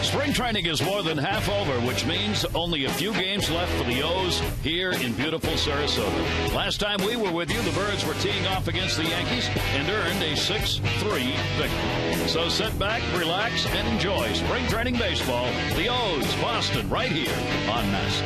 Spring training is more than half over, which means only a few games left for the O's here in beautiful Sarasota. Last time we were with you, the Birds were teeing off against the Yankees and earned a 6-3 victory. So sit back, relax, and enjoy spring training baseball. The O's, Boston, right here on Mass.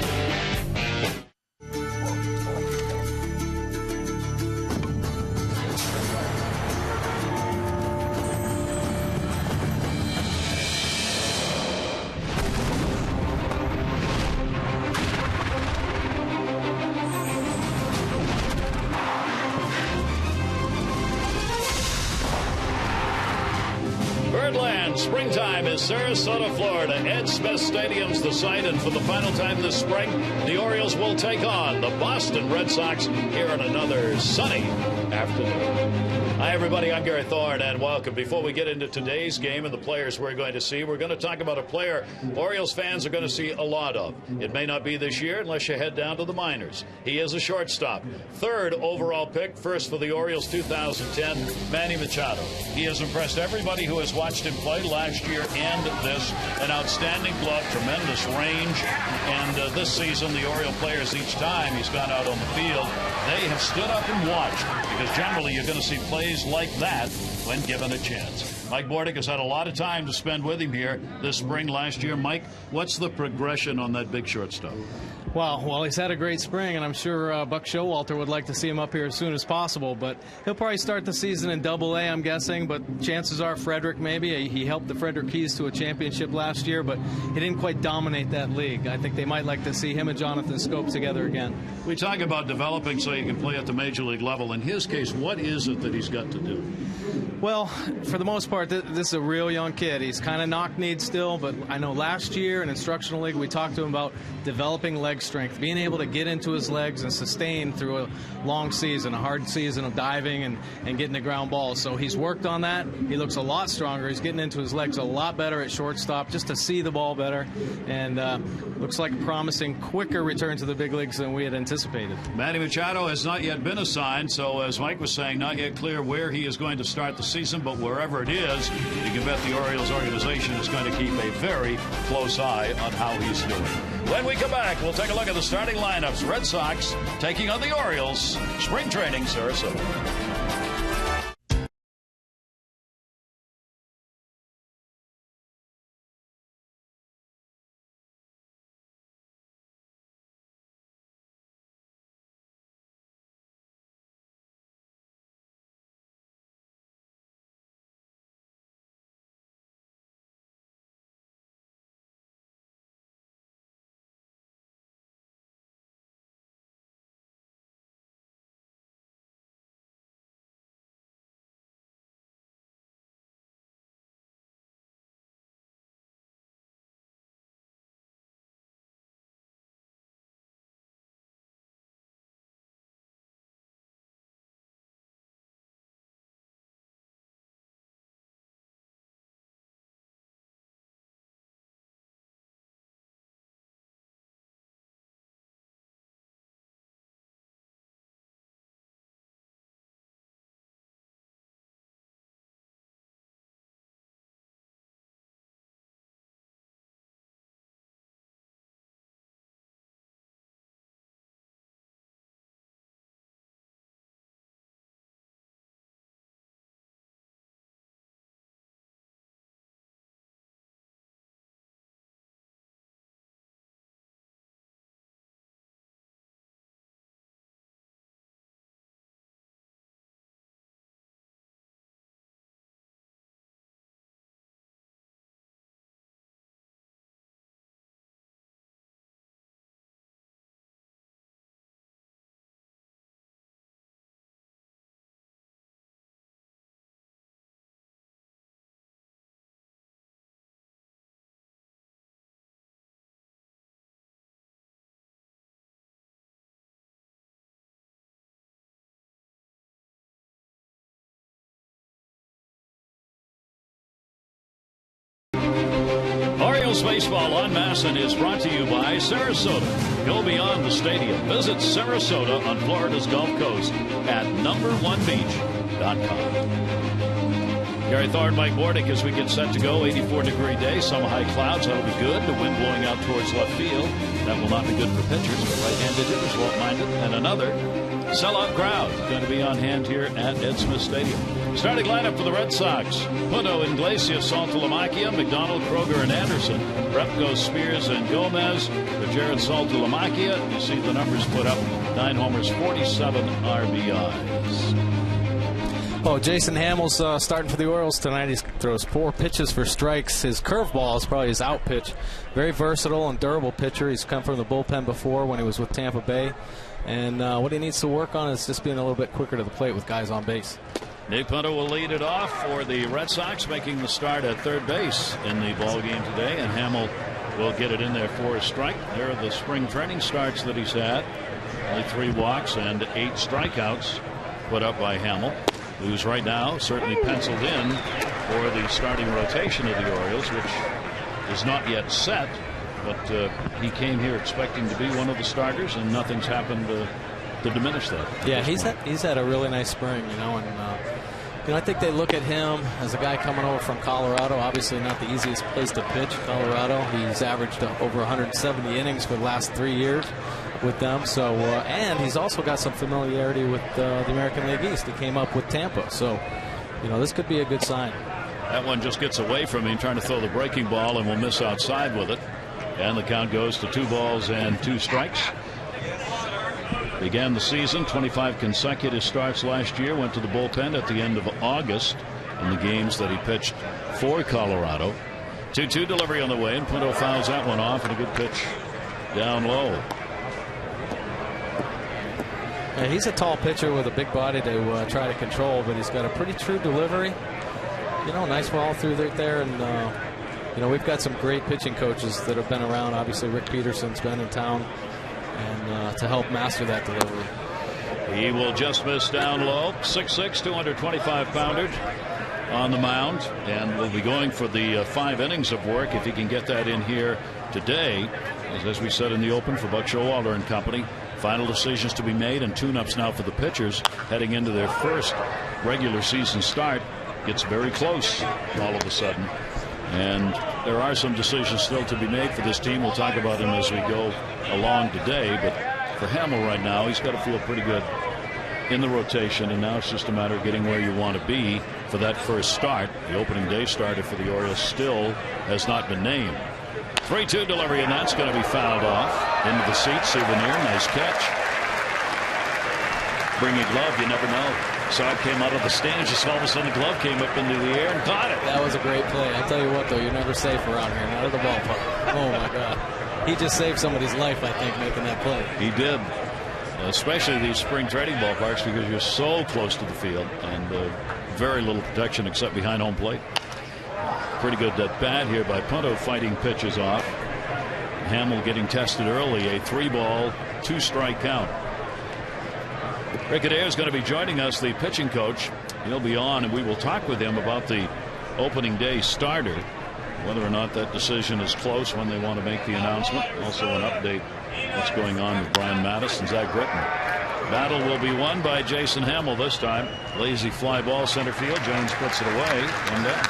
Springtime is Sarasota, Florida. Ed Smith Stadium's the site, and for the final time this spring, the Orioles will take on the Boston Red Sox here on another sunny afternoon. Hi, everybody. I'm Gary Thorne, and welcome. Before we get into today's game and the players we're going to see, we're going to talk about a player Orioles fans are going to see a lot of. It may not be this year unless you head down to the minors. He is a shortstop. Third overall pick, first for the Orioles 2010, Manny Machado. He has impressed everybody who has watched him play last year and this. An outstanding glove, tremendous range, and this season the Oriole players, each time he's gone out on the field, they have stood up and watched, because generally you're going to see plays like that when given a chance. Mike Bordick has had a lot of time to spend with him here this spring last year. Mike, what's the progression on that big shortstop? Well, he's had a great spring, and I'm sure Buck Showalter would like to see him up here as soon as possible. But he'll probably start the season in Double-A, I'm guessing. But chances are Frederick maybe. He helped the Frederick Keys to a championship last year, but he didn't quite dominate that league. I think they might like to see him and Jonathan Scope together again. We talk about developing so you can play at the major league level. In his case, what is it that he's got to do? Well, for the most part, this is a real young kid. He's kind of knock-kneed still, but I know last year in Instructional League we talked to him about developing leg strength, being able to get into his legs and sustain through a long season, a hard season of diving and getting the ground balls. So he's worked on that. He looks a lot stronger. He's getting into his legs a lot better at shortstop, just to see the ball better, and looks like a promising, quicker return to the big leagues than we had anticipated. Manny Machado has not yet been assigned, so as Mike was saying, not yet clear where he is going to start the season, but wherever it is, you can bet the Orioles organization is going to keep a very close eye on how he's doing. When we come back, we'll take a look at the starting lineups. Red Sox taking on the Orioles. Spring training, Sarasota. Orioles baseball on Masson is brought to you by Sarasota. Go beyond the stadium. Visit Sarasota on Florida's Gulf Coast at number1beach.com. Gary Thorne, Mike Bordick as we get set to go. 84-degree day, some high clouds. That'll be good. The wind blowing out towards left field. That will not be good for pitchers, but right-handed hitters won't mind it. And another sellout crowd is going to be on hand here at Ed Smith Stadium. Starting lineup for the Red Sox: Punto, Iglesias, Saltalamacchia, McDonald, Kroger, and Anderson. Repko, Spears, and Gomez. For Jared Saltalamacchia, you see the numbers put up: 9 homers, 47 RBIs. Oh, Jason Hammel's starting for the Orioles tonight. He throws 4 pitches for strikes. His curveball is probably his out pitch. Very versatile and durable pitcher. He's come from the bullpen before when he was with Tampa Bay. And what he needs to work on is just being a little bit quicker to the plate with guys on base. Nick Punto will lead it off for the Red Sox, making the start at third base in the ball game today. And Hammel will get it in there for a strike. There are the spring training starts that he's had. Only 3 walks and 8 strikeouts put up by Hammel, who's right now certainly penciled in for the starting rotation of the Orioles, which is not yet set. But he came here expecting to be one of the starters, and nothing's happened to diminish that. Yeah, he's had a really nice spring, and I think they look at him as a guy coming over from Colorado. Obviously, not the easiest place to pitch, Colorado. He's averaged over 170 innings for the last 3 years with them. So, and he's also got some familiarity with the American League East. He came up with Tampa, so this could be a good sign. That one just gets away from him, trying to throw the breaking ball, and will miss outside with it. And the count goes to 2 balls and 2 strikes. Began the season 25 consecutive starts last year. Went to the bullpen at the end of August in the games that he pitched for Colorado. 2-2 delivery on the way, and Punto fouls that one off, and a good pitch down low. Yeah, he's a tall pitcher with a big body to try to control, but he's got a pretty true delivery. Nice ball through there, and we've got some great pitching coaches that have been around. Obviously, Rick Peterson's been in town, and to help master that delivery. He will just miss down low. 6'6", 225-pounder on the mound, and will be going for the 5 innings of work if he can get that in here today. As we said in the open for Buck Showalter and company, final decisions to be made and tune-ups now for the pitchers heading into their first regular season start. Gets very close all of a sudden, and there are some decisions still to be made for this team. We'll talk about them as we go along today, but for Hammel right now, he's got to feel pretty good in the rotation, and now it's just a matter of getting where you want to be for that first start. The opening day starter for the Orioles still has not been named. 3-2 delivery, and that's going to be fouled off into the seat. Souvenir, nice catch. Bring a glove, you never know. Saw it came out of the stands, just all of a sudden the glove came up into the air and caught it. That was a great play. I tell you what, though, you're never safe around here, not at the ballpark. Oh my God, he just saved somebody's life, I think, making that play. He did, especially these spring training ballparks, because you're so close to the field and very little protection except behind home plate. Pretty good at bat here by Punto, fighting pitches off. Hammel getting tested early, a 3-ball, 2-strike count. Rick Adair is going to be joining us, the pitching coach. He'll be on, and we will talk with him about the opening day starter, whether or not that decision is close when they want to make the announcement. Also an update what's going on with Brian Mattis and Zach Britton. Battle will be won by Jason Hammel this time. Lazy fly ball center field. Jones puts it away. 1 down.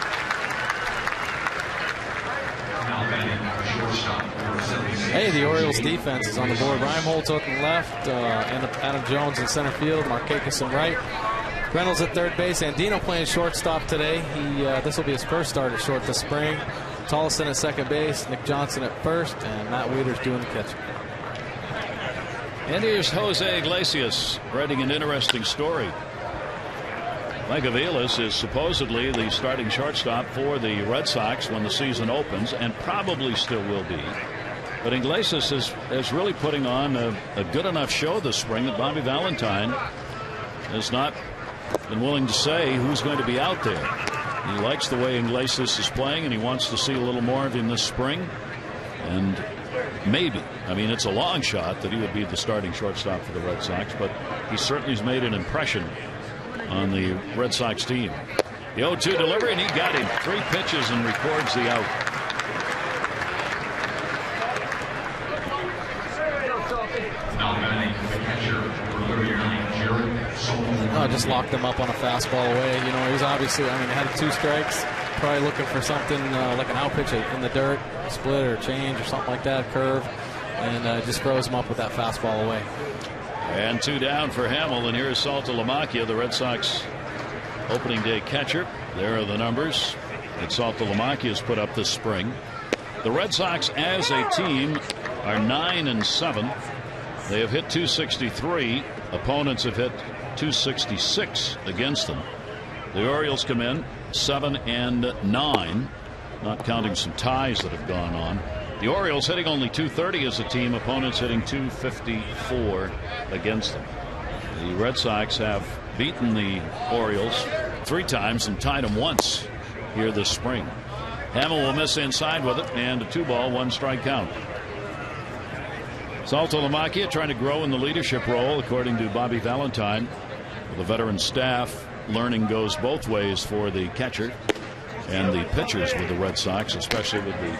Hey, the Orioles defense is on the board. Ryan Holtz on the left, and Adam Jones in center field, Markakis in right. Reynolds at third base. Andino playing shortstop today. This will be his first start at short this spring. Tollison at second base, Nick Johnson at first, and Matt Wieters doing the catching. And here's Jose Iglesias writing an interesting story. Mike Aviles is supposedly the starting shortstop for the Red Sox when the season opens, and probably still will be. But Iglesias is really putting on a good enough show this spring that Bobby Valentine has not been willing to say who's going to be out there. He likes the way Iglesias is playing, and he wants to see a little more of him this spring. And maybe, I mean, it's a long shot that he would be the starting shortstop for the Red Sox, but he certainly has made an impression on the Red Sox team. The 0-2 delivery, and he got him. 3 pitches and records the out. just locked him up on a fastball away. You know, he was obviously, I mean, he had 2 strikes, probably looking for something like an out pitch in the dirt, split or change or something like that, curve, and just froze him up with that fastball away. And 2 down for Hamill, and here's Saltalamacchia, the Red Sox opening day catcher. There are the numbers that Saltalamacchia has put up this spring. The Red Sox as a team are 9-7. They have hit .263. Opponents have hit .266 against them. The Orioles come in 7-9, not counting some ties that have gone on. The Orioles hitting only .230 as a team. Opponents hitting .254 against them. The Red Sox have beaten the Orioles 3 times and tied them once here this spring. Hamill will miss inside with it, and a 2-ball, 1-strike count. Saltalamacchia trying to grow in the leadership role, according to Bobby Valentine. The veteran staff, learning goes both ways for the catcher and the pitchers with the Red Sox, especially with the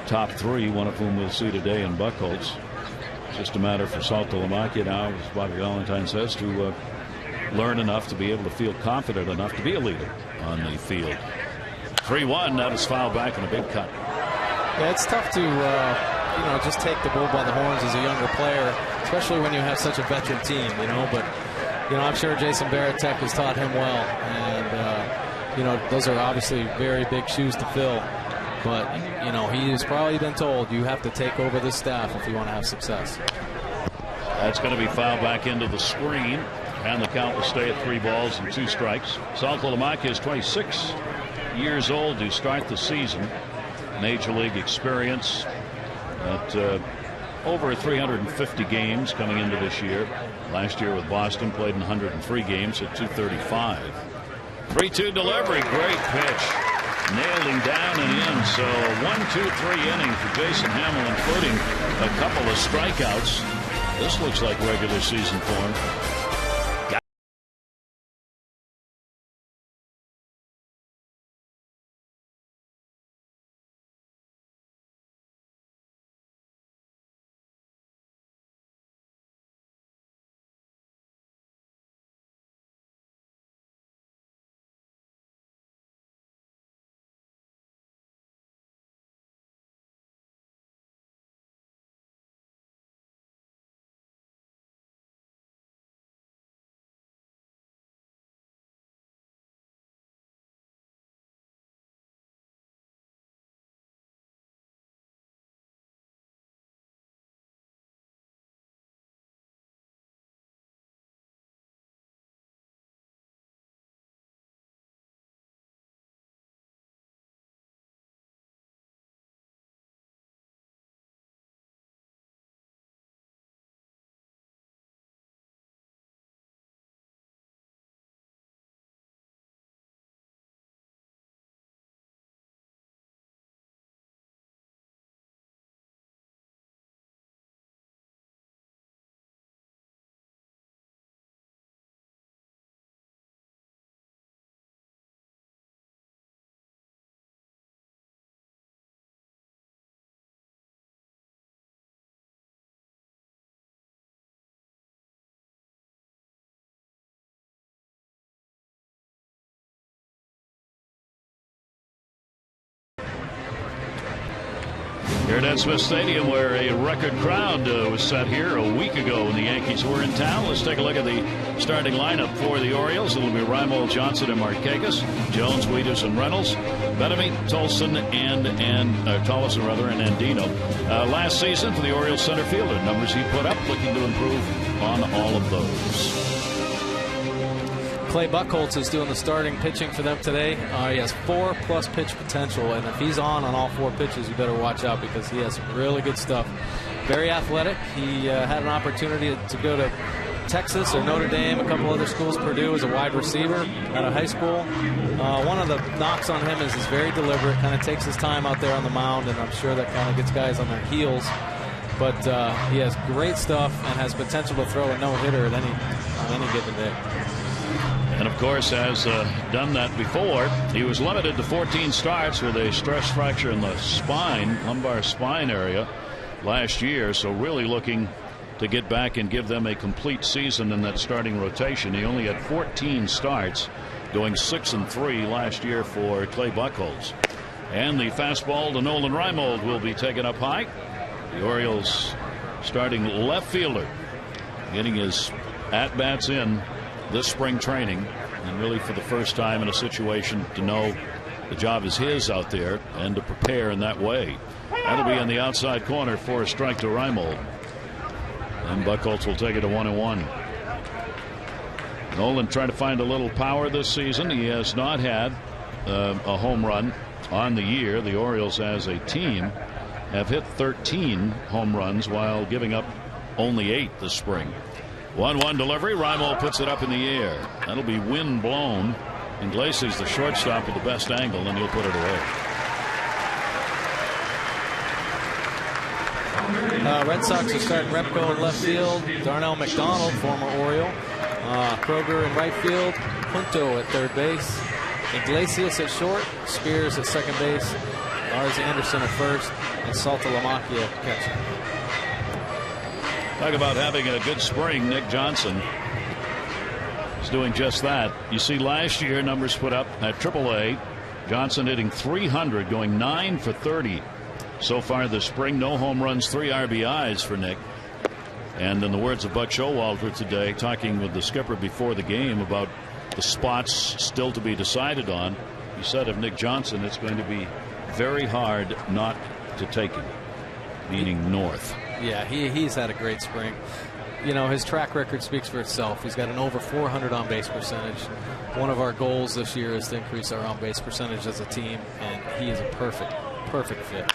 top 3, one of whom we'll see today in Buchholz. It's just a matter for Saltalamacchia now, as Bobby Valentine says, to learn enough to be able to feel confident enough to be a leader on the field. 3-1, that is fouled back in a big cut. Yeah, it's tough to you know, just take the bull by the horns as a younger player, especially when you have such a veteran team, you know. But you know, I'm sure Jason Baratek has taught him well, and you know, those are obviously very big shoes to fill. But you know, he's probably been told you have to take over this staff if you want to have success. That's going to be fouled back into the screen, and the count will stay at 3 balls and 2 strikes. Saltalamacchia is 26 years old to start the season. Major league experience at over 350 games coming into this year. Last year with Boston, played in 103 games at .235. 3-2 delivery, great pitch, nailed him down and in. So 1-2-3 inning for Jason Hamill, including a couple of strikeouts. This looks like regular season form. Here at Smith Stadium, where a record crowd was set here a week ago when the Yankees were in town. Let's take a look at the starting lineup for the Orioles. It'll be Reimold, Johnson, and Markakis, Jones, Wieters, and Reynolds, Bellamy, Tolson, and Tolson and Andino. Last season for the Orioles center fielder, numbers he put up, looking to improve on all of those. Clay Buchholz is doing the starting pitching for them today. He has 4+ pitch potential, and if he's on all 4 pitches, you better watch out because he has some really good stuff. Very athletic. He had an opportunity to go to Texas or Notre Dame, a couple other schools, Purdue, as a wide receiver out of high school. One of the knocks on him is he's very deliberate, kind of takes his time out there on the mound, and I'm sure that kind of gets guys on their heels. But he has great stuff and has potential to throw a no-hitter at any given day. And of course has done that before. He was limited to 14 starts with a stress fracture in the spine, lumbar spine area last year. So really looking to get back and give them a complete season in that starting rotation. He only had 14 starts, going 6-3 last year for Clay Buchholz. And the fastball to Nolan Reimold will be taken up high. The Orioles starting left fielder getting his at-bats in this spring training, and really for the first time in a situation to know the job is his out there and to prepare in that way. That'll be in the outside corner for a strike to Reimold. And Buchholz will take it to 1-1. Nolan trying to find a little power this season. He has not had a home run on the year. The Orioles as a team have hit 13 home runs while giving up only 8 this spring. 1-1 delivery. Reimold puts it up in the air. That'll be wind blown. Iglesias, the shortstop, with the best angle, and he'll put it away. Red Sox are starting Repko in left field. Darnell McDonald, former Oriole. Kroger in right field. Punto at third base. Iglesias at short. Spears at second base. Lars Anderson at first. And Saltalamacchia catcher. Talk about having a good spring. Nick Johnson is doing just that. You see last year numbers put up at AAA. Johnson hitting .300, going 9 for 30 so far this spring. No home runs, 3 RBIs for Nick. And in the words of Buck Showalter today, talking with the skipper before the game about the spots still to be decided on, he said of Nick Johnson, it's going to be very hard not to take him, meaning north. Yeah, he's had a great spring. You know, his track record speaks for itself. He's got an over .400 on base percentage. One of our goals this year is to increase our on base percentage as a team, and he is a perfect fit.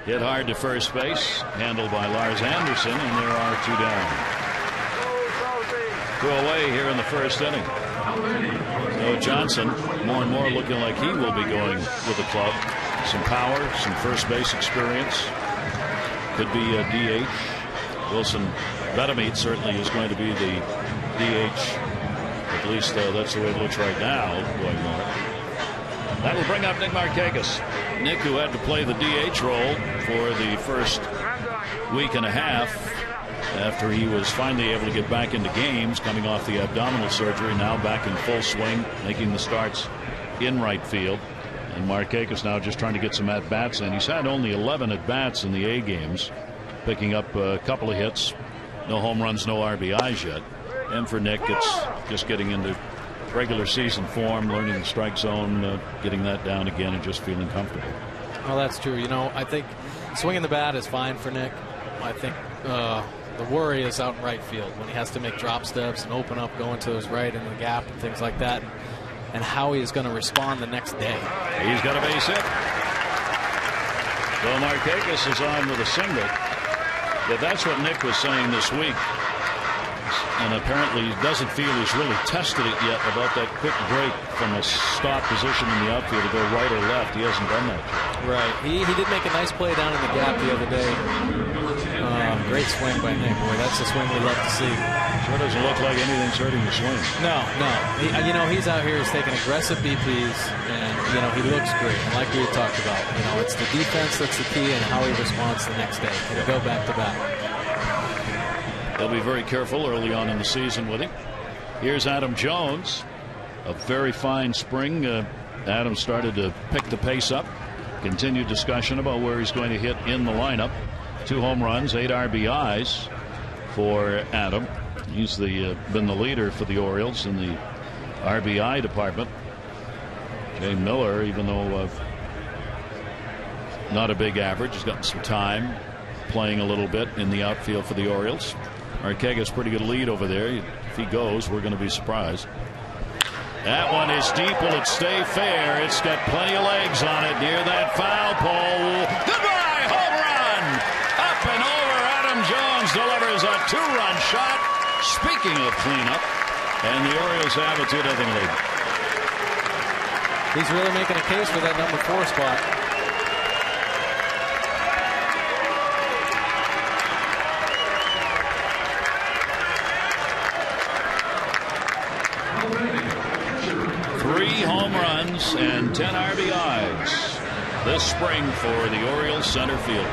Hit hard to first base, handled by Lars Anderson, and there are 2 down. 2 away here in the first inning. So Johnson more and more looking like he will be going with the club. Some power, some first base experience. Could be a DH. Wilson Betamete certainly is going to be the DH. At least that's the way it looks right now, going north. That'll bring up Nick Markakis. Nick, who had to play the DH role for the first week and a half after he was finally able to get back into games, coming off the abdominal surgery, now back in full swing, making the starts in right field. And Markakis now just trying to get some at-bats in. He's had only 11 at-bats in the A games, picking up a couple of hits. No home runs, no RBIs yet. And for Nick, it's just getting into regular season form, learning the strike zone, getting that down again, and just feeling comfortable. Well, that's true. You know, I think swinging the bat is fine for Nick. I think the worry is out in right field when he has to make drop steps and open up, going to his right in the gap and things like that, and how he is going to respond the next day. He's got a base hit. So Markakis is on with a single. But that's what Nick was saying this week. And apparently he doesn't feel he's really tested it yet about that quick break from a stop position in the outfield to go right or left. He hasn't done that yet. Right. He did make a nice play down in the gap the other day. Great swing by Nick. Boy, that's the swing we love to see. Sure doesn't look like anything's hurting the swing. No. You know, he's out here, he's taking aggressive BPs, and, you know, he looks great. And like we had talked about, you know, it's the defense that's the key and how he responds the next day. Can he go back to back? They'll be very careful early on in the season with him. Here's Adam Jones. A very fine spring. Adam started to pick the pace up. Continued discussion about where he's going to hit in the lineup. 2 home runs, 8 RBIs for Adam. He's been the leader for the Orioles in the RBI department. Jay Miller, even though not a big average, has gotten some time playing a little bit in the outfield for the Orioles. Markakis pretty good lead over there. If he goes, we're going to be surprised. That one is deep. Will it stay fair? It's got plenty of legs on it near that foul pole. Goodbye, home run! Up and over. Adam Jones delivers a 2-run shot. Speaking of cleanup, and the Orioles have a 2-0 lead. He's really making a case for that number 4 spot. And 10 RBIs this spring for the Orioles center fielder.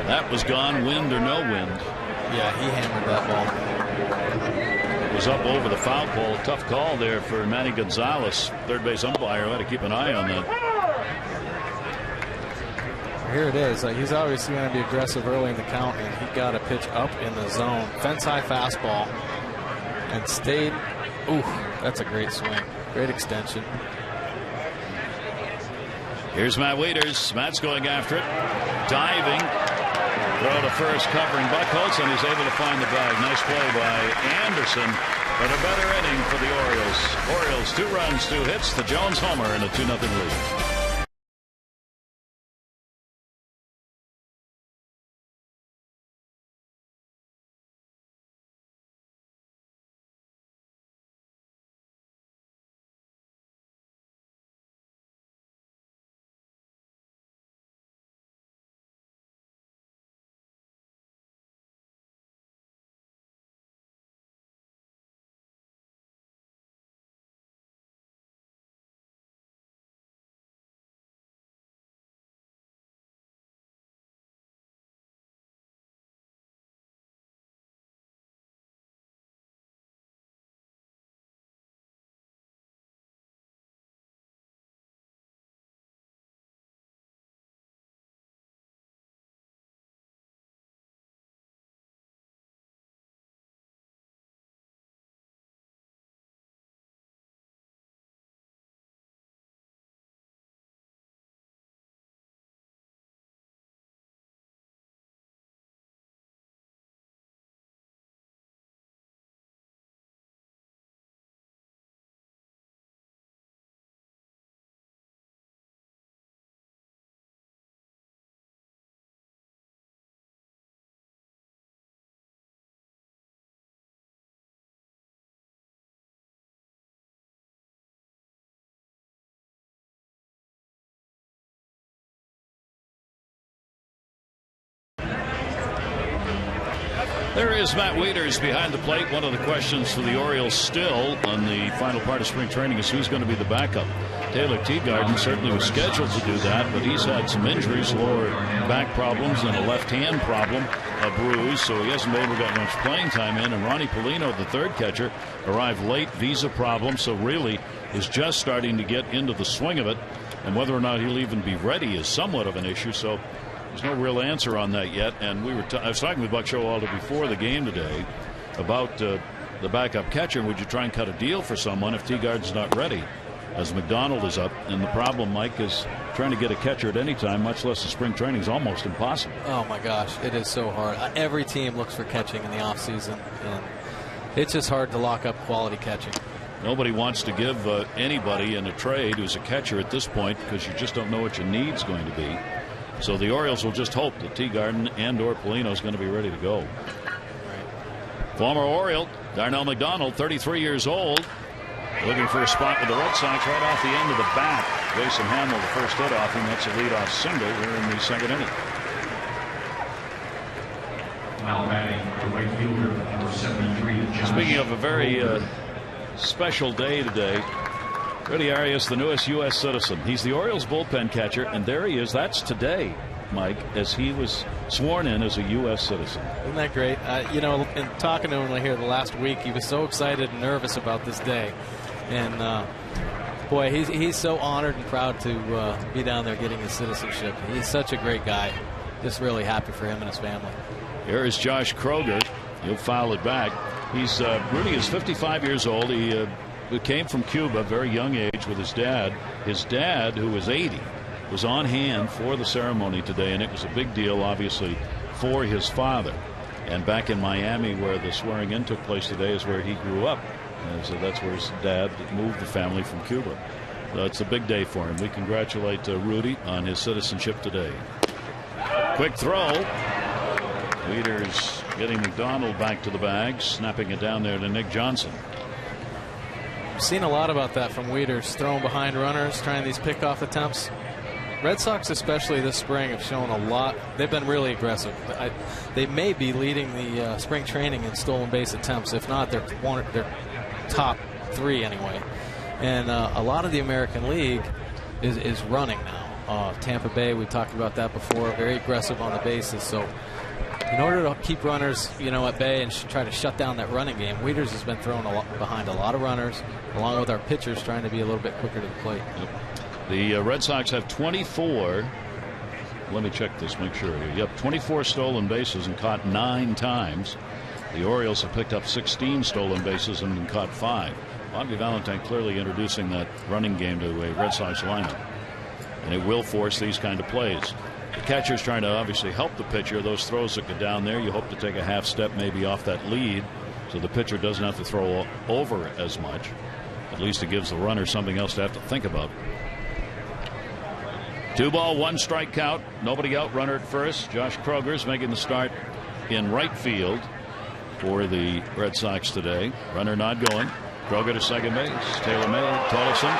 That was gone, wind or no wind. Yeah, he hammered that ball. It was up over the foul pole. Tough call there for Manny Gonzalez, third base umpire. Had to keep an eye on that. Here it is. He's obviously going to be aggressive early in the count, and he got a pitch up in the zone. Fence high fastball, and stayed. Ooh, that's a great swing. Great extension. Here's Matt Wieters. Matt's going after it. Diving. Throw to first, covering Buchholz, and he's able to find the bag. Nice play by Anderson. But a better inning for the Orioles. Orioles 2 runs, 2 hits. The Jones homer and a 2-0 lead. There is Matt Wieters behind the plate. One of the questions for the Orioles still on the final part of spring training is who's going to be the backup. Taylor Teagarden certainly was scheduled to do that, but he's had some injuries, lower back problems, and a left hand problem, a bruise, so he hasn't been able to get much playing time in. And Ronnie Polino, the third catcher, arrived late, visa problem, so really is just starting to get into the swing of it. And whether or not he'll even be ready is somewhat of an issue. So there's no real answer on that yet. And I was talking with Buck Showalter before the game today about the backup catcher. Would you try and cut a deal for someone if Teagarden's not ready, as McDonald is up? And the problem, Mike, is trying to get a catcher at any time, much less in spring training, is almost impossible. Oh my gosh, it is so hard. Every team looks for catching in the offseason, and it's just hard to lock up quality catching. Nobody wants to give anybody in a trade who's a catcher at this point, because you just don't know what your need's going to be. So the Orioles will just hope that Teagarden and or Polino is going to be ready to go. Right. Former Oriole Darnell McDonald, 33 years old, looking for a spot with the Red Sox right off the end of the bat. Jason Hamill, the first hit off him. That's a leadoff single here in the second inning. Now batting the right fielder, number 73. Speaking of a very special day today, Freddie Arias, the newest U.S. citizen. He's the Orioles bullpen catcher, and there he is. That's today, Mike, as he was sworn in as a U.S. citizen. Isn't that great? You know, in talking to him here the last week, he was so excited and nervous about this day. And, boy, he's so honored and proud to be down there getting his citizenship. He's such a great guy. Just really happy for him and his family. Here is Josh Kroger. He'll foul it back. He's Rudy is 55 years old. He came from Cuba, very young age, with his dad. His dad, who was 80, was on hand for the ceremony today, and it was a big deal, obviously, for his father. And back in Miami, where the swearing in took place today, is where he grew up. And so that's where his dad moved the family from Cuba. So it's a big day for him. We congratulate Rudy on his citizenship today. Quick throw. Wieters getting McDonald back to the bag, snapping it down there to Nick Johnson. I've seen a lot about that from Wieters, throwing behind runners, trying these pickoff attempts. Red Sox, especially this spring, have shown a lot. They've been really aggressive. They may be leading the spring training in stolen base attempts. If not, they're top 3 anyway. And a lot of the American League is running now. Tampa Bay, we talked about that before, very aggressive on the bases. So in order to keep runners, at bay and try to shut down that running game, Wieters has been thrown behind a lot of runners, along with our pitchers trying to be a little bit quicker to the plate. Yep. The Red Sox have 24. Let me check this, make sure. Yep, 24 stolen bases and caught 9 times. The Orioles have picked up 16 stolen bases and been caught 5. Bobby Valentine clearly introducing that running game to a Red Sox lineup, and it will force these kind of plays. The catcher's trying to obviously help the pitcher. Those throws that go down there, you hope to take a half step maybe off that lead so the pitcher doesn't have to throw over as much. At least it gives the runner something else to have to think about. 2 ball, 1 strike count. Nobody out. Runner at first. Josh Kroger's making the start in right field for the Red Sox today. Runner not going. Kroger to second base. Taylor made. Tolleson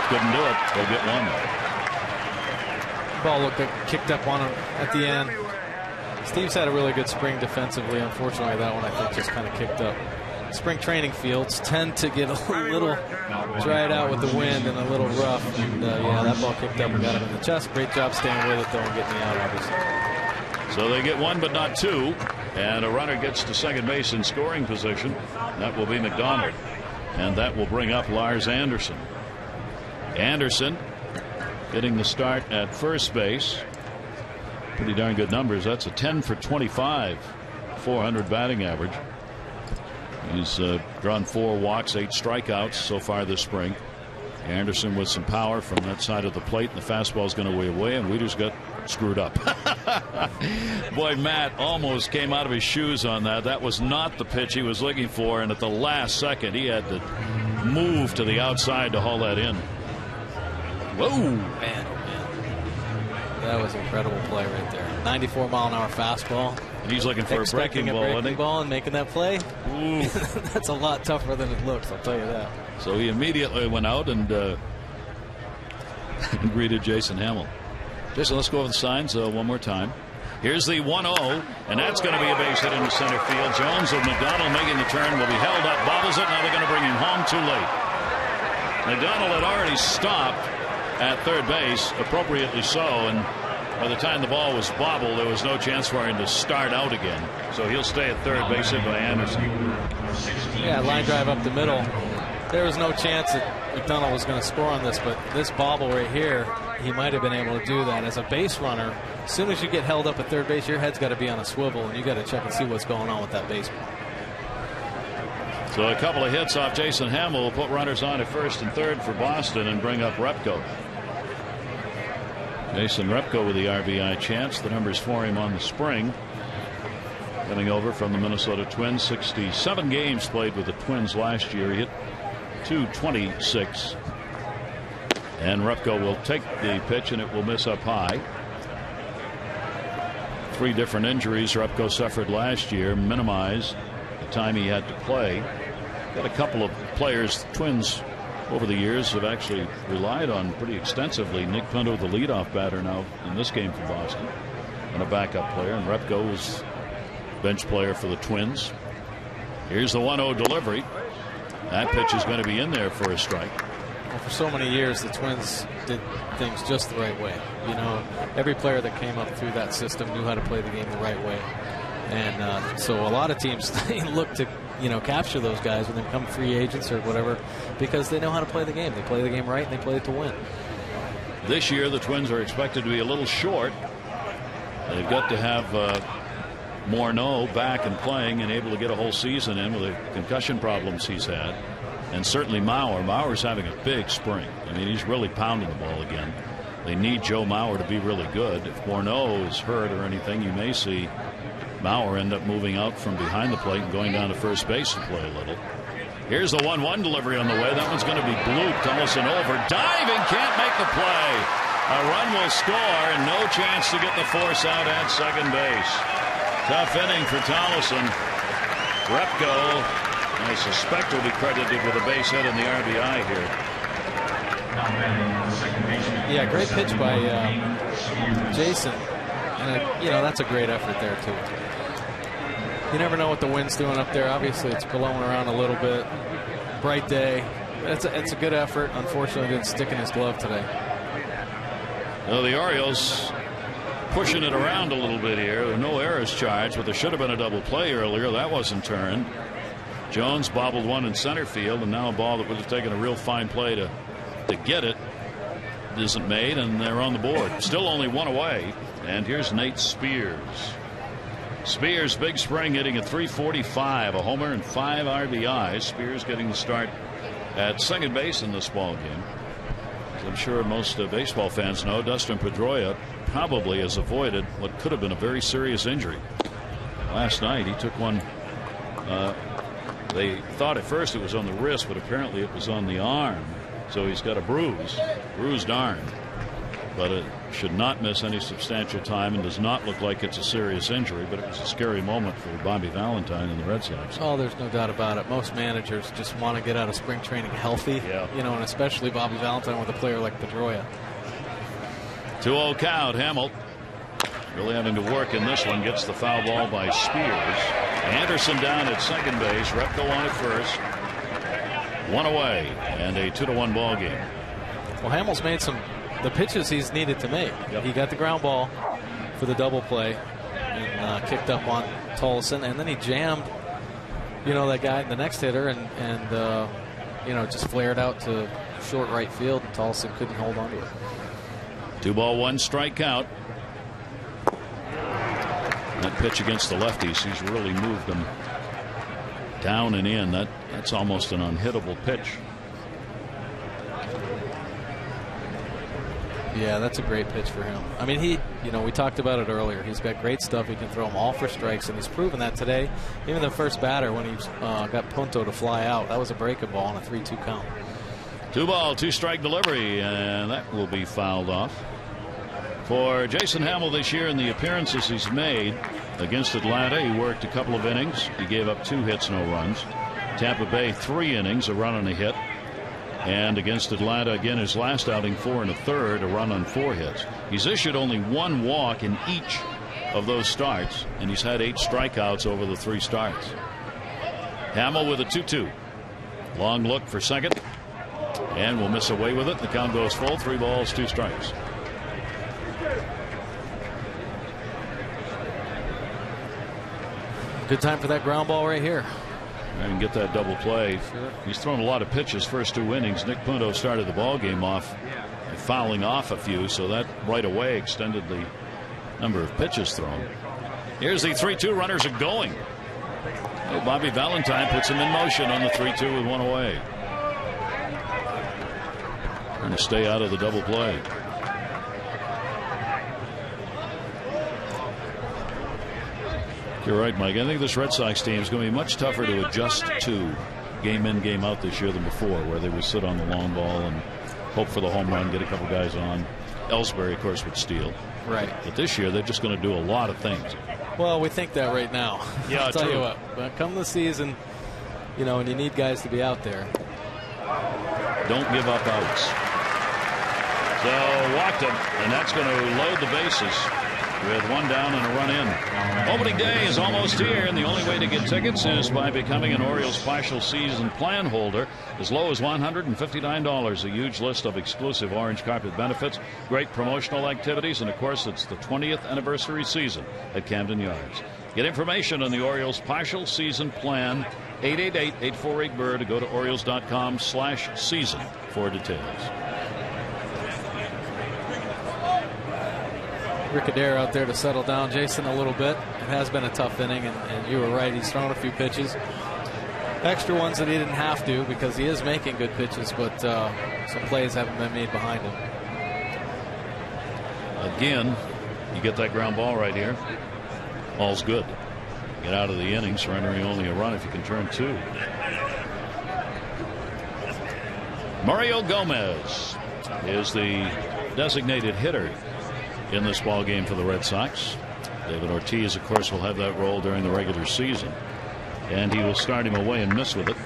couldn't do it. They'll get 1. Ball looked kicked up on him at the end. Steve's had a really good spring defensively. Unfortunately, that one I think just kind of kicked up. Spring training fields tend to get a little dried out with the wind and a little rough. And yeah, that ball kicked up and got him in the chest. Great job staying with it though and getting me out, obviously. So they get 1 but not 2, and a runner gets to second base in scoring position. That will be McDonald, and that will bring up Lars Anderson. Anderson getting the start at first base. Pretty darn good numbers. That's a 10 for 25, 400 batting average. He's drawn 4 walks, 8 strikeouts so far this spring. Anderson with some power from that side of the plate, and the fastball is going to way away, and Wieters got screwed up. Boy, Matt almost came out of his shoes on that. That was not the pitch he was looking for, and at the last second he had to move to the outside to haul that in. Whoa, man, oh man, that was an incredible play right there. 94-mile-an-hour fastball. And he's looking for a breaking ball, isn't he? Ball and making that play. That's a lot tougher than it looks, I'll tell you that. So he immediately went out and greeted Jason Hamill. Jason, let's go over the signs one more time. Here's the 1-0, and that's going to be a base hit into center field. Jones with McDonald making the turn will be held up, bobbles it. Now they're going to bring him home too late. McDonald had already stopped at third base, appropriately so, and by the time the ball was bobbled, there was no chance for him to start out again. So he'll stay at third base hit by Anderson. Yeah, line drive up the middle. There was no chance that McDonald was going to score on this, but this bobble right here, he might have been able to do that. As a base runner, as soon as you get held up at third base, your head's got to be on a swivel, and you got to check and see what's going on with that baseball. So a couple of hits off Jason Hamill will put runners on at first and third for Boston and bring up Repko. Jason Repko with the RBI chance. The numbers for him on the spring. Coming over from the Minnesota Twins. 67 games played with the Twins last year. He hit .226. And Repko will take the pitch, and it will miss up high. 3 different injuries Repko suffered last year. Minimize the time he had to play. Got a couple of players, Twins over the years have actually relied on pretty extensively. Nick Pinto, the leadoff batter now in this game for Boston, and a backup player, and Repko was bench player for the Twins. Here's the 1-0 delivery. That pitch is going to be in there for a strike. Well, for so many years the Twins did things just the right way. You know, every player that came up through that system knew how to play the game the right way, and so a lot of teams they look to capture those guys when they become free agents or whatever, because they know how to play the game. They play the game right, and they play it to win. This year the Twins are expected to be a little short. They've got to have Morneau back and playing and able to get a whole season in with the concussion problems he's had, and certainly Mauer's having a big spring. I mean, he's really pounding the ball again. They need Joe Mauer to be really good. If Morneau is hurt or anything, you may see Mauer end up moving out from behind the plate and going down to first base to play a little. Here's the 1-1 delivery on the way. That one's going to be blooped. Tolleson over. Diving, can't make the play. A run will score, and no chance to get the force out at second base. Tough inning for Tolleson. Repko, I suspect, will be credited with a base hit in the RBI here. Yeah, great pitch by Jason. And that's a great effort there too. You never know what the wind's doing up there. Obviously it's blowing around a little bit. Bright day. It's a good effort. Unfortunately it didn't stick in his glove today. Well, the Orioles pushing it around a little bit here. No errors charged, but there should have been a double play earlier. That wasn't turned. Jones bobbled one in center field, and now a ball that would have taken a real fine play to get it isn't made, and they're on the board. Still only one away, and here's Nate Spears. Spears, big spring, hitting at .345, a homer and 5 RBIs. Spears getting the start at second base in this ball game. As I'm sure most baseball fans know, Dustin Pedroia probably has avoided what could have been a very serious injury. Last night he took one. They thought at first it was on the wrist, but apparently it was on the arm. So he's got a bruised arm. But it should not miss any substantial time and does not look like it's a serious injury. But it was a scary moment for Bobby Valentine and the Red Sox. Oh, there's no doubt about it. Most managers just want to get out of spring training healthy. Yeah. You know, and especially Bobby Valentine with a player like Pedroia. 2-0 count. Hamill really having to work in this one. Gets the foul ball by Spears. Anderson down at second base. Repko on at first. One away and a 2-1 ball game. Well, Hamill's made the pitches he's needed to make. Yep. He got the ground ball for the double play and kicked up on Tolson, and then he jammed, that guy, the next hitter, and just flared out to short right field, and Tolson couldn't hold on to it. 2-1 strike count. That pitch against the lefties, he's really moved them down and in. That's almost an unhittable pitch. Yeah, that's a great pitch for him. I mean, we talked about it earlier. He's got great stuff. He can throw them all for strikes, and he's proven that today. Even the first batter when he got Punto to fly out, that was a breaking ball on a 3-2 count. 2-ball, 2-strike delivery, and that will be fouled off. For Jason Hamill this year in the appearances he's made against Atlanta, he worked a couple of innings. He gave up 2 hits, no runs. Tampa Bay, 3 innings, a run and a hit. And against Atlanta, again, his last outing, 4 1/3, a run on 4 hits. He's issued only 1 walk in each of those starts, and he's had 8 strikeouts over the 3 starts. Hamill with a 2-2. Long look for second, and will miss away with it. The count goes full, 3 balls, 2 strikes. Good time for that ground ball right here. And get that double play. Sure. He's thrown a lot of pitches first 2 innings. Nick Punto started the ball game off fouling off a few, so that right away extended the number of pitches thrown. Here's the 3-2. Runners are going. Oh, Bobby Valentine puts him in motion on the 3-2 with 1 away. Trying to stay out of the double play. You're right, Mike. I think this Red Sox team is going to be much tougher to adjust to game in, game out this year than before, where they would sit on the long ball and hope for the home run, get a couple guys on. Ellsbury, of course, would steal. Right. But this year, they're just going to do a lot of things. Well, we think that right now. Yeah, I'll tell true. you what. But come the season, and you need guys to be out there. Don't give up outs. So walked him, and that's going to load the bases with 1 down and a run in. Opening day is almost here, and the only way to get tickets is by becoming an Orioles partial season plan holder. As low as $159. A huge list of exclusive orange carpet benefits, great promotional activities, and of course it's the 20th anniversary season at Camden Yards. Get information on the Orioles partial season plan, 888-848-BIRD, to go to Orioles.com/season for details. Rick Adair out there to settle down Jason a little bit. It has been a tough inning, and you were right. He's thrown a few pitches. Extra ones that he didn't have to, because he is making good pitches, but some plays haven't been made behind him. Again, you get that ground ball right here. All's good. Get out of the inning, surrendering only a run if you can turn 2. Mario Gomez is the designated hitter in this ball game for the Red Sox. David Ortiz, of course, will have that role during the regular season, and he will start him away and miss with it.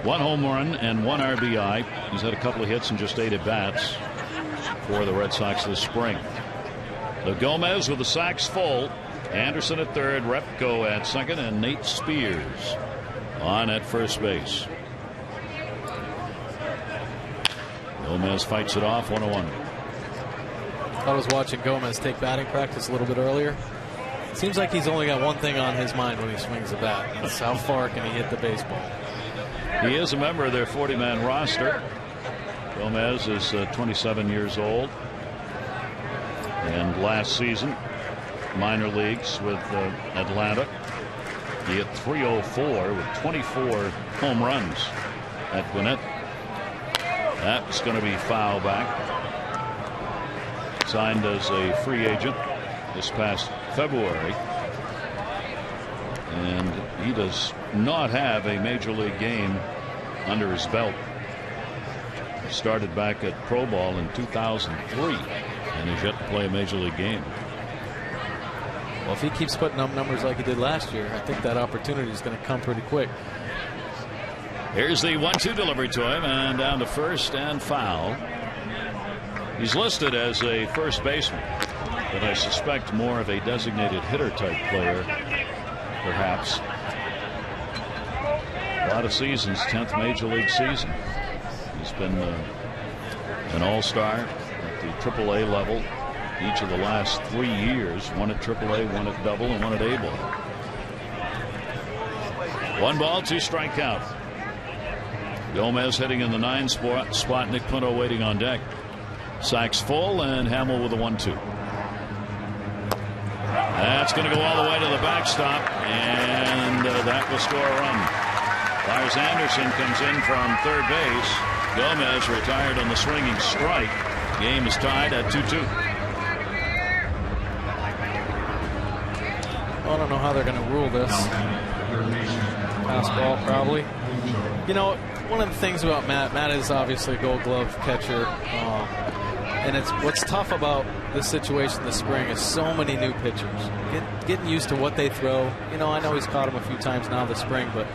1 home run and 1 RBI. He's had a couple of hits and just 8 at-bats for the Red Sox this spring. So Gomez with the sacks full. Anderson at third, Repko at second, and Nate Spears on at first base. Gomez fights it off, 1-1. I was watching Gomez take batting practice a little bit earlier. Seems like he's only got one thing on his mind when he swings the bat. That's how far can he hit the baseball. He is a member of their 40-man roster. Gomez is 27 years old. And last season, minor leagues with Atlanta, he hit .304 with 24 home runs at Gwinnett. That's going to be foul back. Signed as a free agent this past February. And he does not have a major league game under his belt. He started back at Pro Ball in 2003 and has yet to play a major league game. Well, if he keeps putting up numbers like he did last year, I think that opportunity is going to come pretty quick. Here's the 1-2 delivery to him, and down to first and foul. He's listed as a first baseman, but I suspect more of a designated hitter type player, perhaps. A lot of seasons, 10th major league season. He's been an all-star at the AAA level each of the last 3 years. One at AAA, one at double, and one at A ball. 1 ball, 2 strike count. Gomez hitting in the 9 spot. Nick Punto waiting on deck. Sacks full, and Hamill with a 1-2. That's going to go all the way to the backstop, and that will score a run. Lars Anderson comes in from third base. Gomez retired on the swinging strike. Game is tied at 2-2. I don't know how they're going to rule this. Pass ball, probably. You know, one of the things about Matt is obviously a Gold Glove catcher. And it's what's tough about this situation this spring is so many new pitchers. Getting used to what they throw. You know, I know he's caught him a few times now this spring, but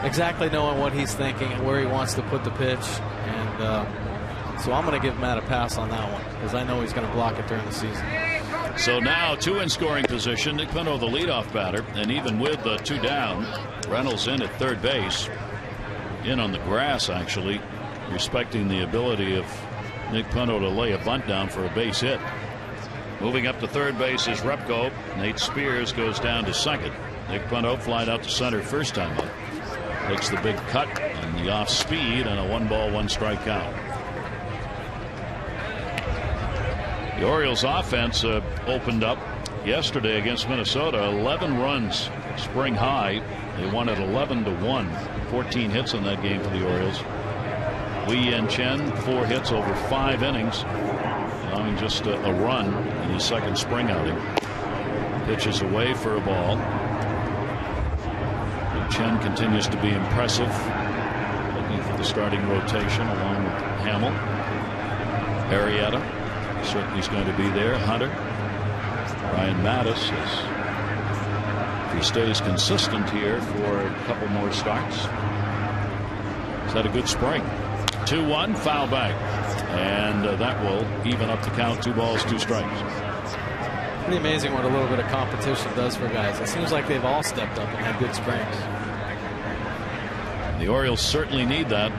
exactly knowing what he's thinking and where he wants to put the pitch. And so I'm going to give Matt a pass on that one because I know he's going to block it during the season. So now 2 in scoring position. Nick Punto, the leadoff batter, and even with the 2 down, Reynolds in at third base, in on the grass actually, respecting the ability of Nick Punto to lay a bunt down for a base hit. Moving up to third base is Repko. Nate Spears goes down to second. Nick Punto flied out to center first time up. Takes the big cut and the off speed and a 1 ball 1 strike count. The Orioles offense opened up yesterday against Minnesota. 11 runs, spring high. They won at 11-1. 14 hits in that game for the Orioles. Wei Yin Chen 4 hits over 5 innings, allowing just a run in his second spring outing. Pitches away for a ball. And Chen continues to be impressive, looking for the starting rotation along with Hamill. Arrieta certainly is going to be there. Hunter, Ryan Mattis, if he stays consistent here for a couple more starts. He's had a good spring. 2-1, foul back, and that will even up the count. 2 balls, 2 strikes. Pretty amazing what a little bit of competition does for guys. It seems like they've all stepped up and had good springs. The Orioles certainly need that.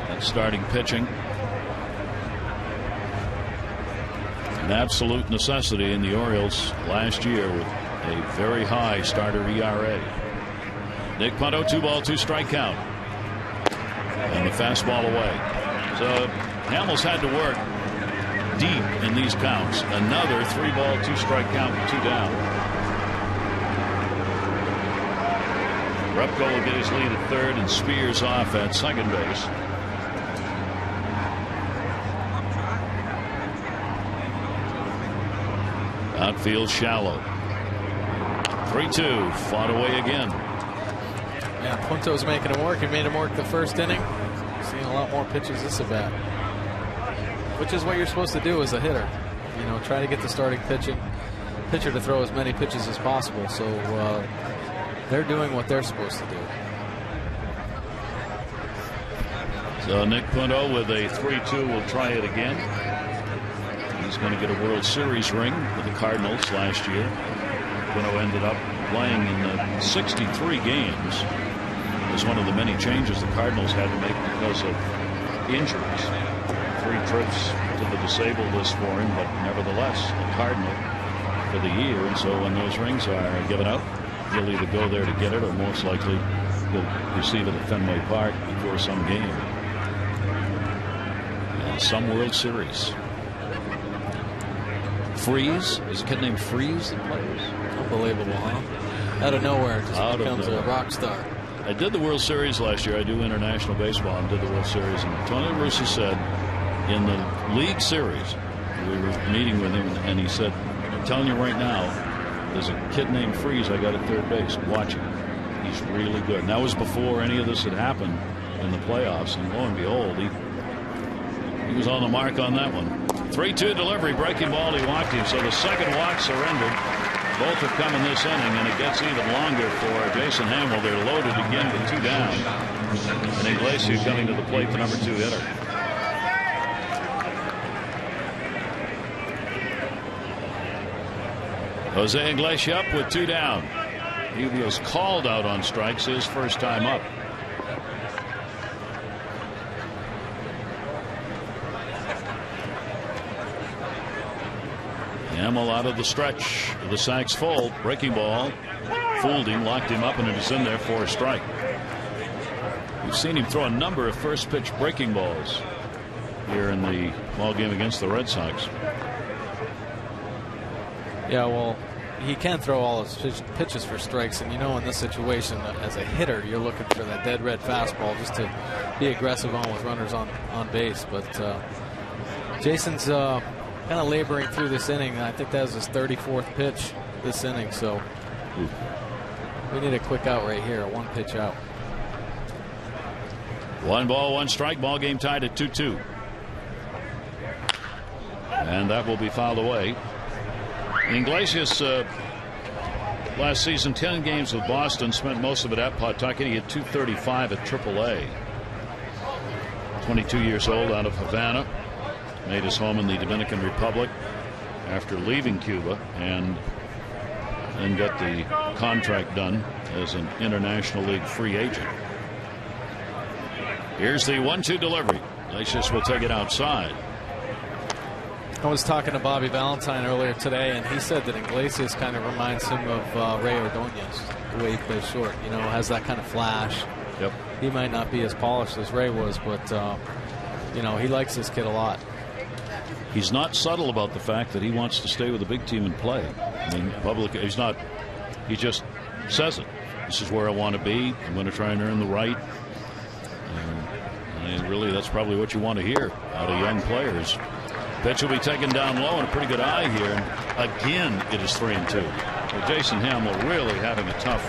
That starting pitching, an absolute necessity in the Orioles last year with a very high starter ERA. Nick Punto, 2 ball, 2 strike count. And the fastball away. So Hamill's had to work deep in these counts. Another 3 ball 2 strike count with 2 down. Repko will get his lead at third and Spears off at second base. Outfield shallow. 3-2, fought away again. Yeah, Punto's making him work. He made him work the first inning. Seeing a lot more pitches this at bat, which is what you're supposed to do as a hitter. You know, try to get the starting pitcher to throw as many pitches as possible. So they're doing what they're supposed to do. So Nick Punto with a 3-2 will try it again. He's going to get a World Series ring with the Cardinals last year. Punto ended up playing in 63 games. It was one of the many changes the Cardinals had to make because of injuries. 3 trips to the disabled list for him, but nevertheless a Cardinal for the year. And so when those rings are given out, he'll either go there to get it, or most likely he'll receive it at Fenway Park before some game and some World Series. Freeze, is a kid named Freeze that plays. Unbelievable, huh? Out of nowhere, just becomes a rock star. I did the World Series last year. I do international baseball and did the World Series. And Tony La Russa said in the League Series, we were meeting with him, and he said, I'm telling you right now, there's a kid named Freeze I got at third base. Watch him. He's really good. And that was before any of this had happened in the playoffs. And lo and behold, he was on the mark on that one. 3-2 delivery, breaking ball. He walked him. So the second walk surrendered. Both have come in this inning, and it gets even longer for Jason Hamill. They're loaded again with 2 down. And Iglesias coming to the plate, the number 2 hitter. Jose Iglesias up with 2 down. He was called out on strikes his first time up. Hamill out of the stretch. The sack's full. Breaking ball. Fooled him, locked him up, and it is in there for a strike. We've seen him throw a number of first pitch breaking balls here in the ball game against the Red Sox. Yeah, well, he can throw all his pitches for strikes, and you know, in this situation, as a hitter, you're looking for that dead red fastball just to be aggressive on with runners on base. But Jason's kind of laboring through this inning. I think that was his 34th pitch this inning, so we need a quick out right here, a 1-pitch out. 1 ball, 1 strike. Ball game tied at 2-2, and that will be fouled away. Iglesias last season 10 games with Boston, spent most of it at Pawtucket. He had 235 at AAA. 22 years old, out of Havana. Made his home in the Dominican Republic after leaving Cuba, and then got the contract done as an International League free agent. Here's the 1-2 delivery. Iglesias will take it outside. I was talking to Bobby Valentine earlier today, and he said that Iglesias kind of reminds him of Ray Ordonez, the way he plays short. You know, has that kind of flash. Yep. He might not be as polished as Ray was, but you know, he likes this kid a lot. He's not subtle about the fact that he wants to stay with the big team and play. I mean, publicly, he's not. He just says it. This is where I want to be. I'm going to try and earn the right. And really, that's probably what you want to hear out of young players. Pitch will be taken down low, and a pretty good eye here. And again, it is 3-2. Well, Jason Hamill really having a tough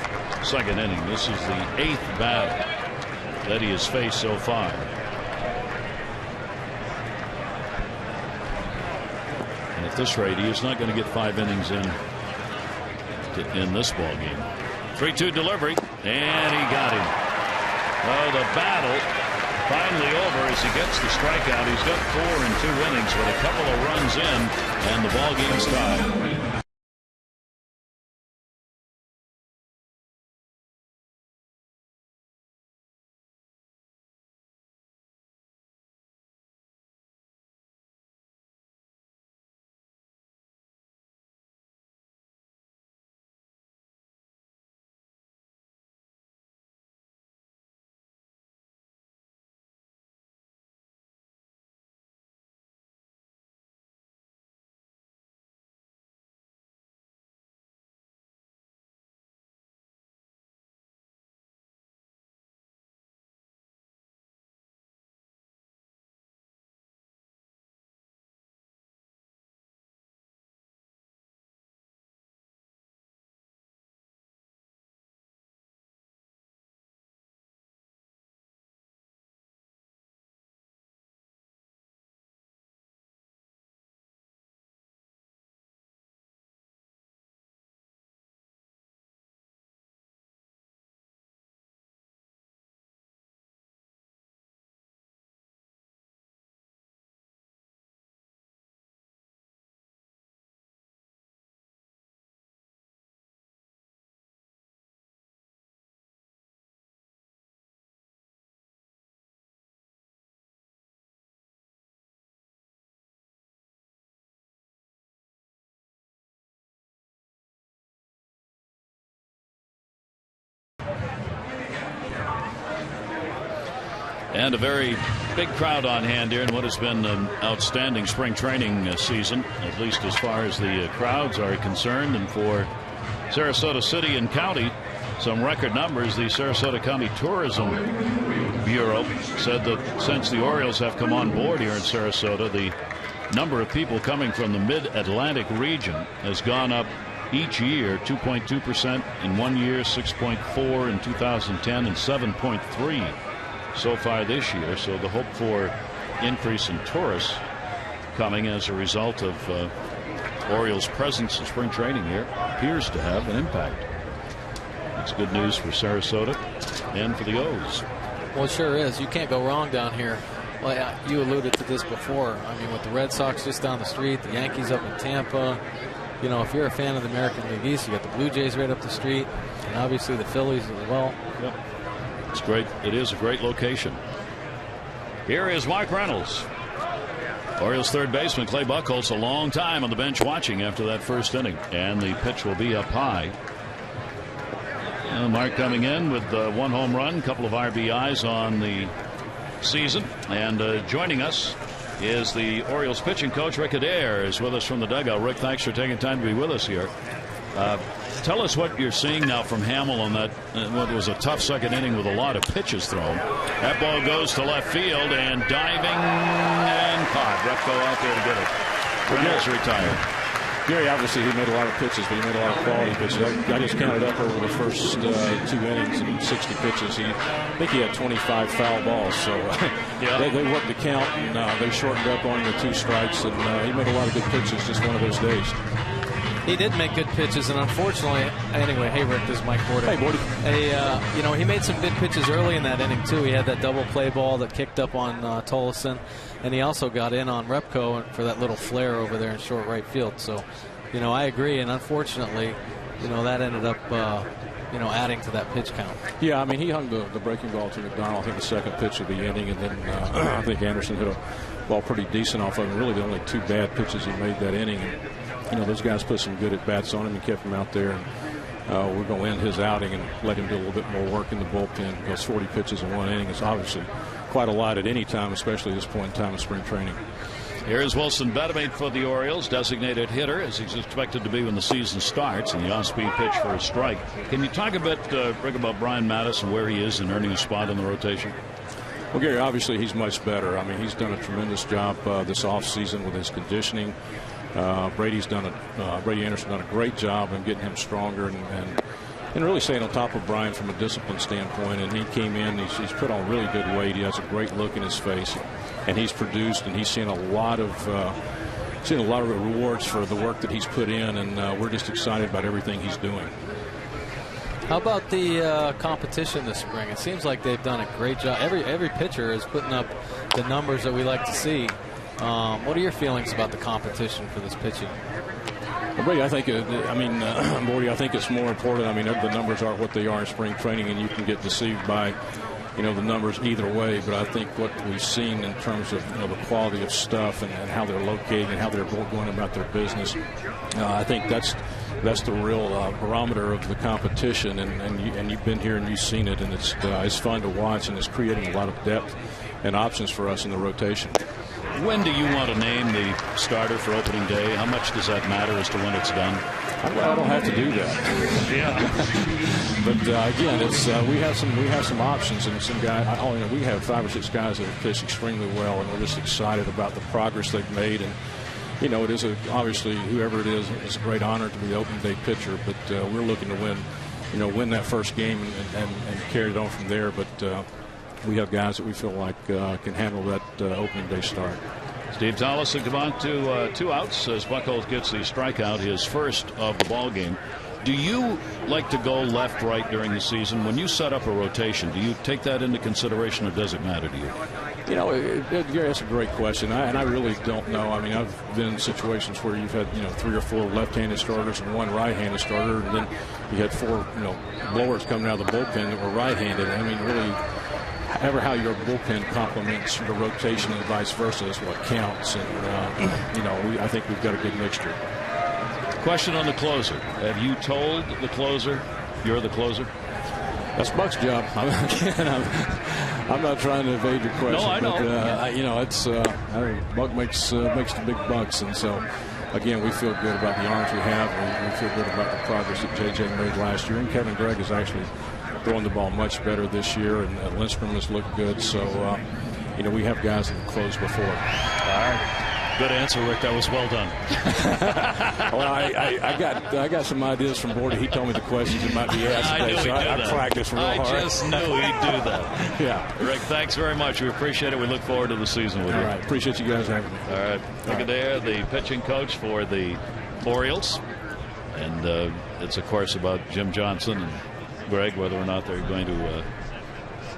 second inning. This is the 8th battle that he has faced so far. And at this rate, he is not going to get 5 innings in this ball game. 3-2 delivery, and he got him. Oh, the battle finally over as he gets the strikeout. He's got 4 in 2 innings with a couple of runs in, and the ball game's tied. And a very big crowd on hand here in what has been an outstanding spring training season, at least as far as the crowds are concerned. And for Sarasota City and County, some record numbers. The Sarasota County Tourism Bureau said that since the Orioles have come on board here in Sarasota, the number of people coming from the mid-Atlantic region has gone up each year, 2.2% in 1 year, 6.4 in 2010, and 7.3 so far this year. So the hope for increase in tourists coming as a result of Orioles' presence in spring training here appears to have an impact. It's good news for Sarasota and for the O's. Well, it sure is. You can't go wrong down here. Well, you alluded to this before. I mean, with the Red Sox just down the street, the Yankees up in Tampa. You know, if you're a fan of the American League East, you got the Blue Jays right up the street, and obviously the Phillies as well. Yep. It's great. It is a great location. Here is Mark Reynolds. Orioles third baseman Clay Buchholz a long time on the bench watching after that first inning, and the pitch will be up high. Mark coming in with one home run, couple of RBIs on the season, and joining us is the Orioles pitching coach. Rick Adair is with us from the dugout. Rick, thanks for taking time to be with us here. Tell us what you're seeing now from Hamill on that what was a tough second inning with a lot of pitches thrown. That ball goes to left field and diving and caught. Repko out there to get it. Reynolds retired. Gary, obviously, he made a lot of pitches, but he made a lot of quality pitches. I just counted up over the first 2 innings and 60 pitches. I think he had 25 foul balls, so they worked the count, and they shortened up on the 2 strikes, and he made a lot of good pitches, just one of those days. He did make good pitches, and unfortunately, anyway, hey, Rick, this is Mike Porter. Hey, Morty. You know, he made some good pitches early in that inning, too. He had that double play ball that kicked up on Tolleson, and he also got in on Repko for that little flare over there in short right field. So, you know, I agree, and unfortunately, you know, that ended up, you know, adding to that pitch count. Yeah, I mean, he hung the breaking ball to McDonald, I think the second pitch of the inning, and then I think Anderson hit a ball pretty decent off of him. Really the only 2 bad pitches he made that inning. And, you know, those guys put some good at-bats on him and kept him out there. And we're going to end his outing and let him do a little bit more work in the bullpen, because 40 pitches in 1 inning is obviously quite a lot at any time, especially this point in time in spring training. Here's Wilson Betemate for the Orioles, designated hitter, as he's expected to be when the season starts, and the off-speed pitch for a strike. Can you talk a bit, Rick, about Brian Mattis and where he is in earning a spot in the rotation? Well, Gary, obviously he's much better. I mean, he's done a tremendous job this offseason with his conditioning. Brady Anderson done a great job in getting him stronger and really staying on top of Brian from a discipline standpoint. And he came in, he's put on really good weight. He has a great look in his face, and he's produced, and he's seen a lot of rewards for the work that he's put in, and we're just excited about everything he's doing. How about the competition this spring? It seems like they've done a great job. Every pitcher is putting up the numbers that we like to see. What are your feelings about the competition for this pitching? Well, Brady, I think, Morty, I think it's more important. I mean, the numbers are what they are in spring training, and you can get deceived by, you know, the numbers either way. But I think what we've seen in terms of, you know, the quality of stuff and how they're located and how they're going about their business, I think that's the real barometer of the competition. And you've been here and you've seen it, and it's fun to watch, and it's creating a lot of depth and options for us in the rotation. When do you want to name the starter for opening day? How much does that matter as to when it's done? I don't have to do that. Yeah. But again, it's we have some options, and some guys. We have 5 or 6 guys that have pitched extremely well, and we're just excited about the progress they've made. And you know, it is obviously whoever it is, it's a great honor to be the opening day pitcher. But we're looking to win that first game and carry it on from there. But we have guys that we feel like can handle that opening day start. Steve Tolleson come on to 2 outs as Buchholz gets the strikeout, his first of the ball game. Do you like to go left-right during the season? When you set up a rotation, do you take that into consideration, or does it matter to you? You know, Gary, that's a great question, and I really don't know. I mean, I've been in situations where you've had 3 or 4 left-handed starters and 1 right-handed starter, and then you had 4 blowers coming out of the bullpen that were right-handed. I mean, really, how your bullpen complements the rotation and vice versa is what counts. And I think we've got a good mixture. Question on the closer. Have you told the closer you're the closer? That's Buck's job. I'm not trying to evade your question. No, I know. But, you know, it's Buck makes the big bucks, and so again, we feel good about the arms we have. We feel good about the progress that JJ made last year, and Kevin Gregg is actually throwing the ball much better this year, and Lindstrom has looked good. So you know, we have guys that have closed before. All right. Good answer, Rick. That was well done. Well, I got some ideas from Bordy. He told me the questions that might be asked today, so I practiced real hard. I just knew he'd do that. Yeah. Rick, thanks very much. We appreciate it. We look forward to the season with you. All right. Appreciate you guys having me. All right. Look at there, the pitching coach for the Orioles. And it's, of course, about Jim Johnson and Greg, whether or not they're going to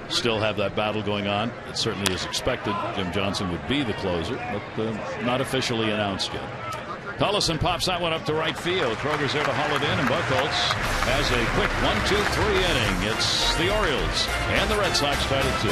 still have that battle going on. It certainly is expected Jim Johnson would be the closer, but not officially announced yet. Cullison pops that one up to right field. Kroger's there to haul it in, and Buchholz has a quick 1-2-3 inning. It's the Orioles and the Red Sox tied at 2.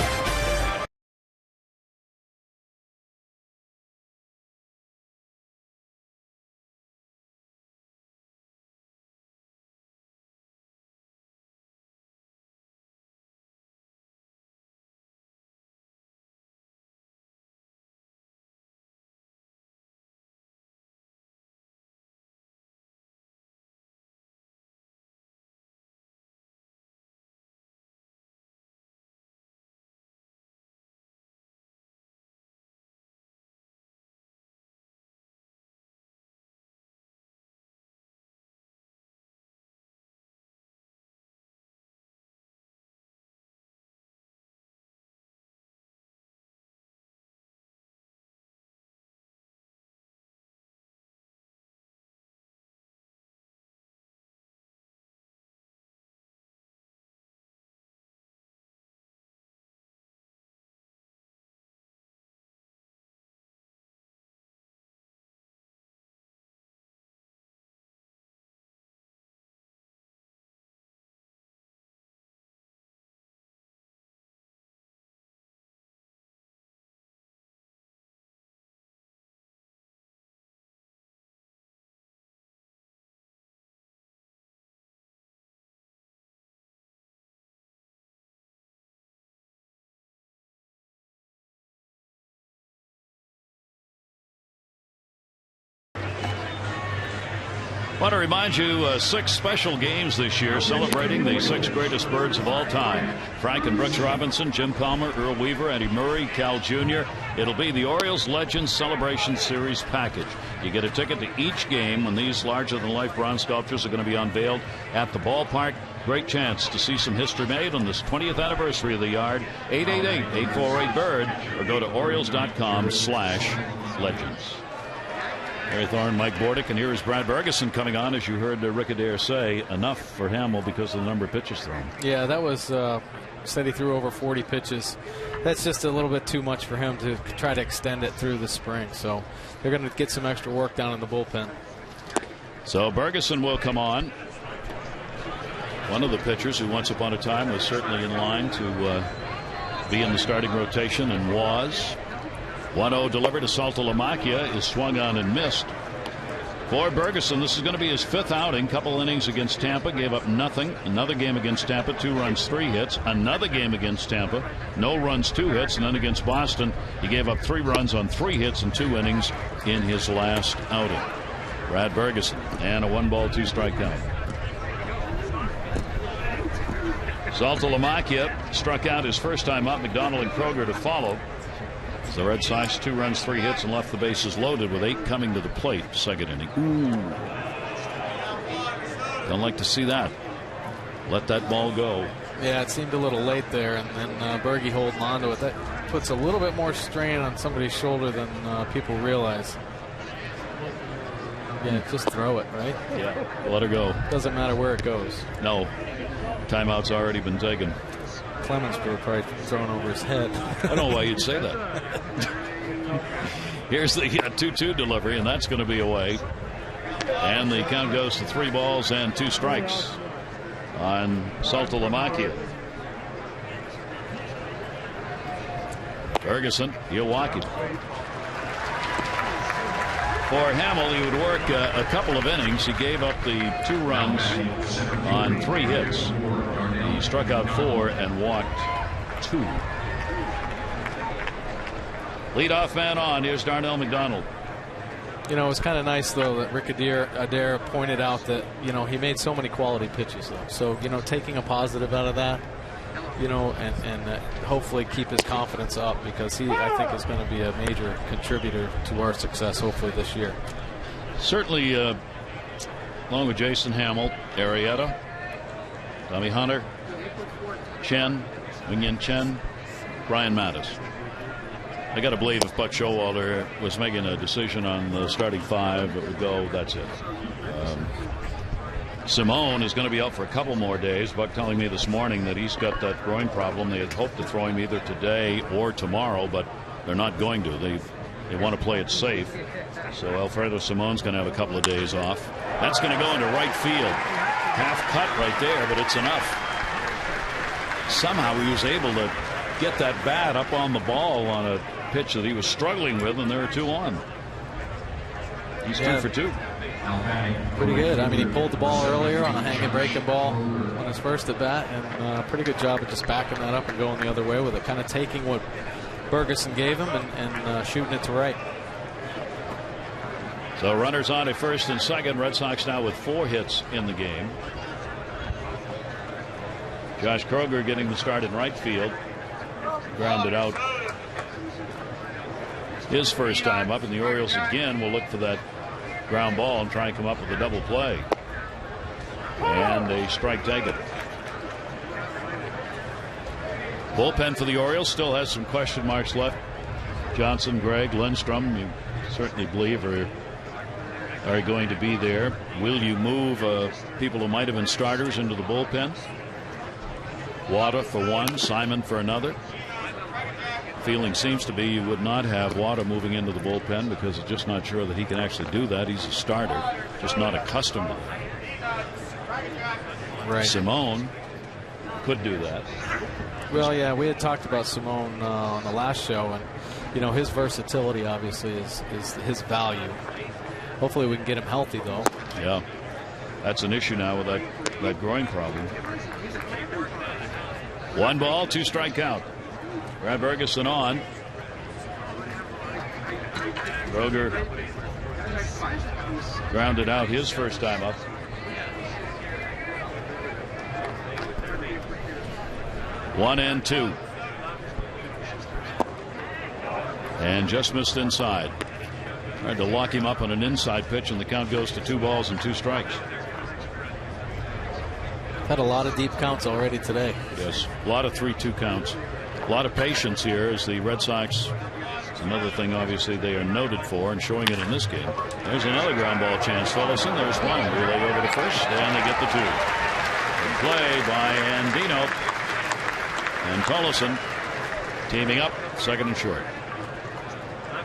I want to remind you 6 special games this year celebrating the 6 greatest birds of all time. Frank and Brooks Robinson, Jim Palmer, Earl Weaver, Eddie Murray, Cal Jr. It'll be the Orioles Legends Celebration Series package. You get a ticket to each game when these larger-than-life bronze sculptures are going to be unveiled at the ballpark. Great chance to see some history made on this 20th anniversary of the yard. 888-848-BIRD or go to Orioles.com/legends. Harry Thorne, Mike Bordick, and here is Brad Bergeson coming on. As you heard Rick Adair say, enough for Hamill because of the number of pitches thrown. Yeah, that was said he threw over 40 pitches. That's just a little bit too much for him to try to extend it through the spring. So they're going to get some extra work down in the bullpen. So Bergeson will come on. One of the pitchers who once upon a time was certainly in line to be in the starting rotation and was. 1-0 delivered to Saltalamacchia is swung on and missed. For Bergeson, this is going to be his 5th outing. Couple innings against Tampa, gave up nothing. Another game against Tampa, 2 runs, 3 hits. Another game against Tampa, no runs, 2 hits. And then against Boston, he gave up 3 runs on 3 hits and 2 innings in his last outing. Brad Bergeson, and a 1-ball, 2-strike count. Saltalamacchia struck out his first time up. McDonald and Kroger to follow. The Red Sox 2 runs, 3 hits, and left the bases loaded with 8 coming to the plate. Second inning. Don't like to see that. Let that ball go. Yeah, it seemed a little late there, and then Berge holding on to it. That puts a little bit more strain on somebody's shoulder than people realize. Yeah, just throw it, right? Yeah, let her go. Doesn't matter where it goes. No. Timeout's already been taken. Clemens would have probably thrown over his head. I don't know why you'd say that. Here's the 2-2 delivery, and that's going to be away. And the count goes to 3 balls and 2 strikes on Saltalamacchia. Bergeson, he'll walk it. For Hamill, he would work a couple of innings. He gave up the 2 runs on 3 hits. He struck out 4 and walked 2. Leadoff man on. Here's Darnell McDonald. You know, it's kind of nice, though, that Rick Adair pointed out that, you know, he made so many quality pitches, though. So, you know, taking a positive out of that, you know, and hopefully keep his confidence up, because he, I think, is going to be a major contributor to our success, hopefully, this year. Certainly, along with Jason Hamill, Arrieta, Tommy Hunter, Chen, Wing-Yin Chen, Brian Mattis. I got to believe if Buck Showalter was making a decision on the starting 5, it would go, that's it. Simone is going to be out for a couple more days. Buck telling me this morning that he's got that groin problem. They had hoped to throw him either today or tomorrow, but they're not going to. They want to play it safe. So Alfredo Simone's going to have a couple of days off. That's going to go into right field. Half cut right there, but it's enough. Somehow he was able to get that bat up on the ball on a pitch that he was struggling with, and there are 2 on. He's 2 for 2. Pretty good. I mean, he pulled the ball earlier on a hanging breaking ball on his first at bat, and pretty good job of just backing that up and going the other way with it, kind of taking what Bergeson gave him and shooting it to right. So runners on at first and second. Red Sox now with 4 hits in the game. Josh Kroger getting the start in right field. Grounded out his first time up, and the Orioles again will look for that ground ball and try and come up with a double play. And a strike taken. Bullpen for the Orioles still has some question marks left. Johnson, Gregg, Lindstrom, you certainly believe are going to be there. Will you move people who might have been starters into the bullpen? Wada for one, Simon for another. Feeling seems to be you would not have Wada moving into the bullpen because it's just not sure that he can actually do that. He's a starter, just not accustomed to that. Right. Simone could do that. Well, yeah, we had talked about Simone on the last show, and you know, his versatility obviously is his value. Hopefully we can get him healthy, though. Yeah, that's an issue now with that groin problem. 1 ball, 2 strike count. Brad Bergeson on. Kroger grounded out his first time up. One and 2. And just missed inside. Tried to lock him up on an inside pitch, and the count goes to 2 balls and 2 strikes. Had a lot of deep counts already today. Yes, a lot of 3-2 counts. A lot of patience here as the Red Sox. It's another thing, obviously, they are noted for, and showing it in this game. There's another ground ball chance, Phillison. There's one. Relay over to first, and they get the 2. Good play by Andino. And Tollison teaming up, second and short.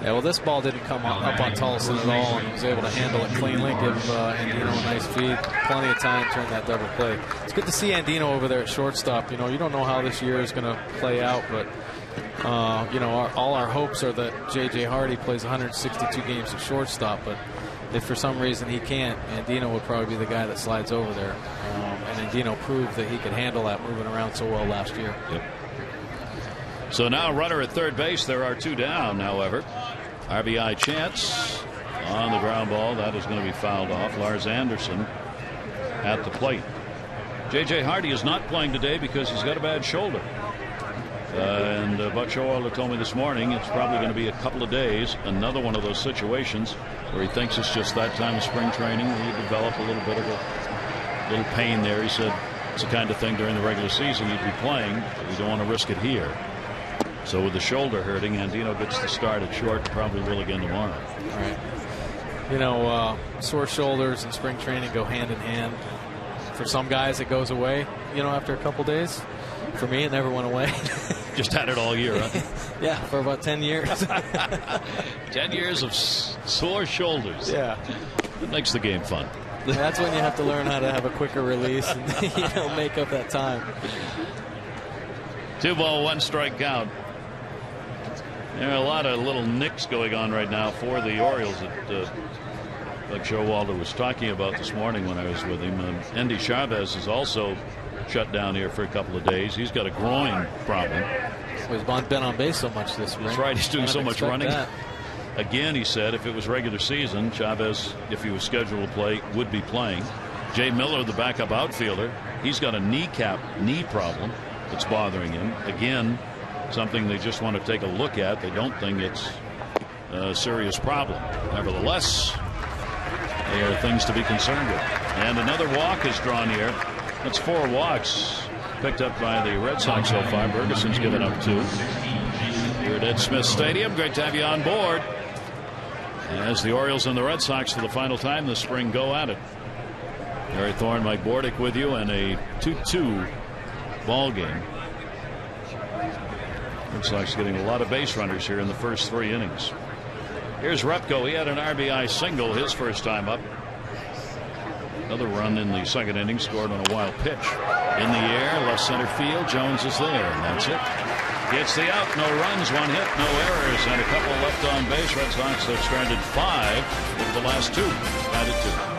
Yeah, well, this ball didn't come up on Tollison at all, and he was able to handle it cleanly, give Andino a nice feed. Plenty of time to turn that double play. It's good to see Andino over there at shortstop. You know, you don't know how this year is going to play out, but you know, all our hopes are that J.J. Hardy plays 162 games at shortstop, but if for some reason he can't, Andino would probably be the guy that slides over there. And Andino proved that he could handle that moving around so well last year. Yep. So now runner at third base. There are 2 down, however. RBI chance on the ground ball. That is going to be fouled off. Lars Anderson at the plate. J.J. Hardy is not playing today because he's got a bad shoulder. And Buck Showalter told me this morning it's probably going to be a couple of days. Another one of those situations where he thinks it's just that time of spring training where you develop a little bit of a little pain there. He said it's the kind of thing during the regular season you'd be playing, but you don't want to risk it here. So with the shoulder hurting, Andino gets the start at short, probably will again tomorrow. All right. You know, sore shoulders and spring training go hand in hand. For some guys, it goes away, you know, after a couple days. For me, it never went away. Just had it all year, huh? Yeah, for about 10 years. 10 years of sore shoulders. Yeah. It makes the game fun. That's when you have to learn how to have a quicker release and, you know, make up that time. 2 ball, 1 strike count. There are a lot of little nicks going on right now for the Orioles. like Showalter was talking about this morning when I was with him. Endy Chavez is also shut down here for a couple of days. He's got a groin problem. Well, he's been on base so much this spring. That's right. He's doing so much running. That. Again, he said if it was regular season, Chavez, if he was scheduled to play, would be playing. Jay Miller, the backup outfielder, he's got a knee problem that's bothering him. Again, something they just want to take a look at. They don't think it's a serious problem. Nevertheless, they are things to be concerned with. And another walk is drawn here. That's 4 walks picked up by the Red Sox so far. Bergeson's given up 2. Here at Ed Smith Stadium, great to have you on board as the Orioles and the Red Sox for the final time this spring go at it. Gary Thorne, Mike Bordick with you in a 2-2 ball game. Red Sox getting a lot of base runners here in the first 3 innings. Here's Repko. He had an RBI single his first time up. Another run in the second inning, scored on a wild pitch. In the air, left center field. Jones is there, and that's it. Gets the out. No runs, 1 hit, no errors, and a couple left on base. Red Sox have stranded 5 over the last 2. Tied at 2.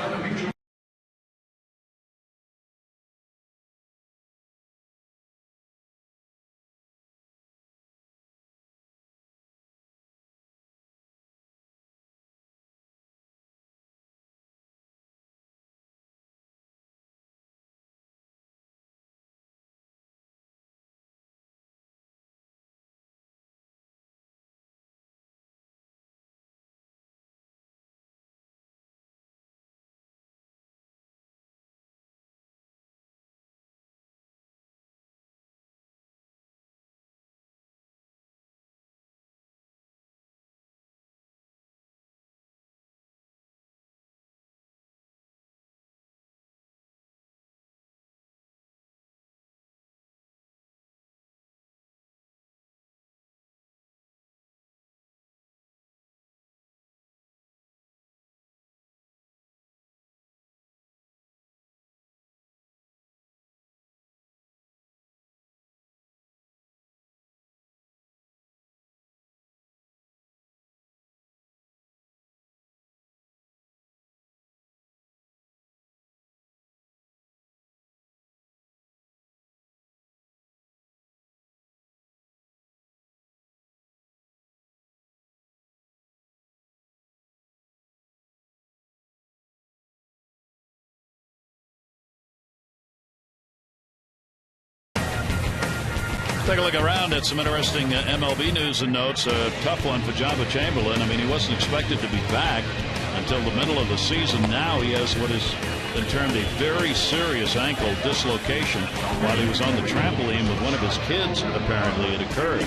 Take a look around at some interesting MLB news and notes. A tough one for Jabba Chamberlain. I mean, he wasn't expected to be back until the middle of the season. Now he has what has been termed a very serious ankle dislocation while he was on the trampoline with one of his kids. Apparently it occurred.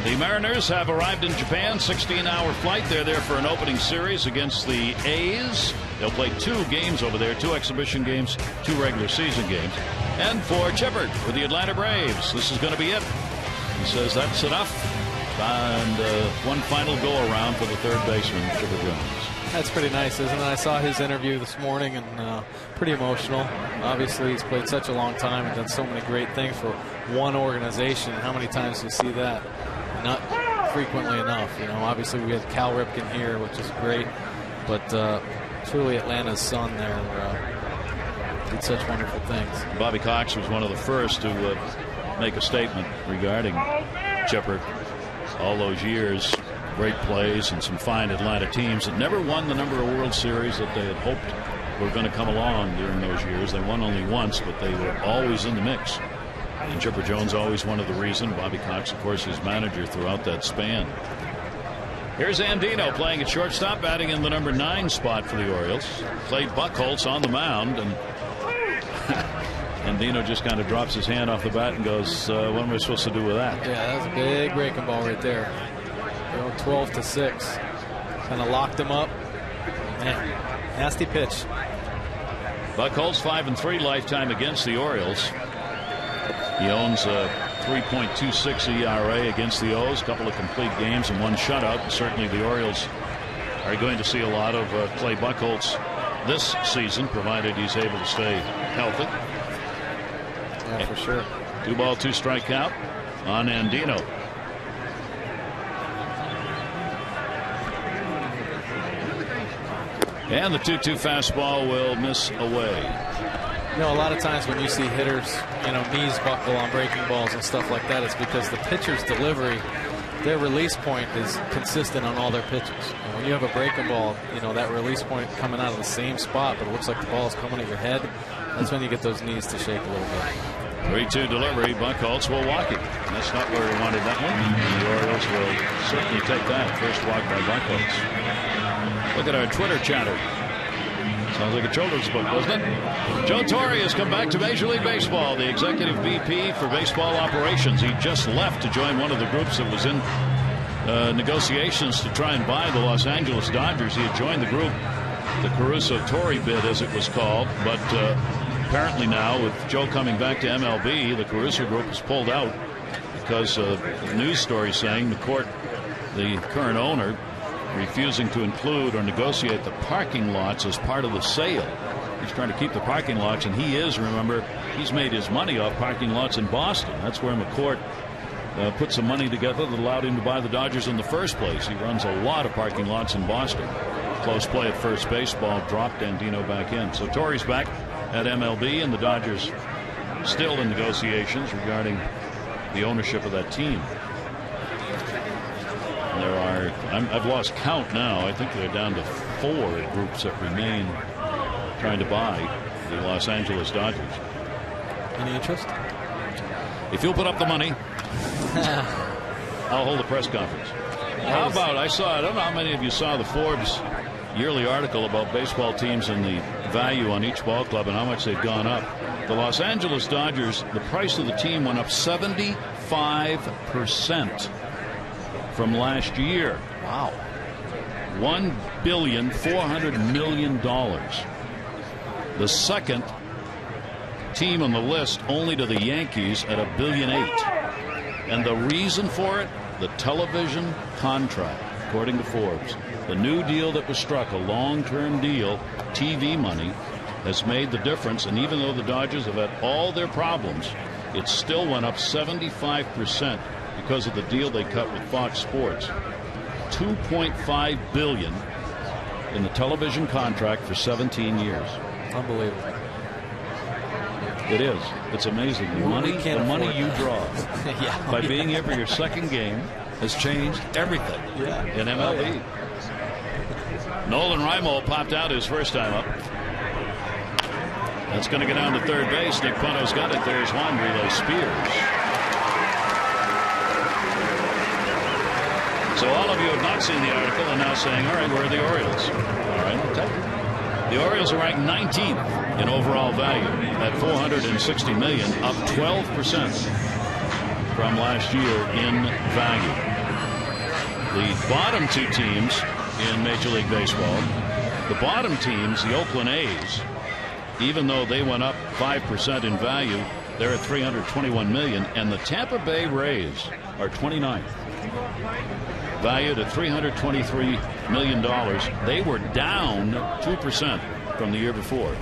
The Mariners have arrived in Japan. 16-hour flight. They're there for an opening series against the A's. They'll play 2 games over there, 2 exhibition games, 2 regular season games. And for Chipper with the Atlanta Braves, this is going to be it. He says that's enough. And one final go-around for the third baseman, Chipper Jones. That's pretty nice, isn't it? I saw his interview this morning, and pretty emotional. Obviously, he's played such a long time and done so many great things for one organization. How many times do you see that? Not frequently enough. You know, obviously we had Cal Ripken here, which is great, but truly Atlanta's son there did such wonderful things. Bobby Cox was one of the first to make a statement regarding Chipper. All those years, great plays and some fine Atlanta teams that never won the number of World Series that they had hoped were going to come along during those years. They won only once, but they were always in the mix. And Chipper Jones always one of the reason. Bobby Cox, of course, his manager throughout that span. Here's Andino playing at shortstop, batting in the number 9 spot for the Orioles. Clay Buchholz on the mound, and Andino just kind of drops his hand off the bat and goes, what am I supposed to do with that? Yeah, that was a big breaking ball right there. 12-6. Kind of locked him up. Man, nasty pitch. Buchholz 5-3 lifetime against the Orioles. He owns a 3.26 ERA against the O's, a couple of complete games and 1 shutout. And certainly the Orioles are going to see a lot of Clay Buchholz this season, provided he's able to stay healthy. Yeah, for sure. 2-ball, 2-strike count on Andino. And the 2-2 fastball will miss away. You know, a lot of times when you see hitters, knees buckle on breaking balls and stuff like that, it's because the pitcher's delivery, their release point is consistent on all their pitches. And when you have a breaking ball, that release point coming out of the same spot, but it looks like the ball is coming at your head, that's when you get those knees to shake a little bit. 3-2 delivery. Buchholz will walk it. That's not where he wanted that one. The Orioles will certainly take that. First walk by Buchholz. Look at our Twitter chatter. Sounds like a children's book, doesn't it? Joe Torre has come back to Major League Baseball, the executive VP for baseball operations. He just left to join one of the groups that was in negotiations to try and buy the Los Angeles Dodgers. He had joined the group, the Caruso-Torre bid, as it was called, but apparently now, with Joe coming back to MLB, the Caruso group has pulled out because of the news story saying the court, the current owner, refusing to include or negotiate the parking lots as part of the sale. He's trying to keep the parking lots, and he is, remember, he's made his money off parking lots in Boston. That's where McCourt put some money together that allowed him to buy the Dodgers in the first place. He runs a lot of parking lots in Boston. Close play at first base, ball dropped, Andino back in. So Torrey's back at MLB, and the Dodgers still in negotiations regarding the ownership of that team. There are, I've lost count now. I think they're down to 4 groups that remain trying to buy the Los Angeles Dodgers. Any interest? If you'll put up the money, I'll hold a press conference. How about, I don't know how many of you saw the Forbes yearly article about baseball teams and the value on each ball club and how much they've gone up. The Los Angeles Dodgers, the price of the team went up 75% from last year. Wow. $1.4 billion. The second team on the list only to the Yankees at $1.8 billion. And the reason for it, the television contract, according to Forbes. The new deal that was struck, a long-term deal, TV money, has made the difference. And even though the Dodgers have had all their problems, it still went up 75% because of the deal they cut with Fox Sports. $2.5 billion in the television contract for 17 years. Unbelievable. It is. It's amazing. The money you draw by being here for your second game has changed everything in MLB. Oh, yeah. Nolan Reimold popped out his first time up. That's going to get down to third base. Nick Punto's got it. There's one. Relay Spears. So all of you have not seen the article and now saying, all right, where are the Orioles? All right, I'll tell you. The Orioles are ranked 19th in overall value at $460 million, up 12% from last year in value. The bottom 2 teams in Major League Baseball, the bottom teams, the Oakland A's, even though they went up 5% in value, they're at $321 million, and the Tampa Bay Rays are 29th, valued at $323 million. They were down 2% from the year before.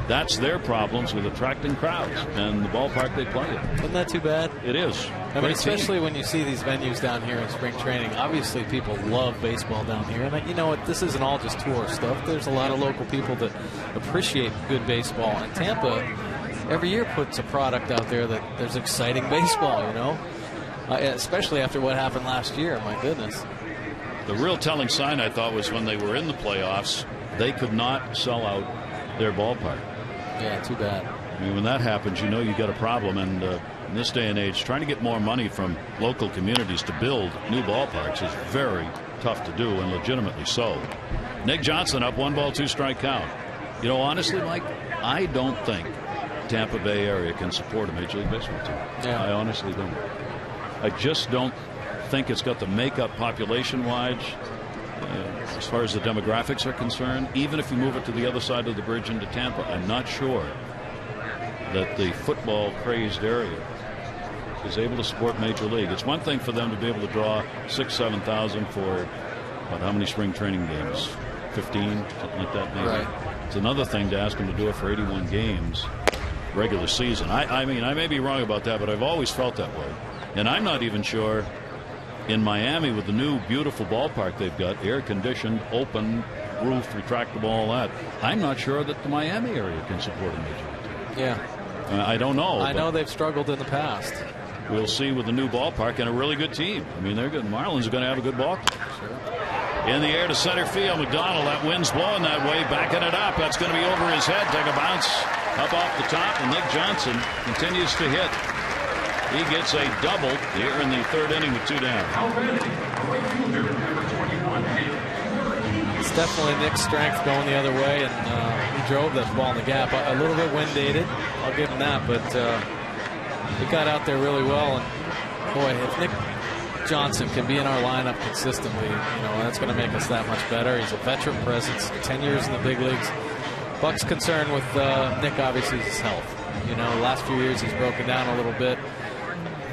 That's their problems with attracting crowds and the ballpark they play in. Isn't that too bad? It is. I mean, especially when you see these venues down here in spring training. Obviously, people love baseball down here. And you know what? This isn't all just tourist stuff. There's a lot of local people that appreciate good baseball. And Tampa, every year, puts a product out there that there's exciting baseball, you know? Especially after what happened last year. My goodness. The real telling sign, I thought, was when they were in the playoffs, they could not sell out their ballpark. Yeah, too bad. I mean, when that happens, you know you got a problem. And in this day and age, trying to get more money from local communities to build new ballparks is very tough to do, and legitimately so. Nick Johnson up, 1-2 count. You know, honestly, Mike, I don't think Tampa Bay area can support a Major League Baseball team. Yeah. I honestly don't. I just don't think it's got the makeup population-wise as far as the demographics are concerned. Even if you move it to the other side of the bridge into Tampa, I'm not sure that the football-crazed area is able to support Major League. It's one thing for them to be able to draw 6,000, 7,000 for how many spring training games? 15, something like that, maybe. Right. It's another thing to ask them to do it for 81 games regular season. I mean, I may be wrong about that, but I've always felt that way. And I'm not even sure in Miami with the new beautiful ballpark they've got, air-conditioned, open, roof, retractable, all that. I'm not sure that the Miami area can support a major league. Yeah. I don't know. I know they've struggled in the past. We'll see with the new ballpark and a really good team. I mean, they're good. Marlins are going to have a good ball club. Sure. In the air to center field, McDonald. That wind's blowing that way, backing it up. That's going to be over his head. Take a bounce up off the top, and Nick Johnson continues to hit. He gets a double here in the third inning with 2 down. It's definitely Nick's strength going the other way, and he drove that ball in the gap. A little bit wind-dated, I'll give him that, but he got out there really well. And boy, if Nick Johnson can be in our lineup consistently, that's going to make us that much better. He's a veteran presence, 10 years in the big leagues. Buck's concern with Nick obviously is his health. The last few years he's broken down a little bit,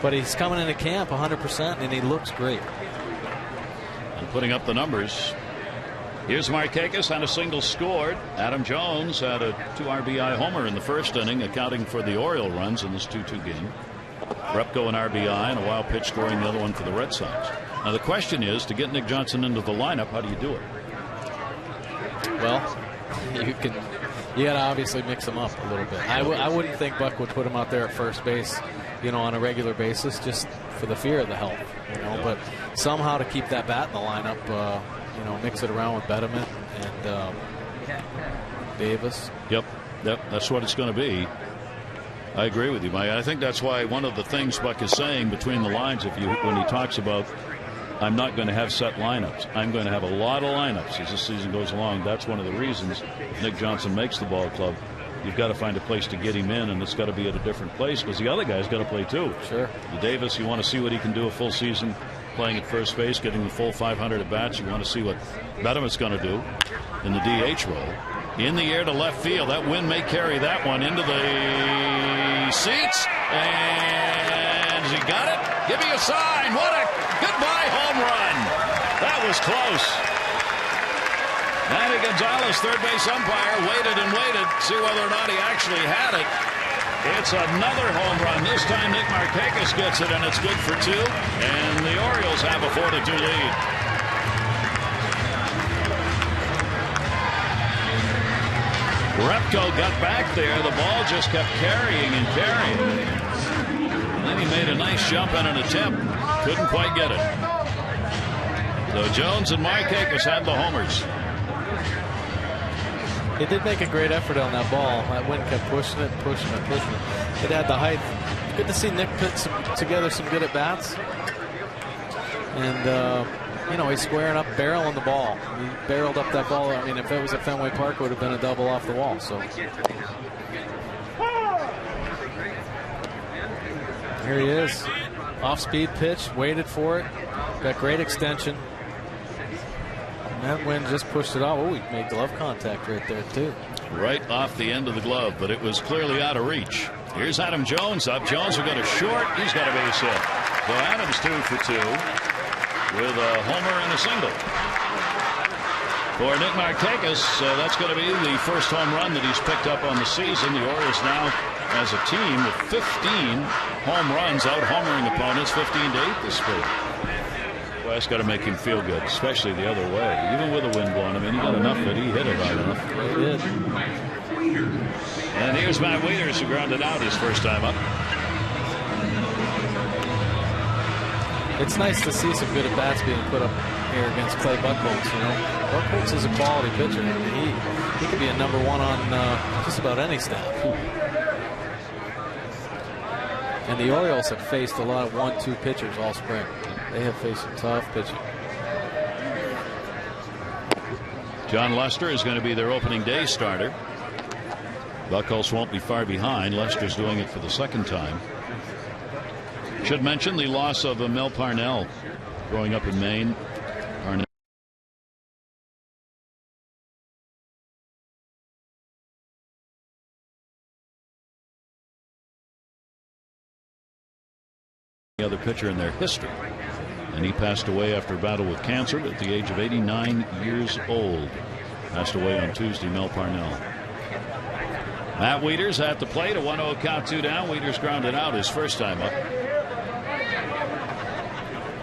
but he's coming into camp 100%, and he looks great. And putting up the numbers. Here's Markakis on a single scored. Adam Jones had a 2 RBI homer in the first inning, accounting for the Oriole runs in this 2-2 game. Repko an RBI and a wild pitch scoring the other one for the Red Sox. Now the question is, to get Nick Johnson into the lineup, how do you do it? Well, you got to obviously mix him up a little bit. I wouldn't think Buck would put him out there at first base, on a regular basis, just for the fear of the health, But somehow to keep that bat in the lineup, mix it around with Betterman and Davis. Yep, that's what it's going to be. I agree with you, Mike. I think that's why one of the things Buck is saying between the lines, when he talks about, I'm not going to have set lineups, I'm going to have a lot of lineups as the season goes along. That's one of the reasons if Nick Johnson makes the ball club. You've got to find a place to get him in, and it's got to be at a different place because the other guy's got to play too. Sure. The Davis, you want to see what he can do a full season playing at first base, getting the full 500 at bats. You want to see what Betterman's going to do in the DH role. In the air to left field. That wind may carry that one into the seats. And he got it. Give me a sign. What a goodbye home run. That was close. Manny Gonzalez, third base umpire, waited and waited to see whether or not he actually had it. It's another home run. This time Nick Markakis gets it, and it's good for 2. And the Orioles have a 4-2 lead. Repko got back there. The ball just kept carrying and carrying. And then he made a nice jump and an attempt. Couldn't quite get it. So Jones and Markakis had the homers. He did make a great effort on that ball. That wind kept pushing it. It had the height. Good to see Nick put together some good at-bats. And, he's squaring up, barreling the ball. He barreled up that ball. I mean, if it was at Fenway Park, it would have been a double off the wall. So here he is. Off-speed pitch, waited for it. Got great extension. That wind just pushed it off. Oh, he made glove contact right there, too. Right off the end of the glove, but it was clearly out of reach. Here's Adam Jones up. Jones will go to short. He's got a base hit. So Adams 2 for 2 with a homer and a single. For Nick Markakis, that's going to be the first home run that he's picked up on the season. The Orioles now, as a team, with 15 home runs, out homering opponents, 15-8 this spring. Well, that's got to make him feel good, especially the other way. Even with the wind blowing him in, he got enough that he hit it hard enough. He did. And here's Matt Wieters, who grounded out his first time up. It's nice to see some good at-bats being put up here against Clay Buchholz. Buchholz is a quality pitcher. I mean, he could be a number 1 on just about any staff. And the Orioles have faced a lot of 1-2 pitchers all spring. They have faced some tough pitching. John Lester is going to be their opening day starter. Buchholz won't be far behind. Lester's doing it for the second time. Should mention the loss of Mel Parnell growing up in Maine. Parnell the other pitcher in their history. And he passed away after a battle with cancer at the age of 89 years old. Passed away on Tuesday, Mel Parnell. Matt Wieters at the plate, a 1-0 count, 2 down. Wieters grounded out his first time up.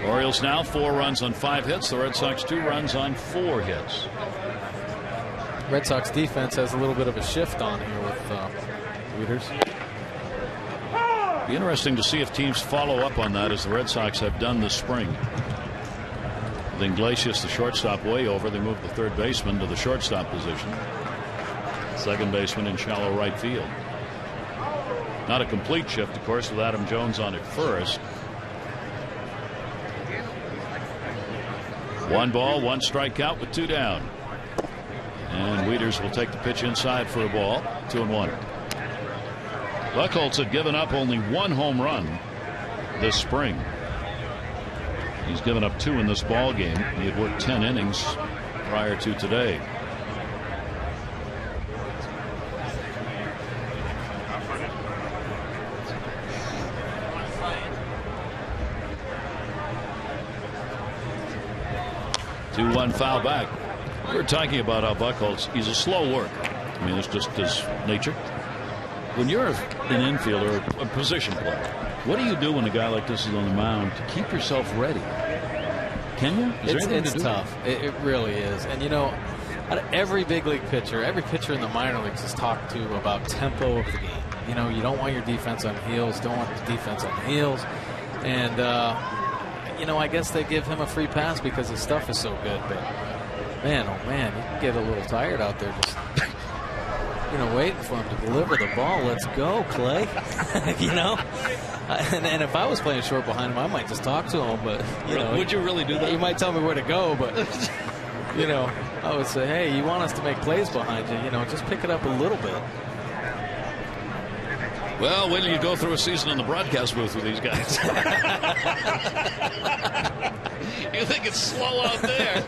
Orioles now 4 runs on 5 hits. The Red Sox 2 runs on 4 hits. Red Sox defense has a little bit of a shift on here with Wieters. Be interesting to see if teams follow up on that, as the Red Sox have done this spring. With Iglesias, the shortstop, way over, they moved the third baseman to the shortstop position. Second baseman in shallow right field. Not a complete shift, of course, with Adam Jones on at first. 1 ball, 1 strikeout with 2 down. And Wieters will take the pitch inside for a ball. 2-1. Buchholz had given up only 1 home run this spring. He's given up 2 in this ball game. He had worked 10 innings prior to today. One foul back. We were talking about how Buchholz, he's a slow worker. I mean, it's just his nature. When you're an infielder, a position player, what do you do when a guy like this is on the mound to keep yourself ready? Can you? It's tough. It really is. And, you know, every big league pitcher, every pitcher in the minor leagues is talked to about tempo of the game. You know, you don't want your defense on heels, don't want the defense on heels. And, you know, I guess they give him a free pass because his stuff is so good. But, man, oh, man, you can get a little tired out there just, you know, waiting for him to deliver the ball. Let's go, Clay. You know? And if I was playing short behind him, I might just talk to him. But, you know. Would you really do that? You might tell me where to go, but, you know, I would say, hey, you want us to make plays behind you. You know, just pick it up a little bit. Well, when you go through a season in the broadcast booth with these guys. You think it's slow out there.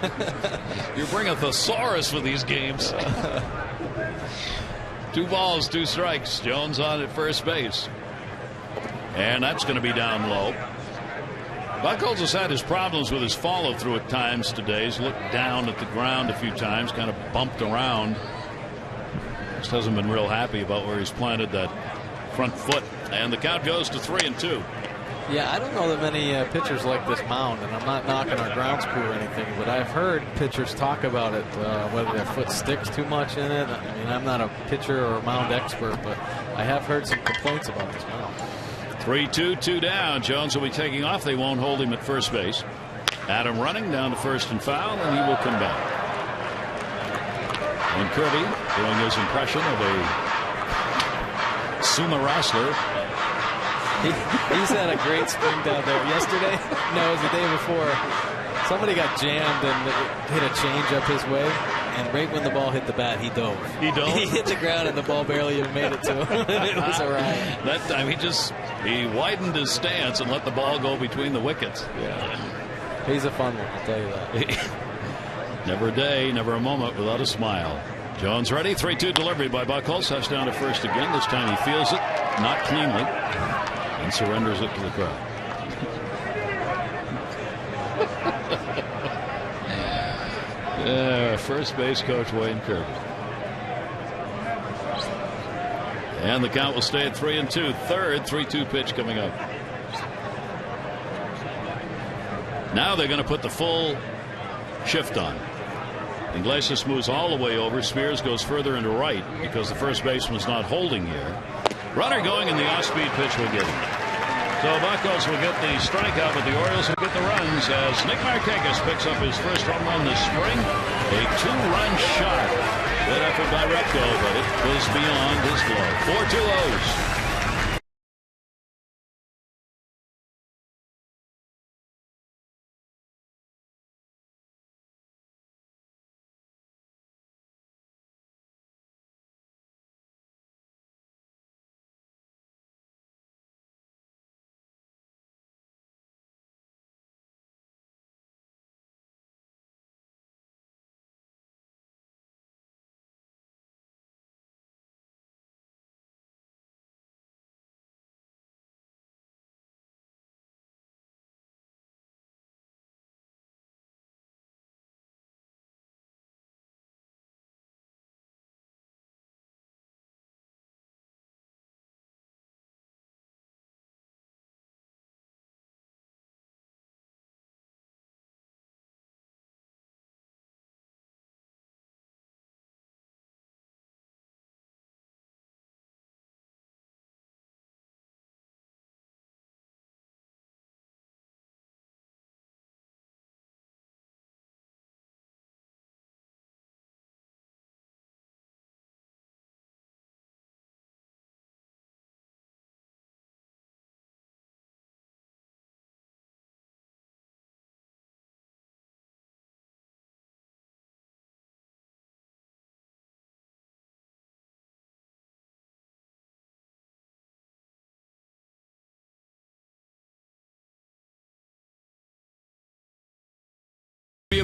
You bring a thesaurus for these games. 2 balls, 2 strikes. Jones on at first base. And that's going to be down low. Buchholz has had his problems with his follow-through at times today. He's looked down at the ground a few times, kind of bumped around. Just hasn't been real happy about where he's planted that front foot. And the count goes to 3-2. Yeah, I don't know that many pitchers like this mound, and I'm not knocking our grounds crew or anything, but I've heard pitchers talk about it, whether their foot sticks too much in it. I mean, I'm not a pitcher or a mound expert, but I have heard some complaints about this mound. 3-2, 2 down. Jones will be taking off. They won't hold him at first base. Adam running down to first and foul, and he will come back. And Kirby doing his impression of a sumo wrestler. He's had a great spring down there. Yesterday, no, it was the day before, somebody got jammed and hit a change up his way, and right when the ball hit the bat, he dove. He dove? He hit the ground and the ball barely even made it to him. It was a riot. That time he widened his stance and let the ball go between the wickets. Yeah. He's a fun one, I'll tell you that. Never a day, never a moment without a smile. Jones ready. 3-2 delivery by Buchholz. Touchdown to first again. This time he feels it, not cleanly, and surrenders it to the crowd. First base coach Wayne Kirby. And the count will stay at 3-2. Third 3-2 pitch coming up. Now they're going to put the full shift on. Iglesias moves all the way over. Spears goes further into right because the first baseman's not holding here. Runner going, and the off-speed pitch will get him. So Buchholz will get the strikeout, but the Orioles will get the runs as Nick Markakis picks up his first home run this spring. A 2-run shot. Good effort by Repko, but it was beyond his glove. 4-2-0s.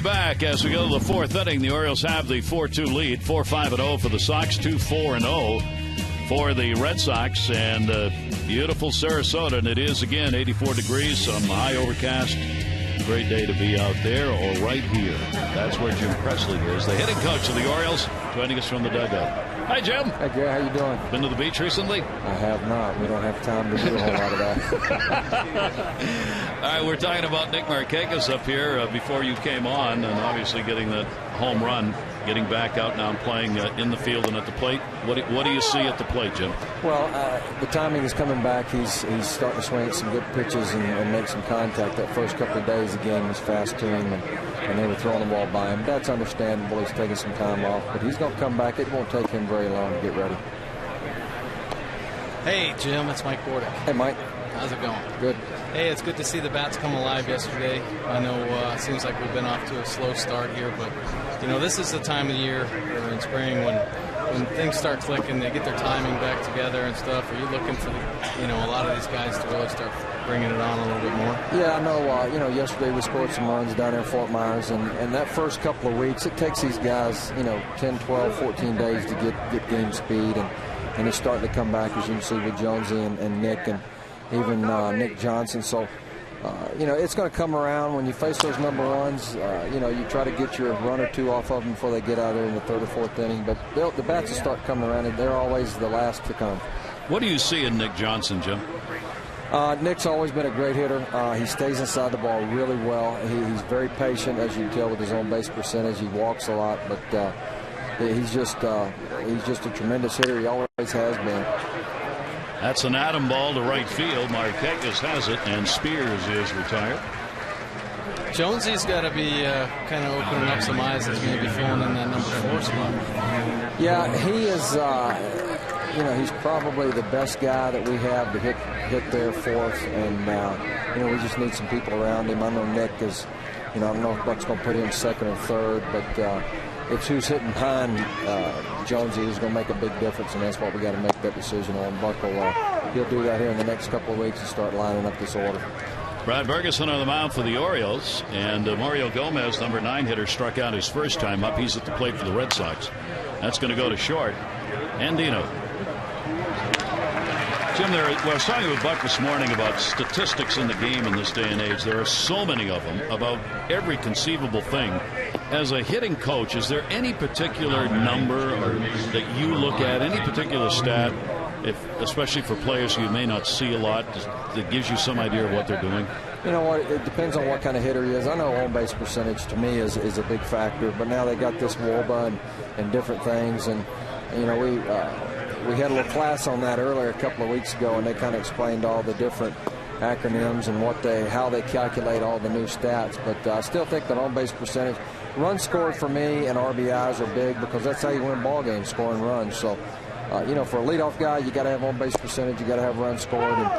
you back as we go to the fourth inning. The Orioles have the 4-2 lead, 4-5-0 for the Sox, 2-4-0 for the Red Sox, and beautiful Sarasota, and it is again 84 degrees, some high overcast. Great day to be out there or right here. That's where Jim Presley is, the hitting coach of the Orioles, joining us from the dugout. Hi, Jim. Hey, Gary, how you doing? Been to the beach recently? I have not. We don't have time to do a whole lot of that. All right, we're talking about Nick Markakis up here before you came on, and obviously getting that home run, getting back out now and playing in the field and at the plate. What do you see at the plate, Jim? Well, the timing is coming back. He's starting to swing at some good pitches and make some contact. That first couple of days, the game was fast to him, and they were throwing the ball by him. That's understandable. He's taking some time off, but he's going to come back. It won't take him very long to get ready. Hey, Jim, it's Mike Bordick. Hey, Mike. How's it going? Good. Hey, it's good to see the bats come alive yesterday. I know it seems like we've been off to a slow start here, but, you know, this is the time of the year or in spring when things start clicking, they get their timing back together and stuff. Are you looking for, a lot of these guys to really start bringing it on a little bit more? Yeah, I know. Yesterday we scored some runs down there in Fort Myers, and that first couple of weeks, it takes these guys, 10, 12, 14 days to get game speed, and it's starting to come back, as you can see with Jonesy and Nick and even Nick Johnson. So, it's going to come around when you face those number ones. You try to get your run or two off of them before they get out there in the third or fourth inning. But the bats will start coming around, and they're always the last to come. What do you see in Nick Johnson, Jim? Nick's always been a great hitter. He stays inside the ball really well. He's very patient, as you can tell with his own base percentage. He walks a lot, but he's just a tremendous hitter. He always has been. That's an atom ball to right field. Markakis has it, and Spears is retired. Jonesy's got to be kind of opening up some eyes as maybe filling in that number 4 spot. Yeah, he is. He's probably the best guy that we have to hit there for us, and we just need some people around him. I know Nick is. I don't know if Buck's going to put him second or third, but it's who's hitting behind Jonesy who's going to make a big difference, and that's what we got to make that decision on. Buck he'll do that here in the next couple of weeks and start lining up this order. Brad Ferguson on the mound for the Orioles, and Mario Gomez, number 9 hitter, struck out his first time up. He's at the plate for the Red Sox. That's going to go to short. Andino. Jim, I was talking with Buck this morning about statistics in the game in this day and age. There are so many of them about every conceivable thing. As a hitting coach, is there any particular number that you look at, any particular stat, especially for players who you may not see a lot, that gives you some idea of what they're doing? You know what? It depends on what kind of hitter he is. I know home base percentage to me is a big factor, but now they got this WOBA and different things, and we had a little class on that earlier a couple of weeks ago, and they kind of explained all the different acronyms and how they calculate all the new stats. But I still think that on-base percentage, runs scored for me and RBIs are big because that's how you win ball games, scoring runs. So, for a leadoff guy, you got to have on-base percentage, you got to have runs scored, and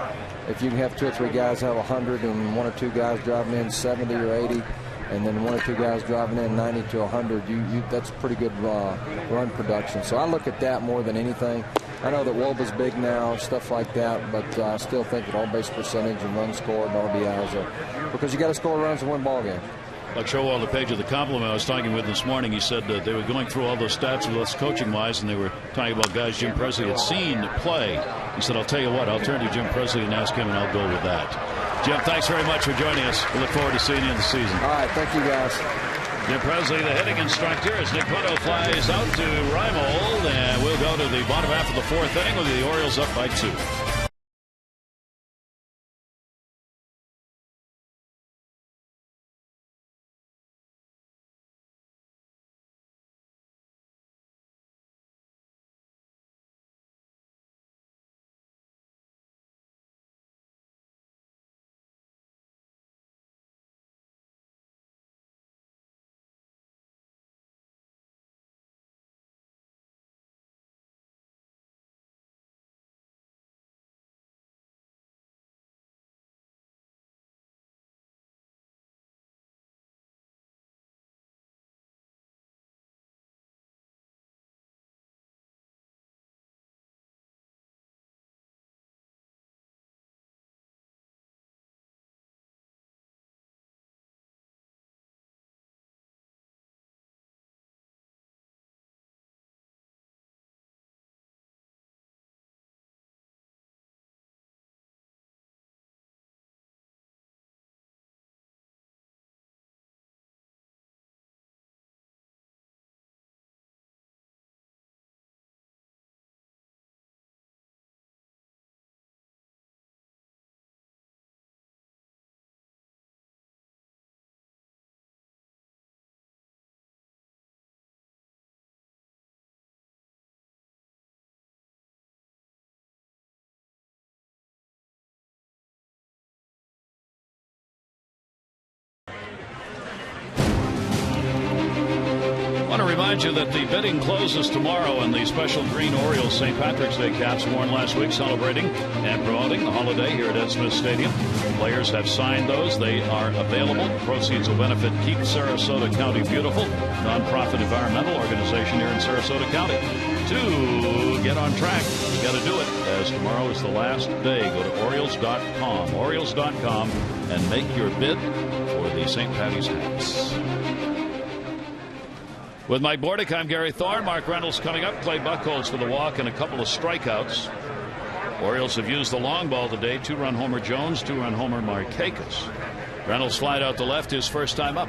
if you can have 2 or 3 guys have 100 and 1 or 2 guys driving in 70 or 80. And then 1 or 2 guys driving in 90 to 100, that's pretty good run production. So I look at that more than anything. I know that WOBA's big now, stuff like that, but I still think that on-base percentage and runs scored and RBIs are, because you got to score runs to win ball games. Like Showall, the page of the compliment I was talking with this morning, he said that they were going through all those stats with us coaching-wise, and they were talking about guys Jim Presley had seen play. He said, I'll tell you what, I'll turn to Jim Presley and ask him, and I'll go with that. Jim, thanks very much for joining us. We look forward to seeing you in the season. All right, thank you, guys. Jim Presley, the hitting instructor, as Nick Cueto flies out to Reimold, and we'll go to the bottom half of the 4th inning with the Orioles up by 2. remind you that the bidding closes tomorrow on the special green Orioles St. Patrick's Day caps worn last week, celebrating and promoting the holiday here at Ed Smith Stadium. Players have signed those. They are available. Proceeds will benefit Keep Sarasota County Beautiful, nonprofit environmental organization here in Sarasota County. To get on track, you got to do it, as tomorrow is the last day. Go to Orioles.com, Orioles.com, and make your bid for the St. Patty's hats. With Mike Bordick, I'm Gary Thorne. Mark Reynolds coming up. Clay Buchholz for the walk and a couple of strikeouts. Orioles have used the long ball today. 2-run homer Jones, 2-run homer Markakis. Reynolds flied out to left, his first time up.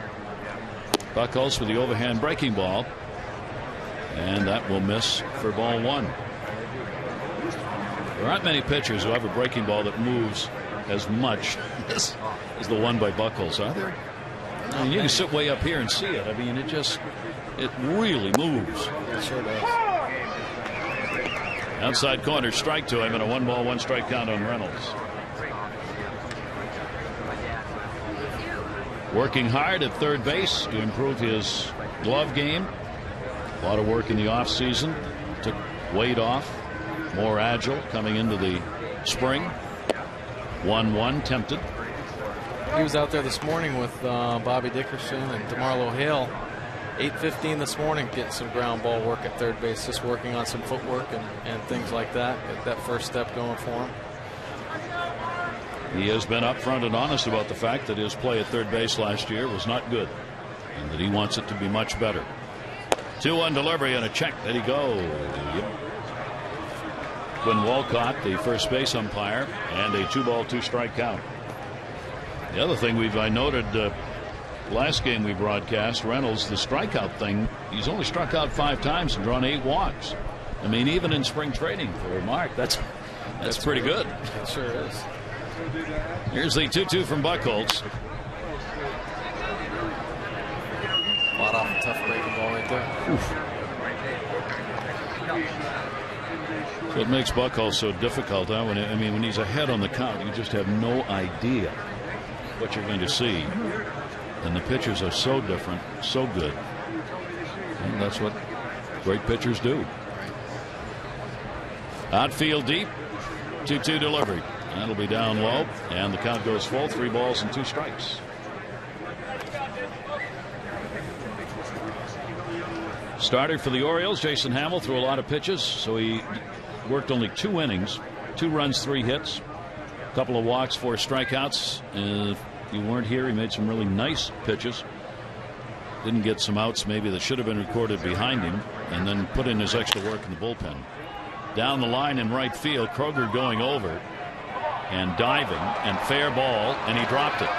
Buchholz with the overhand breaking ball. And that will miss for ball 1. There aren't many pitchers who have a breaking ball that moves as much as the one by Buchholz, are there? I mean, you can sit way up here and see it. I mean, it really moves. It sure does. Outside corner, strike to him, and a 1-ball, 1-strike count on Reynolds. Working hard at third base to improve his glove game. A lot of work in the offseason. Took weight off. More agile coming into the spring. 1-1 tempted. He was out there this morning with Bobby Dickerson and DeMarlo Hale. 8:15 this morning, getting some ground ball work at third base, just working on some footwork and things like that. Get that first step going for him. He has been upfront and honest about the fact that his play at third base last year was not good, and that he wants it to be much better. 2-1 delivery and a check. There he goes. Yep. Quinn Walcott, the first base umpire, and a 2-ball, 2-strike count. The other thing I noted last game we broadcast, Reynolds, the strikeout thing, he's only struck out 5 times and drawn 8 walks. I mean, even in spring training for Mark, that's pretty good. It sure is. Here's the 2-2 from Buchholz. Fought off a tough breaking ball right there. Oof. So it makes Buchholz so difficult. When he's ahead on the count, you just have no idea what you're going to see. And the pitchers are so different, so good. And that's what great pitchers do. Outfield deep. 2-2 delivery. That'll be down low. And the count goes full. 3 balls and 2 strikes. Starter for the Orioles, Jason Hamill, threw a lot of pitches. So he worked only 2 innings. 2 runs, 3 hits. A couple of walks, 4 strikeouts. If you weren't here, he made some really nice pitches. Didn't get some outs maybe that should have been recorded behind him, and then put in his extra work in the bullpen. Down the line in right field, Kroger going over and diving, and fair ball, and he dropped it.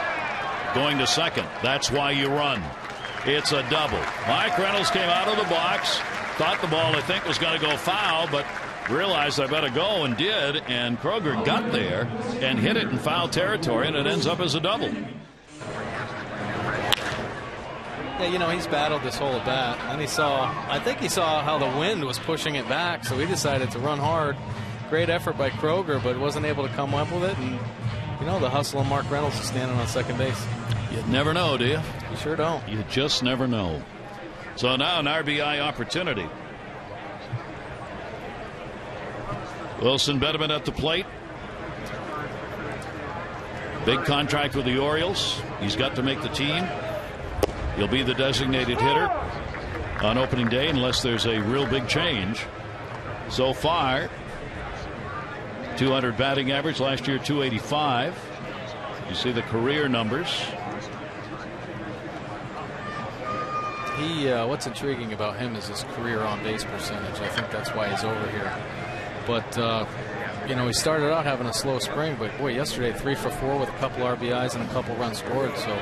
Going to second. That's why you run. It's a double. Mike Reynolds came out of the box, thought the ball, I think, was going to go foul, but realized I better go, and did, and Kroger got there and hit it in foul territory, and it ends up as a double. Yeah, he's battled this whole at bat, and I think he saw how the wind was pushing it back, so he decided to run hard. Great effort by Kroger, but wasn't able to come up with it, and the hustle of Mark Reynolds is standing on second base. You never know, do you? You sure don't. You just never know. So now an RBI opportunity. Wilson Bettman at the plate. Big contract with the Orioles. He's got to make the team. He'll be the designated hitter on opening day unless there's a real big change. So far, 200 batting average. Last year, 285. You see the career numbers. What's intriguing about him is his career on base percentage. I think that's why he's over here. But he started out having a slow spring, but boy, yesterday 3 for 4 with a couple RBIs and a couple runs scored. So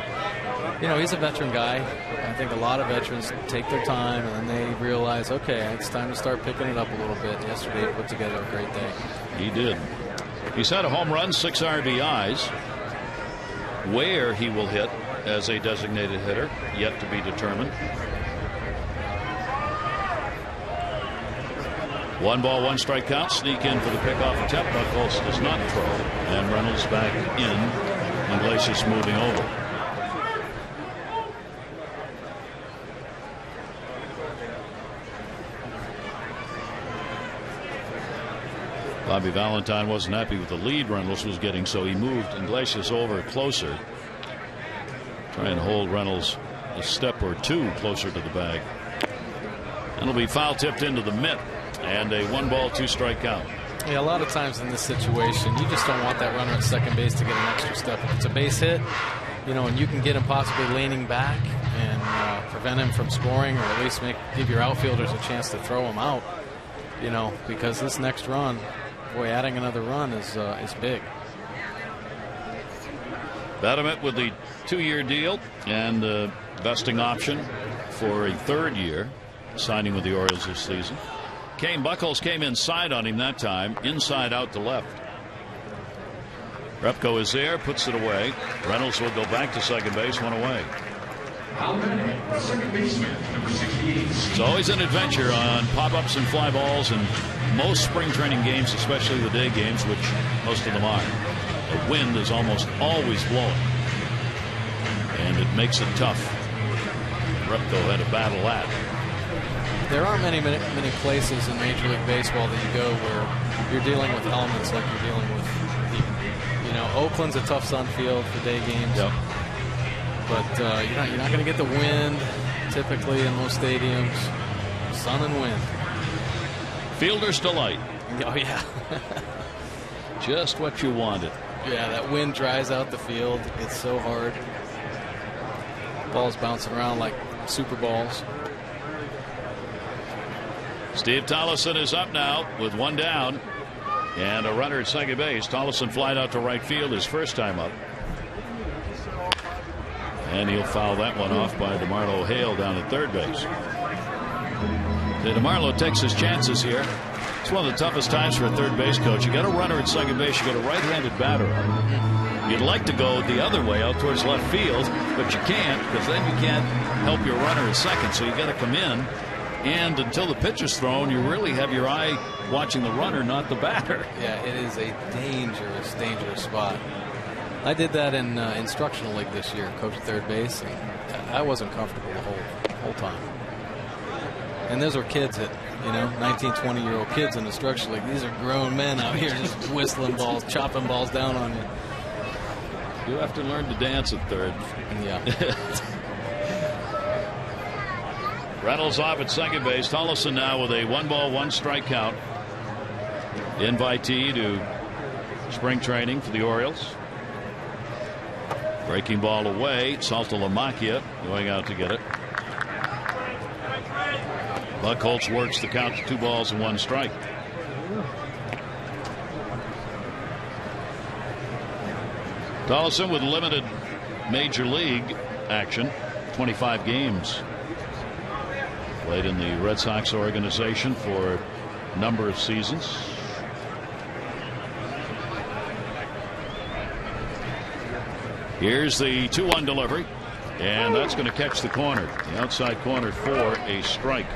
he's a veteran guy. I think a lot of veterans take their time and then they realize, okay, it's time to start picking it up a little bit. Yesterday he put together a great day. He did. He's had a home run, 6 RBIs. Where he will hit as a designated hitter, yet to be determined. 1 ball, 1 strike count. Sneak in for the pickoff attempt. Buchholz does not throw. And Reynolds back in. Iglesias moving over. Bobby Valentine wasn't happy with the lead Reynolds was getting, so he moved Iglesias over closer. Try and hold Reynolds a step or two closer to the bag. And it'll be foul tipped into the mitt, and a 1-ball, 2-strike count. Yeah, a lot of times in this situation, you just don't want that runner at second base to get an extra step. If it's a base hit, you know, and you can get him possibly leaning back and prevent him from scoring, or at least give your outfielders a chance to throw him out. You know, because this next run, boy, adding another run is big. Batamet with the 2-year deal and the vesting option for a 3rd year, signing with the Orioles this season. Kane Buckles came inside on him that time, inside out to left. Repko is there, puts it away. Reynolds will go back to second base, one away. Second baseman, number 68. It's always an adventure on pop-ups and fly balls, and most spring training games, especially the day games, which most of them are. The wind is almost always blowing, and it makes it tough. Repko had a battle at. There aren't many places in Major League Baseball that you go where you're dealing with elements like you're dealing with heat. You know, Oakland's a tough sun field for day games. Yep. But you're not going to get the wind typically in most stadiums. Sun and wind. Fielder's delight. Oh yeah. Just what you wanted. Yeah, that wind dries out the field. It's so hard. Balls bouncing around like super balls. Steve Tollefson is up now with 1 down and a runner at second base. Tollefson flied out to right field his first time up. And he'll foul that one off by DeMarlo Hale down at third base. DeMarlo takes his chances here. It's one of the toughest times for a third base coach. You got a runner at second base. You got a right-handed batter up. You'd like to go the other way out towards left field, but you can't, because then you can't help your runner at second. So you got to come in. And until the pitch is thrown, you really have your eye watching the runner, not the batter. Yeah, it is a dangerous, dangerous spot. I did that in instructional league this year, coach at third base, and I wasn't comfortable the whole time. And those are kids that, 19, 20-year-old kids in instructional league. These are grown men out here just whistling balls, chopping balls down on you. You have to learn to dance at third. Yeah. Reynolds off at second base. Tollefson now with a 1-ball, 1-strike count. Invitee to spring training for the Orioles. Breaking ball away. Saltalamacchia going out to get it. Buckholz works the count to 2 balls and 1 strike. Tollefson with limited major league action. 25 games. Played in the Red Sox organization for a number of seasons. Here's the 2-1 delivery, and that's going to catch the corner. The outside corner for a strike.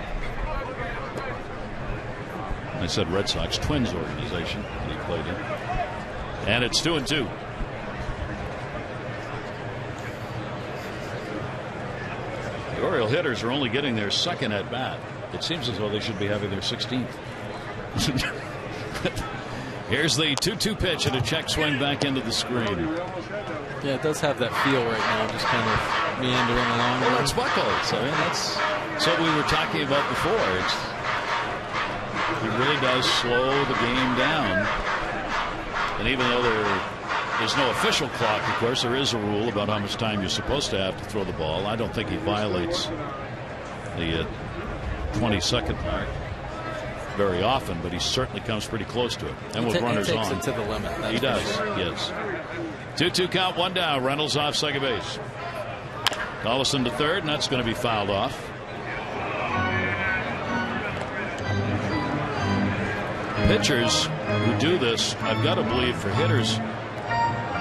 I said Red Sox, Twins organization that he played in. And it's 2-2. The Oriole hitters are only getting their second at bat. It seems as though they should be having their 16th. Here's the 2-2 pitch and a check swing back into the screen. Yeah, it does have that feel right now, just kind of meandering along. Well, it's Buckholz. I mean, that's what we were talking about before. He really does slow the game down. And even though there's no official clock, of course, there is a rule about how much time you're supposed to have to throw the ball. I don't think he violates the 20-second mark very often, but he certainly comes pretty close to it. And with runners he takes on, it to the limit. He does. Sure. Yes. 2-2 count, 1 down. Reynolds off second base. Tollefson to third, and that's going to be fouled off. Pitchers who do this, I've got to believe for hitters,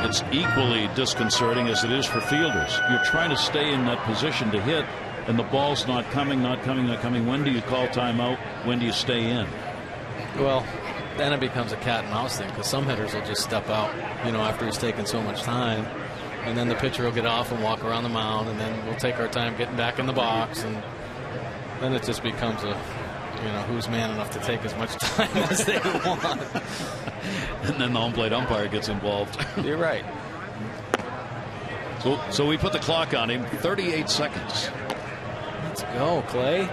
it's equally disconcerting as it is for fielders. You're trying to stay in that position to hit, and the ball's not coming, not coming, not coming. When do you call timeout? When do you stay in? Well, then it becomes a cat and mouse thing, because some hitters will just step out, after he's taken so much time, and then the pitcher will get off and walk around the mound, and then we'll take our time getting back in the box, and then it just becomes a you know, who's man enough to take as much time as they want. And then the home plate umpire gets involved. You're right. So we put the clock on him. 38 seconds. Let's go, Clay.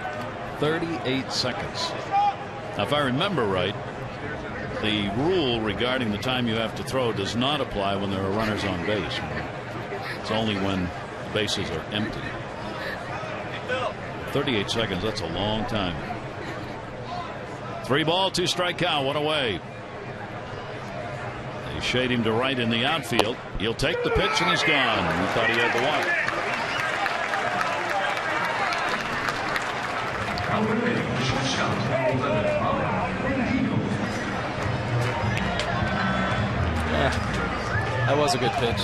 38 seconds. Now, if I remember right, the rule regarding the time you have to throw does not apply when there are runners on base. It's only when the bases are empty. 38 seconds, that's a long time. 3 ball, 2 strike count, 1 away. They shade him to right in the outfield. He'll take the pitch and he's gone. We thought he had the walk. Yeah, that was a good pitch.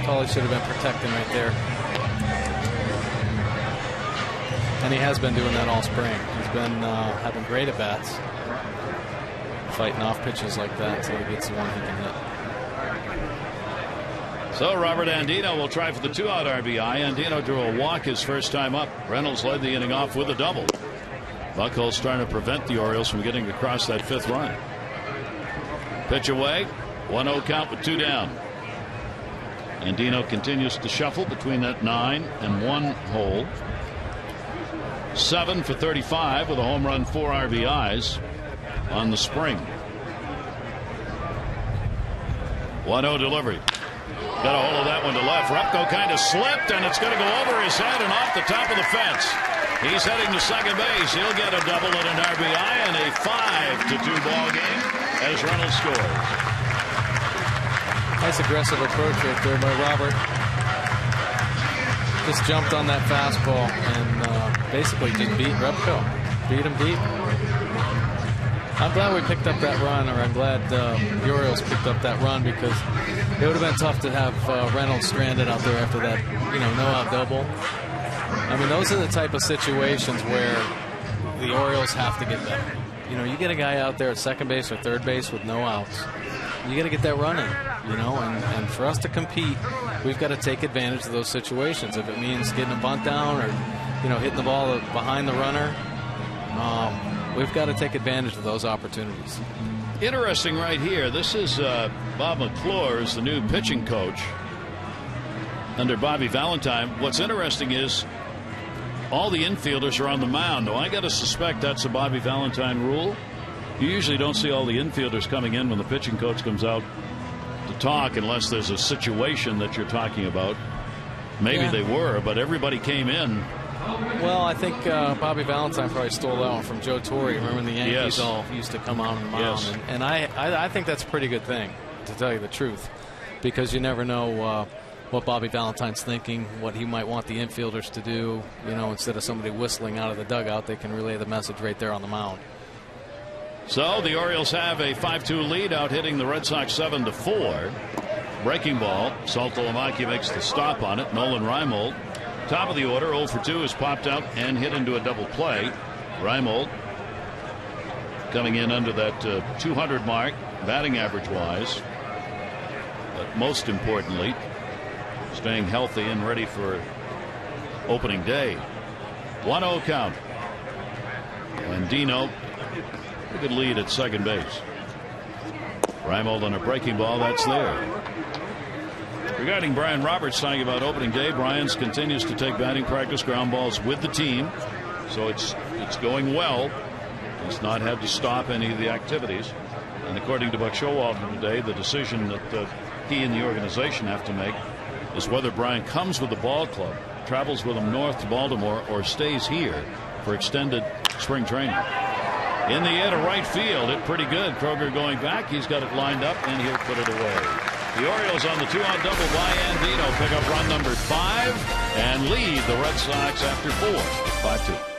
Probably should have been protecting right there. And he has been doing that all spring. He's been having great at bats, fighting off pitches like that until he gets the one he can hit. So Robert Andino will try for the 2-out RBI. Andino drew a walk his first time up. Reynolds led the inning off with a double. Buchholz trying to prevent the Orioles from getting across that 5th run. Pitch away. 1-0 count with 2 down. Andino continues to shuffle between that 9 and 1 hole. 7 for 35 with a home run, 4 RBIs on the spring. 1-0 delivery. Got a hold of that one to left. Repko kind of slipped, and it's going to go over his head and off the top of the fence. He's heading to second base. He'll get a double and an RBI and a 5-2 ball game as Reynolds scores. Nice aggressive approach right there by Robert. Just jumped on that fastball and basically just beat Repko. Beat him deep. I'm glad we picked up that run, or I'm glad the Orioles picked up that run, because it would have been tough to have Reynolds stranded out there after that, no-out double. I mean, those are the type of situations where the Orioles have to get better. You get a guy out there at second base or third base with no outs. You got to get that run in, and for us to compete, we've got to take advantage of those situations. If it means getting a bunt down or, hitting the ball behind the runner, we've got to take advantage of those opportunities. Interesting right here. This is Bob McClure is the new pitching coach under Bobby Valentine. What's interesting is all the infielders are on the mound. Now, I got to suspect that's a Bobby Valentine rule. You usually don't see all the infielders coming in when the pitching coach comes out to talk, unless there's a situation that you're talking about. Maybe they were, but everybody came in. Well, I think Bobby Valentine probably stole that one from Joe Torre. Remember when the Yankees all used to come out on the mound? Yes. And I think that's a pretty good thing, to tell you the truth, because you never know what Bobby Valentine's thinking, what he might want the infielders to do. Instead of somebody whistling out of the dugout, they can relay the message right there on the mound. So the Orioles have a 5-2 lead, out hitting the Red Sox 7-4. Breaking ball. Saltalamacchia makes the stop on it. Nolan Reimold, top of the order, 0 for 2, is popped out and hit into a double play. Reimold coming in under that 200 mark, batting average wise. But most importantly, staying healthy and ready for opening day. 1-0 count. And Dino, a good lead at second base. Reimold on a breaking ball, that's there. Regarding Brian Roberts talking about opening day, Brian's continues to take batting practice, ground balls with the team, so it's going well. He's not had to stop any of the activities, and according to Buck Showalter today, the decision that he and the organization have to make is whether Brian comes with the ball club, travels with them north to Baltimore, or stays here for extended spring training. In the air to right field, it pretty good. Kroger going back, he's got it lined up, and he'll put it away. The Orioles on the 2-out double by Andino pick up run number 5 and lead the Red Sox after 4, 5-2.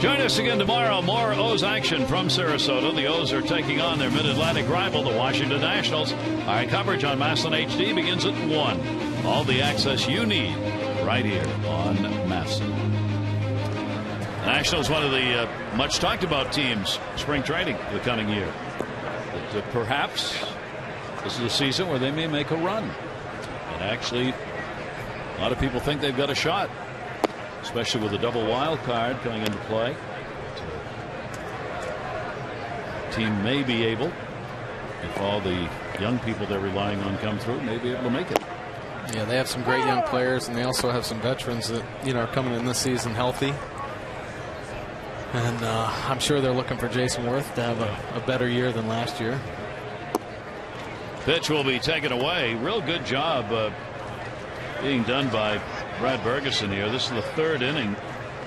Join us again tomorrow. More O's action from Sarasota. The O's are taking on their Mid-Atlantic rival, the Washington Nationals. Our coverage on Masson HD begins at 1. All the access you need right here on Masson. Nationals, one of the much talked about teams, spring training the coming year. But, perhaps this is a season where they may make a run. And actually, a lot of people think they've got a shot, especially with a double wild card coming into play. The team may be able, if all the young people they're relying on come through, may be able to make it. Yeah, they have some great young players, and they also have some veterans that are coming in this season healthy. And I'm sure they're looking for Jason Worth to have a better year than last year. Pitch will be taken away. Real good job being done by Brad Bergeson here. This is the third inning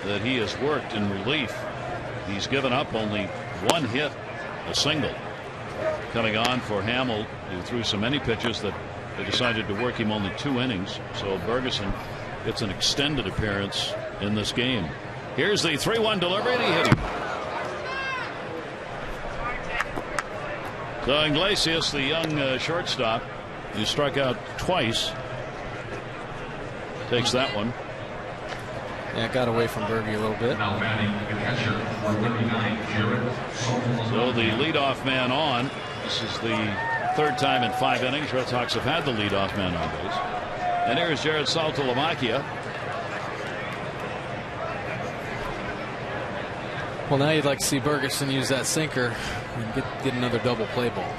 that he has worked in relief. He's given up only one hit, a single. Coming on for Hamill, who threw so many pitches that they decided to work him only 2 innings. So Bergeson gets an extended appearance in this game. Here's the 3-1 delivery, and he hit him. So Iglesias, the young shortstop, who struck out twice, takes that one. Yeah, got away from Berge a little bit. So the leadoff man on. This is the third time in 5 innings Red Sox have had the leadoff man on base. And here's Jared Saltalamacchia. Well, now you'd like to see Bergeson use that sinker and get another double play ball.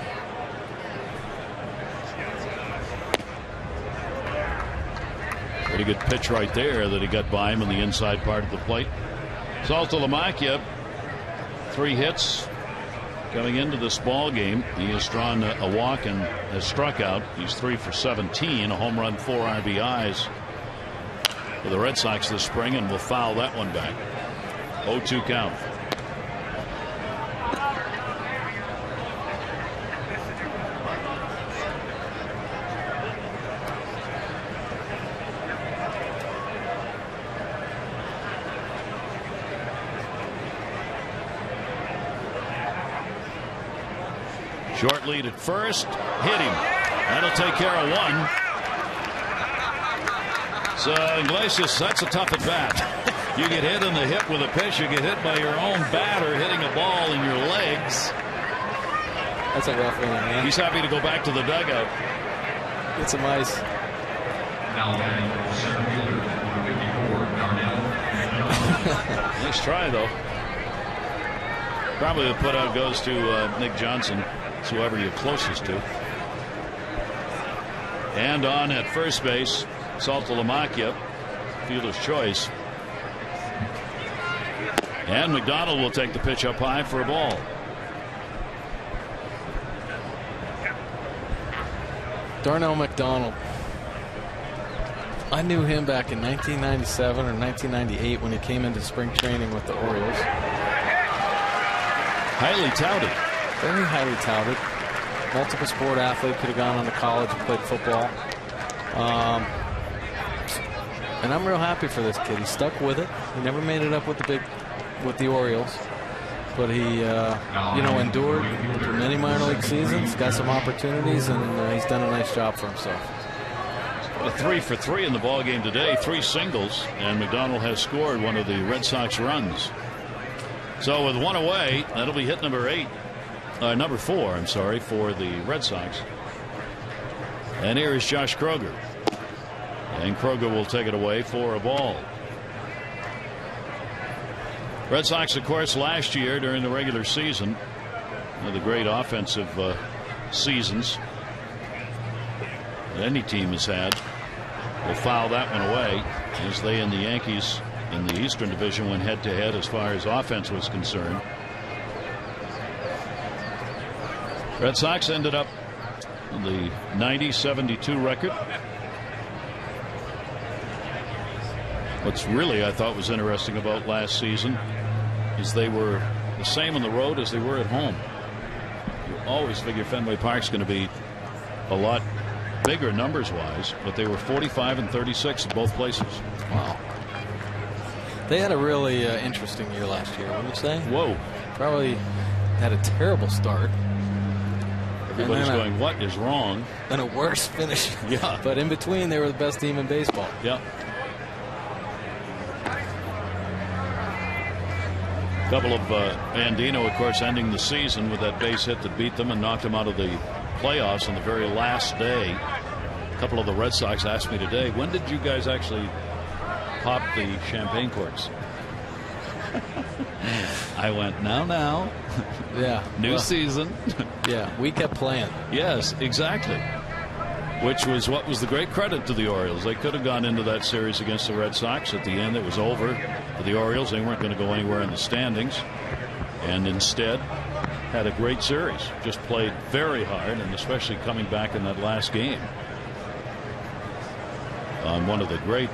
Pretty good pitch right there that he got by him in the inside part of the plate. Saltalamacchia, 3 hits coming into this ball game. He has drawn a walk and has struck out. He's 3 for 17, a home run, 4 RBIs for the Red Sox this spring, and will foul that one back. 0-2 count. Short lead at first, hit him. That'll take care of one. So Iglesias, that's a tough at bat. You get hit in the hip with a pitch, you get hit by your own batter hitting a ball in your legs. That's a rough inning, man. He's happy to go back to the dugout. Get some ice. Nice try, though. Probably the putout goes to Nick Johnson. It's whoever you're closest to. And on at first base, Saltalamacchia, fielder's choice. And McDonald will take the pitch up high for a ball. Darnell McDonald. I knew him back in 1997 or 1998 when he came into spring training with the Orioles. Highly touted. Very highly touted. Multiple sport athlete, could have gone on to college and played football. And I'm real happy for this kid. He stuck with it. He never made it up with the Orioles, but he endured through many minor league seasons, got some opportunities, and he's done a nice job for himself. 3 for 3 in the ball game today, 3 singles, and McDonald has scored one of the Red Sox runs. So with 1 away, that'll be hit number 4, I'm sorry, for the Red Sox. And here is Josh Kroger. And Kroger will take it away for a ball. Red Sox, of course, last year during the regular season, one of the great offensive seasons that any team has had, will foul that one away as they and the Yankees in the Eastern Division went head-to-head as far as offense was concerned. Red Sox ended up with the 90-72 record. What's really, I thought, was interesting about last season is they were the same on the road as they were at home. You always figure Fenway Park's going to be a lot bigger numbers-wise, but they were 45 and 36 in both places. Wow. They had a really interesting year last year, wouldn't you say? Whoa. Probably had a terrible start. Everybody's going, what is wrong? And a worse finish. Yeah. But in between, they were the best team in baseball. Yeah. Couple of Andino, of course, ending the season with that base hit that beat them and knocked them out of the playoffs on the very last day. A couple of the Red Sox asked me today, when did you guys actually pop the champagne corks? I went, now. Yeah. New season. Yeah, we kept playing. Yes, exactly. Which was what was the great credit to the Orioles. They could have gone into that series against the Red Sox. At the end, it was over for the Orioles. They weren't going to go anywhere in the standings. And instead, had a great series. Just played very hard, and especially coming back in that last game. On one of the great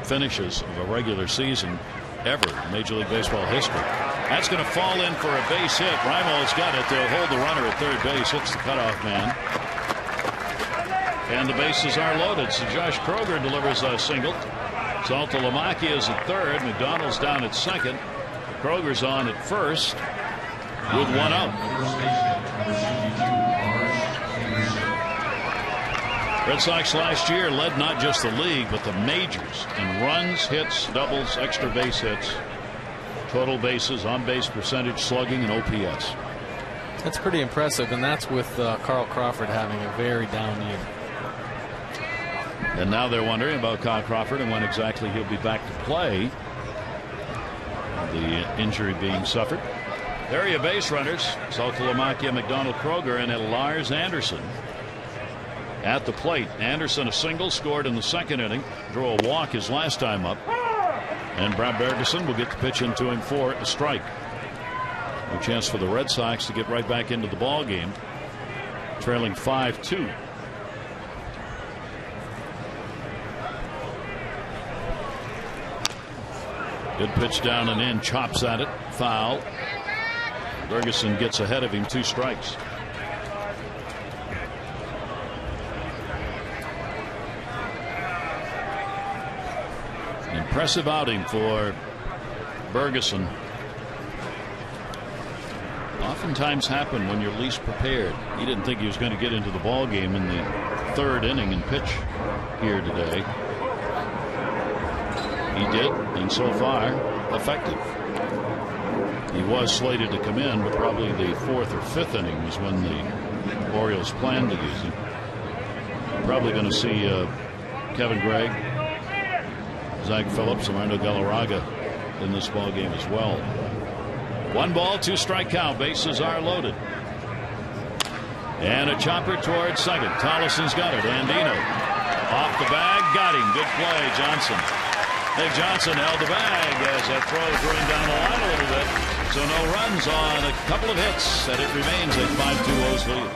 finishes of a regular season ever in Major League Baseball history. That's going to fall in for a base hit. Reimel's got it. They'll hold the runner at third base. Hits the cutoff man. And the bases are loaded. So Josh Kroger delivers a single. Saltalamacchia is at third. McDonald's down at second. Kroger's on at first with one out. Red Sox last year led not just the league but the majors in runs, hits, doubles, extra base hits, total bases, on base percentage, slugging, and OPS. That's pretty impressive, and that's with Carl Crawford having a very down year. And now they're wondering about Kyle Crawford and when exactly he'll be back to play. The injury being suffered. There are your base runners. Saltalamacchia, McDonald, Kroger, and Lars Anderson at the plate. Anderson a single, scored in the second inning, drew a walk his last time up, and Brad Bergeson will get the pitch into him for a strike. No chance for the Red Sox to get right back into the ball game, trailing 5-2. Good pitch down and in, chops at it, foul. Bergeson gets ahead of him, 2 strikes. Impressive outing for Bergeson. Oftentimes happen when you're least prepared. He didn't think he was going to get into the ball game in the third inning and pitch here today. He did, and so far effective. He was slated to come in, but probably the 4th or 5th inning was when the Orioles planned to use him. Probably going to see Kevin Gregg, Zach Phillips, and Armando Galarraga in this ball game as well. 1 ball, 2 strike count. Bases are loaded. And a chopper towards second. Tollison's got it. Andino off the bag, got him. Good play, Johnson. Nick Johnson held the bag as that throw is running down the line a little bit. So no runs on a couple of hits, and it remains a 5-2 O's lead.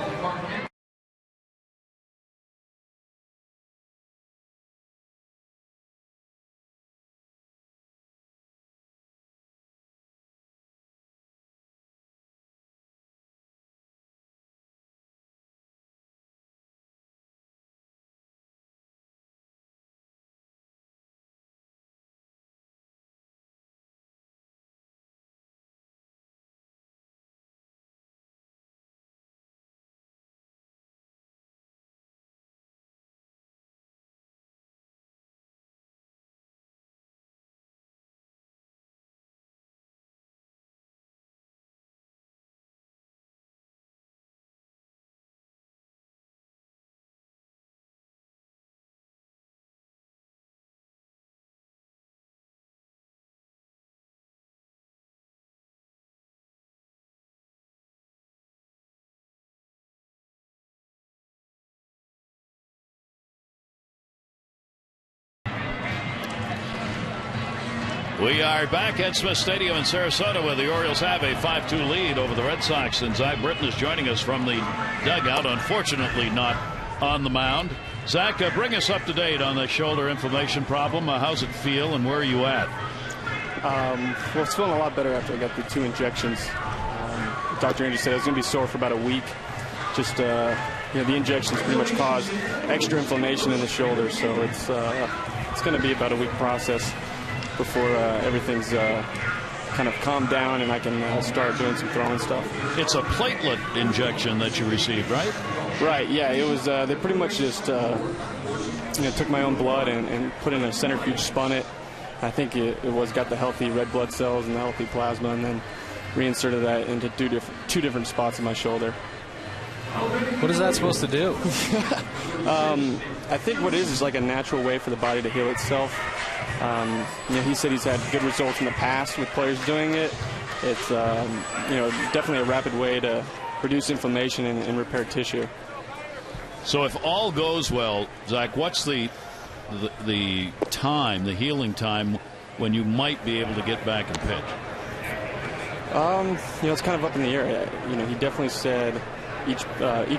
We are back at Smith Stadium in Sarasota, where the Orioles have a 5-2 lead over the Red Sox. And Zach Britton is joining us from the dugout, unfortunately not on the mound. Zach, bring us up to date on the shoulder inflammation problem. How's it feel, and where are you at? Well, it's feeling a lot better after I got the 2 injections. Dr. Andrew said I was going to be sore for about a week. Just, the injections pretty much caused extra inflammation in the shoulder, so it's going to be about a week process. before everything's kind of calmed down and I can start doing some throwing stuff. It's a platelet injection that you received, right? Right, yeah. It was, they pretty much just took my own blood and put in a centrifuge, spun it. I think it got the healthy red blood cells and the healthy plasma, and then reinserted that into two different spots in my shoulder. What is that supposed to do? I think what it is like a natural way for the body to heal itself. He said he's had good results in the past with players doing it. It's definitely a rapid way to reduce inflammation and repair tissue. So if all goes well, Zach, what's the time, the healing time, when you might be able to get back and pitch? It's kind of up in the air. He definitely said each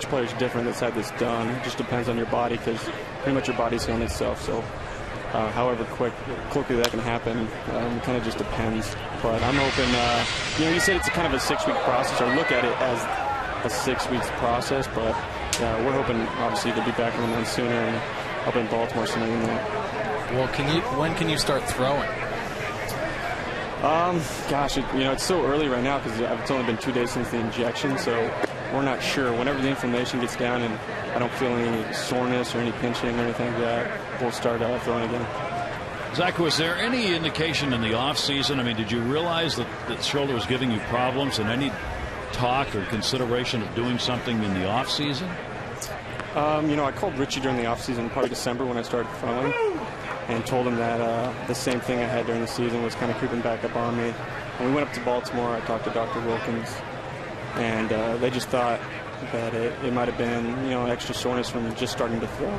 player's different that's had this done. It just depends on your body, because pretty much your body's healing itself. So however quickly that can happen, it kind of just depends. But I'm hoping, he said it's a kind of a 6-week process, or look at it as a 6 weeks process, but we're hoping obviously to be back in the month sooner and up in Baltimore sooner than that. Well, when can you start throwing? Gosh, it's so early right now because it's only been 2 days since the injection, so we're not sure. Whenever the inflammation gets down and I don't feel any soreness or any pinching or anything like that, we'll start throwing again. Zach, was there any indication in the off-season? I mean, did you realize that the shoulder was giving you problems, and any talk or consideration of doing something in the off-season? I called Richie during the off-season, probably December, when I started throwing, and told him that the same thing I had during the season was kind of creeping back up on me. When we went up to Baltimore, I talked to Dr. Wilkins, and they just thought that it might have been, extra soreness from just starting to throw.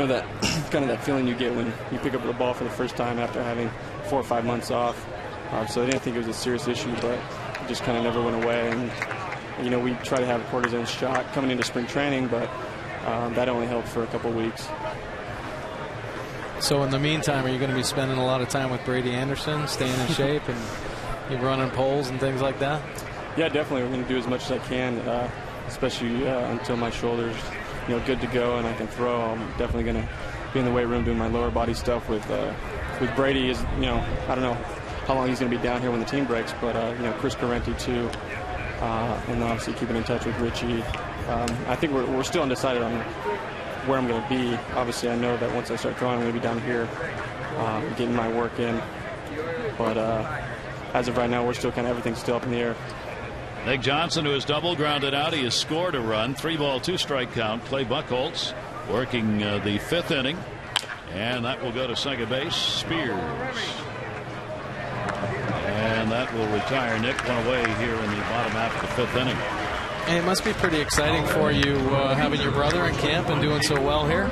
That kind of that feeling you get when you pick up the ball for the first time after having 4 or 5 months off. So they didn't think it was a serious issue, but it just kind of never went away. And, we tried to have a cortisone shot coming into spring training, but that only helped for a couple weeks. So in the meantime, are you going to be spending a lot of time with Brady Anderson, staying in shape, and you running poles and things like that? Yeah, definitely. We're going to do as much as I can, especially until my shoulder's good to go and I can throw. I'm definitely going to be in the weight room doing my lower body stuff with Brady. I don't know how long he's going to be down here when the team breaks, but Chris Carenti too, and then obviously keeping in touch with Richie. I think we're still undecided on where I'm going to be. Obviously, I know that once I start throwing, I'm going to be down here getting my work in. But as of right now, we're still everything's still up in the air. Nick Johnson, who has double grounded out, he has scored a run. 3-ball, 2-strike count. Clay Buchholz working the 5th inning, and that will go to second base. Spears, and that will retire Nick. One away here in the bottom half of the 5th inning. And it must be pretty exciting for you having your brother in camp and doing so well here.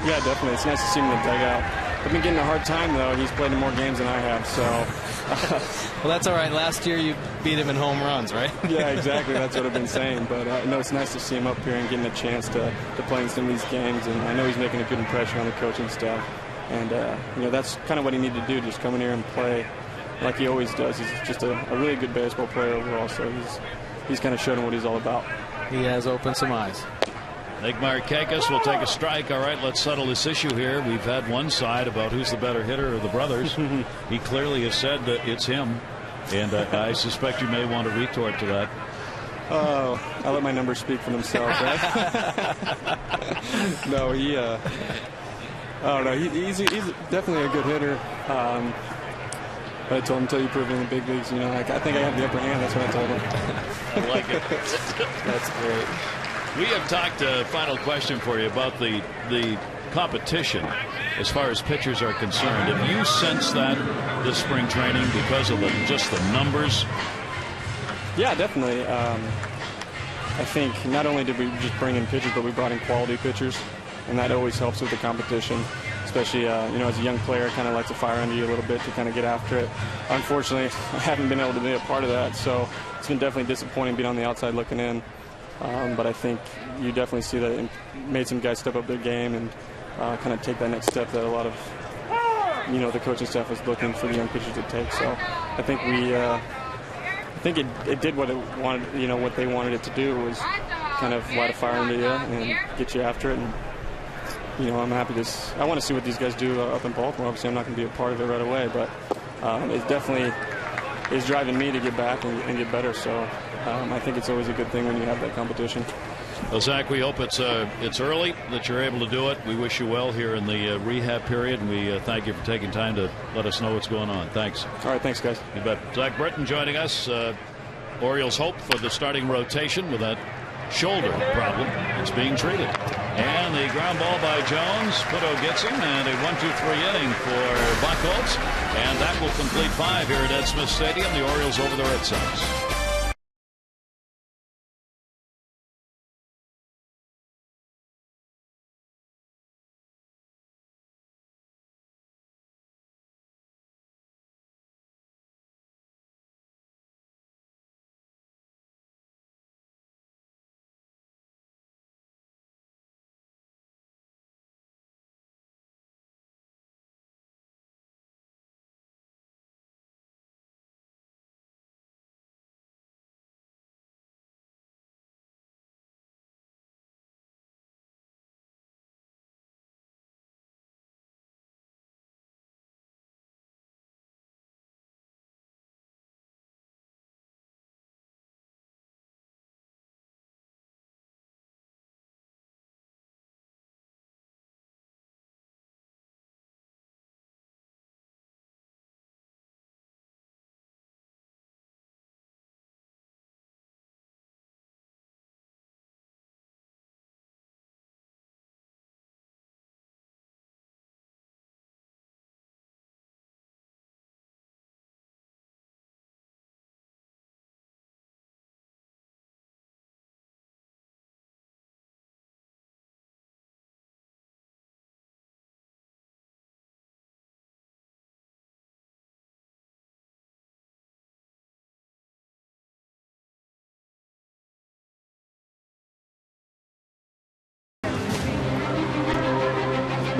Yeah, definitely. It's nice to see him in the dugout. I've been getting a hard time, though. He's played in more games than I have, so. Well, that's all right. Last year you beat him in home runs, right? Yeah, exactly. That's what I've been saying. But no, it's nice to see him up here and getting a chance to play in some of these games. And I know he's making a good impression on the coaching staff. And, that's kind of what he needed to do, just come in here and play like he always does. He's just a really good baseball player overall, so he's kind of showing what he's all about. He has opened some eyes. Nick Markakis will take a strike. All right, let's settle this issue here. We've had one side about who's the better hitter of the brothers. He clearly has said that it's him, and I suspect you may want to retort to that. Oh, I'll let my numbers speak for themselves, right? No, I don't know. He's definitely a good hitter. I told him until you prove it in the big leagues, I think I have the upper hand. That's what I told him. I like it. That's great. We have talked, final question for you, about the competition as far as pitchers are concerned. Have you sensed that this spring training because of just the numbers? Yeah, definitely. I think not only did we just bring in pitchers, but we brought in quality pitchers, and that always helps with the competition. Especially, as a young player, kind of likes to fire under you a little bit to kind of get after it. Unfortunately, I haven't been able to be a part of that, so it's been definitely disappointing being on the outside looking in. But I think you definitely see that it made some guys step up their game and kind of take that next step that a lot of, the coaching staff was looking for the young pitchers to take. So I think it did what it wanted, what they wanted it to do was kind of light a fire under you and get you after it. And, I'm happy I want to see what these guys do up in Baltimore. Obviously, I'm not going to be a part of it right away, but it definitely is driving me to get back and get better. So I think it's always a good thing when you have that competition. Well, Zach, we hope it's early that you're able to do it. We wish you well here in the rehab period, and we thank you for taking time to let us know what's going on. Thanks. All right, thanks, guys. You bet. Zach Britton joining us. Orioles hope for the starting rotation with that shoulder problem. It's being treated. And the ground ball by Jones. Puto gets him, and a 1-2-3 inning for Buchholz. And that will complete 5 here at Ed Smith Stadium. The Orioles over the Red Sox.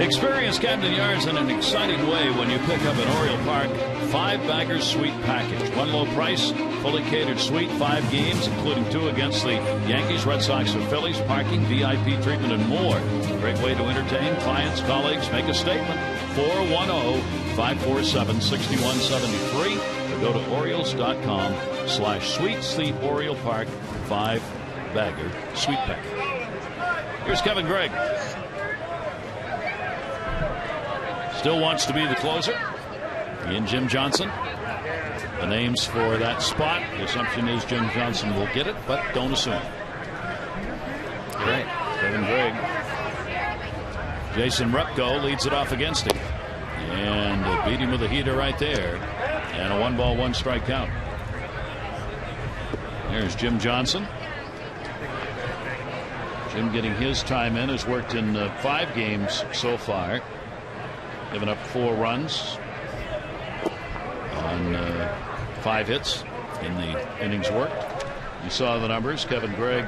Experience Camden Yards in an exciting way when you pick up an Oriole Park 5-bagger suite package. One low price, fully catered suite, 5 games, including 2 against the Yankees, Red Sox, or Phillies, parking, VIP treatment, and more. Great way to entertain clients, colleagues. Make a statement. 410-547-6173 or go to Orioles.com/suites. The Oriole Park 5-bagger suite package. Here's Kevin Gregg. Still wants to be the closer. And Jim Johnson. The names for that spot. The assumption is Jim Johnson will get it, but don't assume. Great. Kevin Gregg. Jason Repko leads it off against him. And beat him with a heater right there. And a 1-ball, 1-strike count. There's Jim Johnson. Jim getting his time in. Has worked in 5 games so far. Given up 4 runs on 5 hits in the innings worked. You saw the numbers. Kevin Gregg,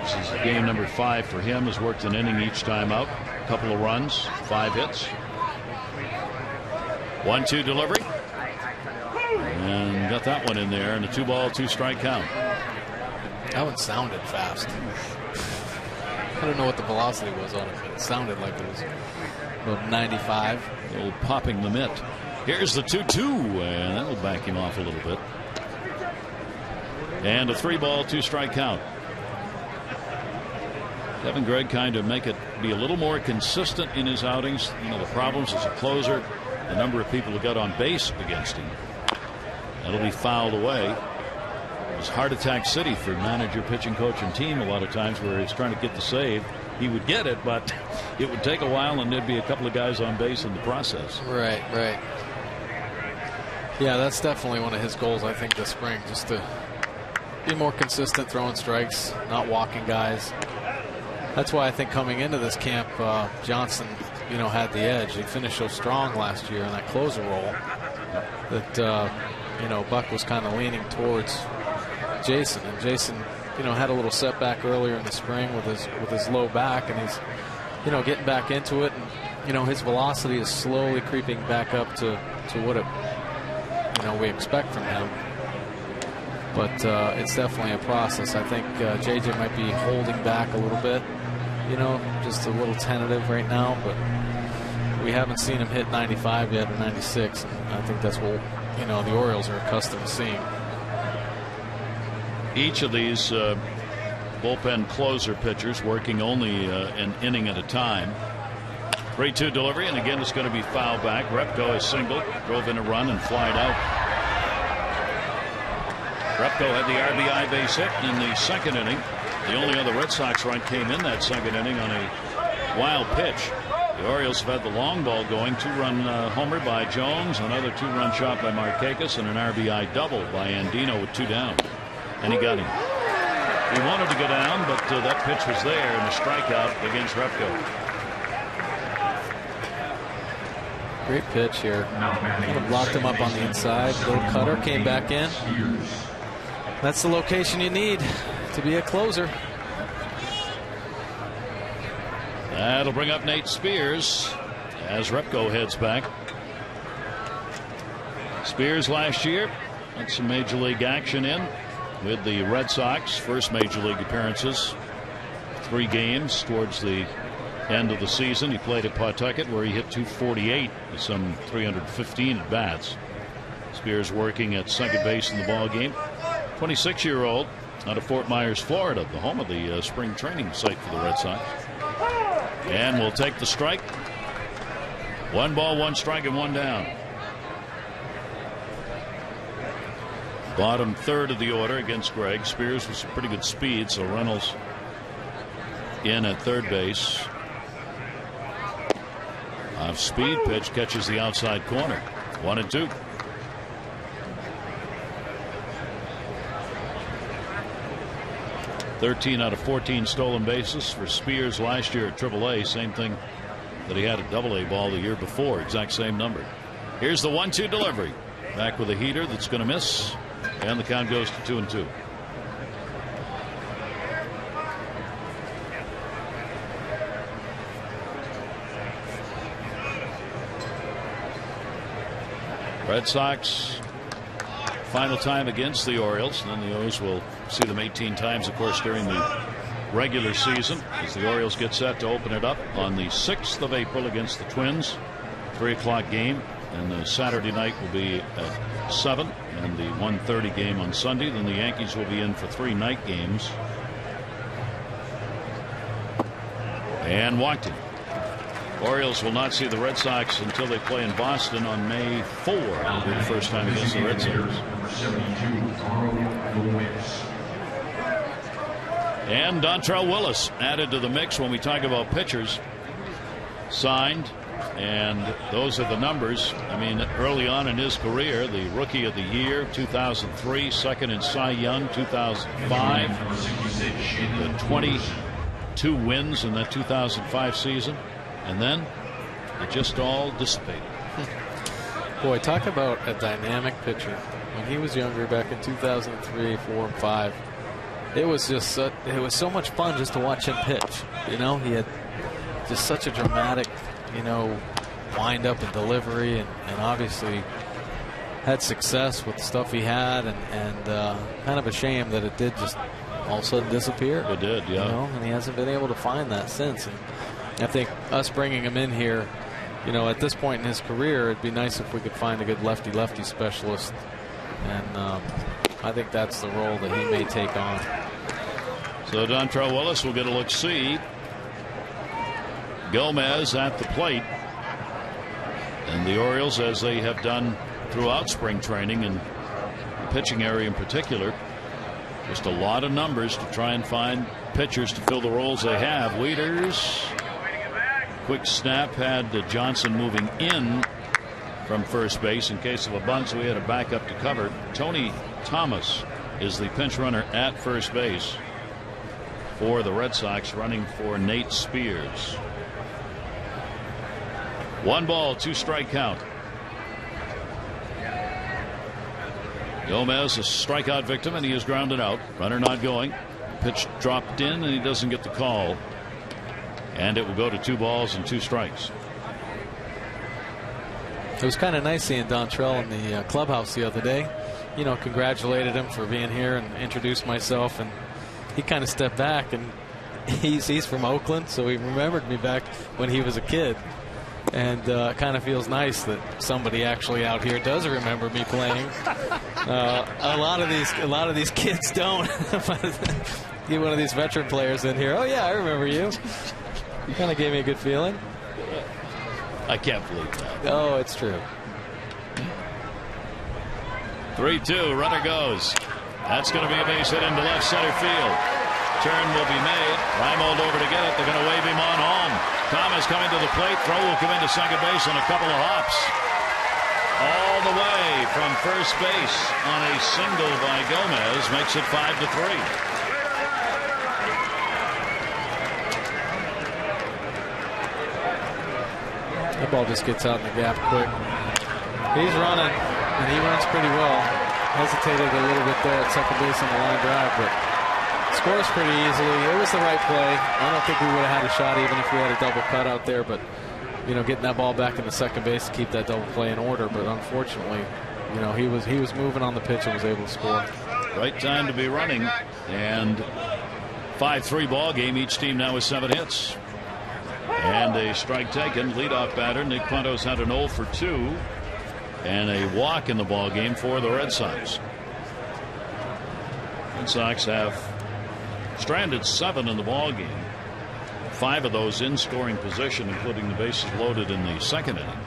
this is game number 5 for him. Has worked an inning each time out. A couple of runs, 5 hits. 1-2 delivery. And got that one in there. And a 2-ball, 2-strike count. That one sounded fast. I don't know what the velocity was on it, but it sounded like it was about 95. A little popping the mitt. Here's the 2-2, and that'll back him off a little bit. And a 3-ball, 2-strike count. Kevin Gregg kind of make it be a little more consistent in his outings. You know, the problems as a closer, the number of people who got on base against him. That'll be fouled away. It was heart attack city for manager, pitching coach, and team a lot of times where he's trying to get the save. He would get it, but it would take a while, and there'd be a couple of guys on base in the process. Right. Yeah, that's definitely one of his goals, I think, this spring, just to be more consistent throwing strikes, not walking guys. That's why I think coming into this camp, Johnson, had the edge. He finished so strong last year in that closer role that, Buck was kind of leaning towards Jason, and Jason had a little setback earlier in the spring with his low back, and he's getting back into it, and his velocity is slowly creeping back up to what it we expect from him. But it's definitely a process. I think JJ might be holding back a little bit, just a little tentative right now, but we haven't seen him hit 95 yet or 96. I think that's what the Orioles are accustomed to seeing. Each of these bullpen closer pitchers working only an inning at a time. 3-2 delivery, and again it's going to be foul back. Repko is single, drove in a run and flied out. Repko had the RBI base hit in the second inning. The only other Red Sox run came in that second inning on a wild pitch. The Orioles have had the long ball going. 2-run homer by Jones, another 2-run shot by Markakis, and an RBI double by Andino with 2 down. And he got him. He wanted to go down, but that pitch was there, and a strikeout against Repko. Great pitch here. Kind of blocked him up on the inside. Little cutter came back in. That's the location you need to be a closer. That'll bring up Nate Spears as Repko heads back. Spears last year had some major league action in with the Red Sox. First major league appearances, 3 games towards the end of the season. He played at Pawtucket where he hit .248 with some 315 at bats. Spears working at second base in the ball game. 26-year-old out of Fort Myers, Florida, the home of the spring training site for the Red Sox. And will take the strike. 1 ball, 1 strike, and 1 down. Bottom third of the order against Gregg. Spears with some pretty good speed, so Reynolds in at third base. Off speed pitch, catches the outside corner. 1-2. $13 out of 14 stolen bases for Spears last year at AAA. Same thing that he had at AA ball the year before. Exact same number. Here's the 1-2 delivery. Back with a heater that's going to miss. And the count goes to 2-2. Red Sox final time against the Orioles, and then the O's will see them 18 times, of course, during the regular season as the Orioles get set to open it up on the 6th of April against the Twins. 3 o'clock game, and the Saturday night will be at 7, and the 1:30 game on Sunday. Then the Yankees will be in for 3 night games. And walked him. Orioles will not see the Red Sox until they play in Boston on May 4. It'll be the first time against the Red Sox. And Dontrelle Willis added to the mix when we talk about pitchers. Signed, and those are the numbers. I mean, early on in his career, the Rookie of the Year, 2003, second in Cy Young, 2005, the 22 wins in that 2005 season. And then it just all dissipated. Boy, talk about a dynamic pitcher. When he was younger, back in 2003, 4, and 5, it was just it was so much fun just to watch him pitch. He had just such a dramatic, wind up and delivery, and obviously had success with the stuff he had, and kind of a shame that it did just all of a sudden disappear. It did, yeah. And he hasn't been able to find that since. And I think us bringing him in here, at this point in his career, it'd be nice if we could find a good lefty-lefty specialist. And I think that's the role that he may take on. So Dontrelle Willis will get a look-see. Gomez at the plate. And the Orioles, as they have done throughout spring training and the pitching area in particular, just a lot of numbers to try and find pitchers to fill the roles they have. Wieters. Quick snap had Johnson moving in from first base in case of a bunt, so we had a backup to cover. Tony Thomas is the pinch runner at first base for the Red Sox, running for Nate Spears. 1 ball, 2 strike count. Gomez, a strikeout victim, and he is grounded out. Runner not going. Pitch dropped in, and he doesn't get the call. And it will go to 2 balls and 2 strikes. It was kind of nice seeing Dontrelle in the clubhouse the other day. Congratulated him for being here and introduced myself, and he kind of stepped back, and he's from Oakland, so he remembered me back when he was a kid. And kind of feels nice that somebody actually out here does remember me playing. A lot of these kids don't. Get one of these veteran players in here. Oh yeah, I remember you. You kind of gave me a good feeling. I can't believe that. Oh, it's true. 3-2, runner goes. That's going to be a base hit into left center field. Turn will be made. Reimold over to get it. They're going to wave him on home. Thomas coming to the plate. Throw will come into second base on a couple of hops. All the way from first base on a single by Gomez makes it 5-3. That ball just gets out in the gap quick. He's running, and he runs pretty well. Hesitated a little bit there at second base on the line drive, but scores pretty easily. It was the right play. I don't think we would have had a shot even if we had a double cut out there, but you know, getting that ball back into second base to keep that double play in order. But unfortunately, you know, he was moving on the pitch and was able to score. Right time to be running, and 5-3 ball game. Each team now with 7 hits. And a strike taken. Leadoff batter Nick Punto's had an 0 for 2 and a walk in the ball game for the Red Sox. Red Sox have stranded 7 in the ball game. 5 of those in scoring position, including the bases loaded in the second inning.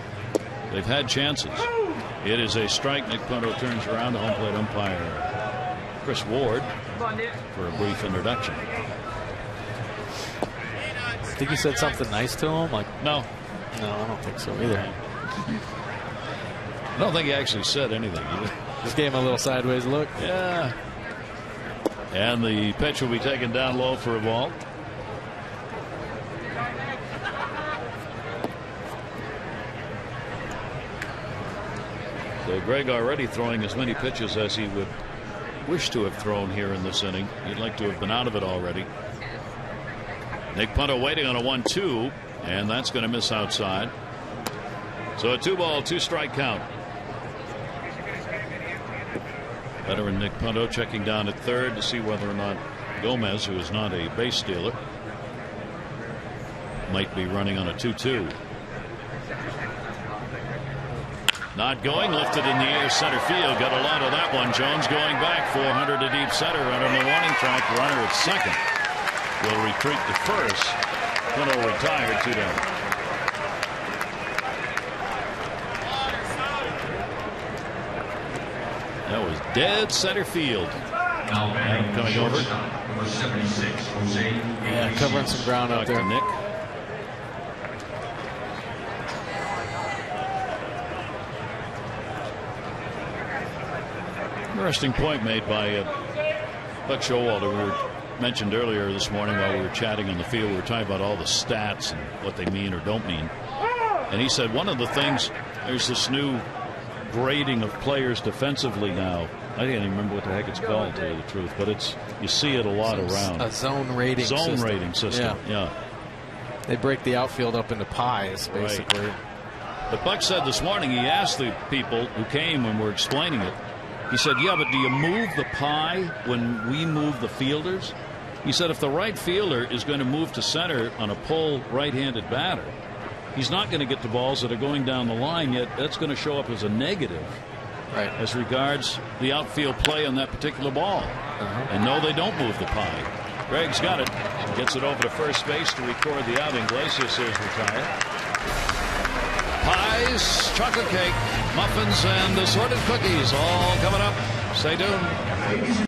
They've had chances. It is a strike. Nick Punto turns around. The home plate umpire Chris Ward for a brief introduction. I think he said something nice to him. Like, no, I don't think so either. I don't think he actually said anything either. Just gave him a little sideways look. Yeah. And the pitch will be taken down low for a ball. So Greg already throwing as many pitches as he would wish to have thrown here in this inning. He'd like to have been out of it already. Nick Punto waiting on a 1-2, and that's going to miss outside. So a 2-ball, 2-strike count. Veteran Nick Punto checking down at third to see whether or not Gomez, who is not a base stealer, might be running on a 2-2. Not going, lifted in the air, center field. Got a lot of that one. Jones going back, 400 to deep center, runner on the warning track. Runner at second will retreat to first. Punto retired, 2 down. That was dead center field. Adam coming over. Number 76, Jose. Yeah, covering some ground out there. Nick. Interesting point made by Buck Showalter. We were mentioned earlier this morning while we were chatting on the field. We were talking about all the stats and what they mean or don't mean. And he said one of the things, there's this new grading of players defensively now. I can't even remember what the heck it's called, to tell you the truth, but it's, you see it a lot around. A zone rating system. Yeah. They break the outfield up into pies, basically. Right. But Buck said this morning, he asked the people who came when we're explaining it, he said, yeah, but do you move the pie when we move the fielders? He said if the right fielder is going to move to center on a pull right-handed batter, he's not going to get the balls that are going down the line, yet that's going to show up as a negative as regards the outfield play on that particular ball. And no, they don't move the pie. Greg's got it. Gets it over to first base to record the out. Iglesias is retired. Pies, chocolate cake, muffins, and assorted cookies all coming up. Stay tuned.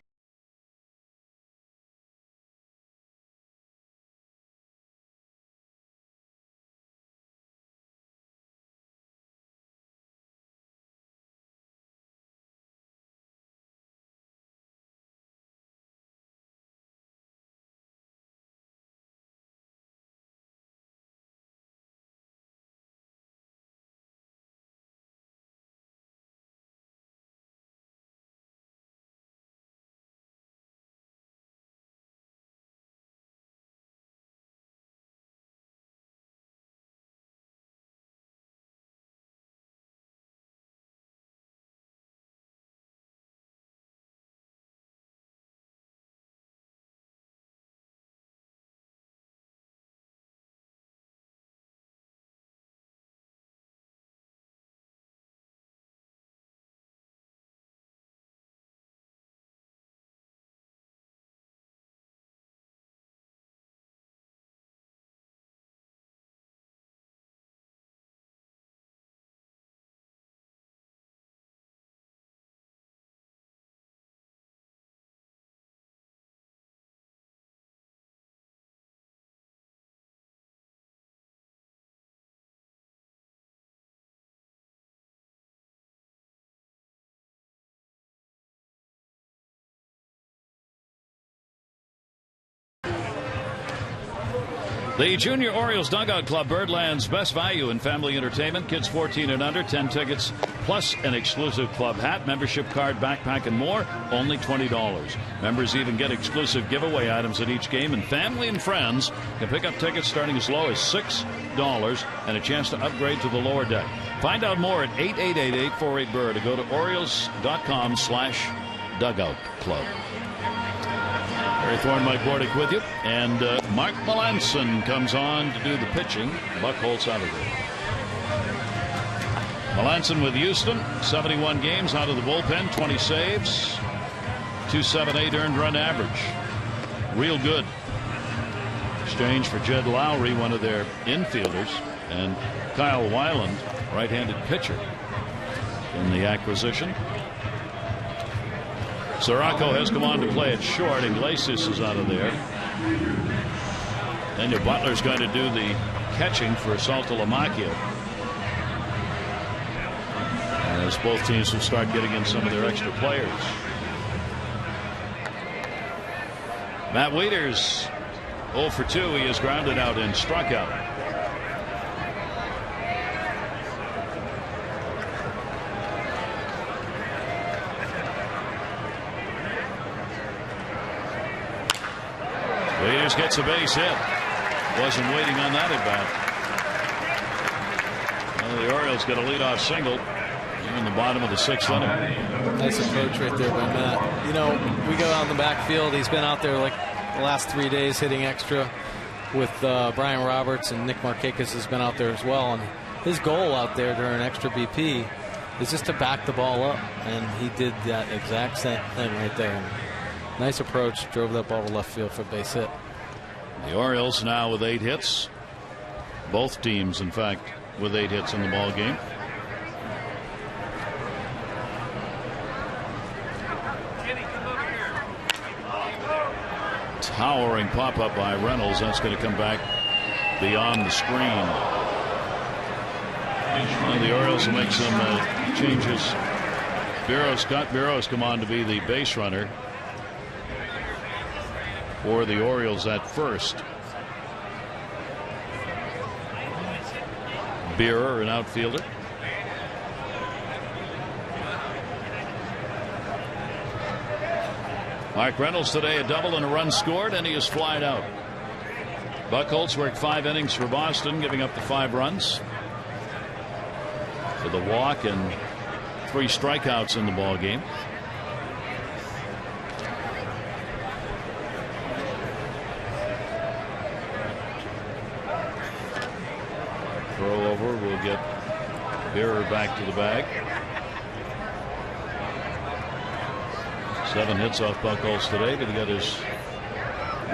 The Junior Orioles Dugout Club, Birdland's best value in family entertainment. Kids 14 and under, 10 tickets, plus an exclusive club hat, membership card, backpack, and more, only $20. Members even get exclusive giveaway items at each game, and family and friends can pick up tickets starting as low as $6 and a chance to upgrade to the lower deck. Find out more at 888-848-BIRD or go to Orioles.com/dugout club. Barry Thorne, Mike Bordick with you. And Mark Melanson comes on to do the pitching. Buck Holtz out of there. Melanson with Houston, 71 games out of the bullpen, 20 saves, 2.78 earned run average. Real good. Exchange for Jed Lowry, one of their infielders, and Kyle Weiland, right-handed pitcher, in the acquisition. Sirocco has come on to play at short. Iglesias is out of there. Daniel Butler's going to do the catching for Saltalamacchia, as both teams will start getting in some of their extra players. Matt Wieters 0 for 2. He is grounded out and struck out. Wieters gets a base hit. Wasn't waiting on that at bat. Well, the Orioles get a leadoff single in the bottom of the 6th inning. Nice approach right there by Matt. You know, we go out in the backfield. He's been out there like the last 3 days hitting extra with Brian Roberts, and Nick Markakis has been out there as well. And his goal out there during extra BP is just to back the ball up, and he did that exact same thing right there. Nice approach, drove that ball to left field for a base hit. The Orioles now with 8 hits. Both teams, in fact, with 8 hits in the ball game. Towering pop-up by Reynolds. That's going to come back beyond the screen. Well, the Orioles will make some changes. Scott Bureau's come on to be the base runner for the Orioles at first. Beerer, an outfielder. Mark Reynolds today, a double and a run scored, and he is flied out. Buck Holtz worked 5 innings for Boston, giving up the 5 runs with a walk and 3 strikeouts in the ball game. Throw over will get Beerer back to the bag. 7 hits off Buck Holtz today, but he got his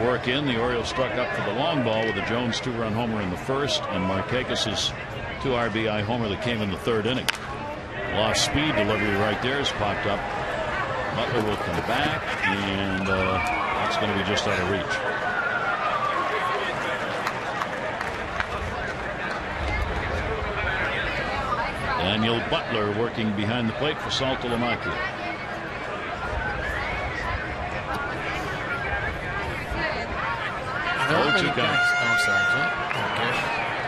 work in. The Orioles struck up for the long ball with a Jones 2-run homer in the 1st, and Markakis' 2 RBI homer that came in the 3rd inning. Lost speed delivery right there has popped up. Butler will come back, and that's going to be just out of reach. Daniel Butler working behind the plate for Saltalamacchia.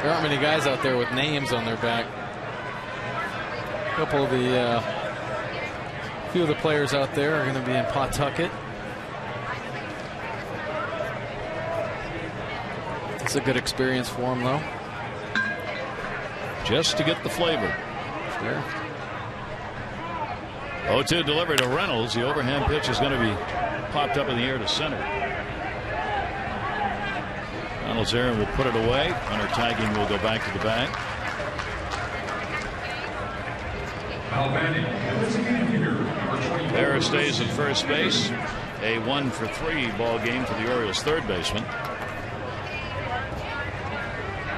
There aren't many guys out there with names on their back. A couple of the few of the players out there are going to be in Pawtucket. It's a good experience for them, though. Just to get the flavor. Sure. 0-2 delivery to Reynolds. The overhand pitch is going to be popped up in the air to center. Reynolds there and will put it away. Hunter tagging will go back to the bag. Bear stays at first base. A 1-for-3 ball game for the Orioles' 3rd baseman.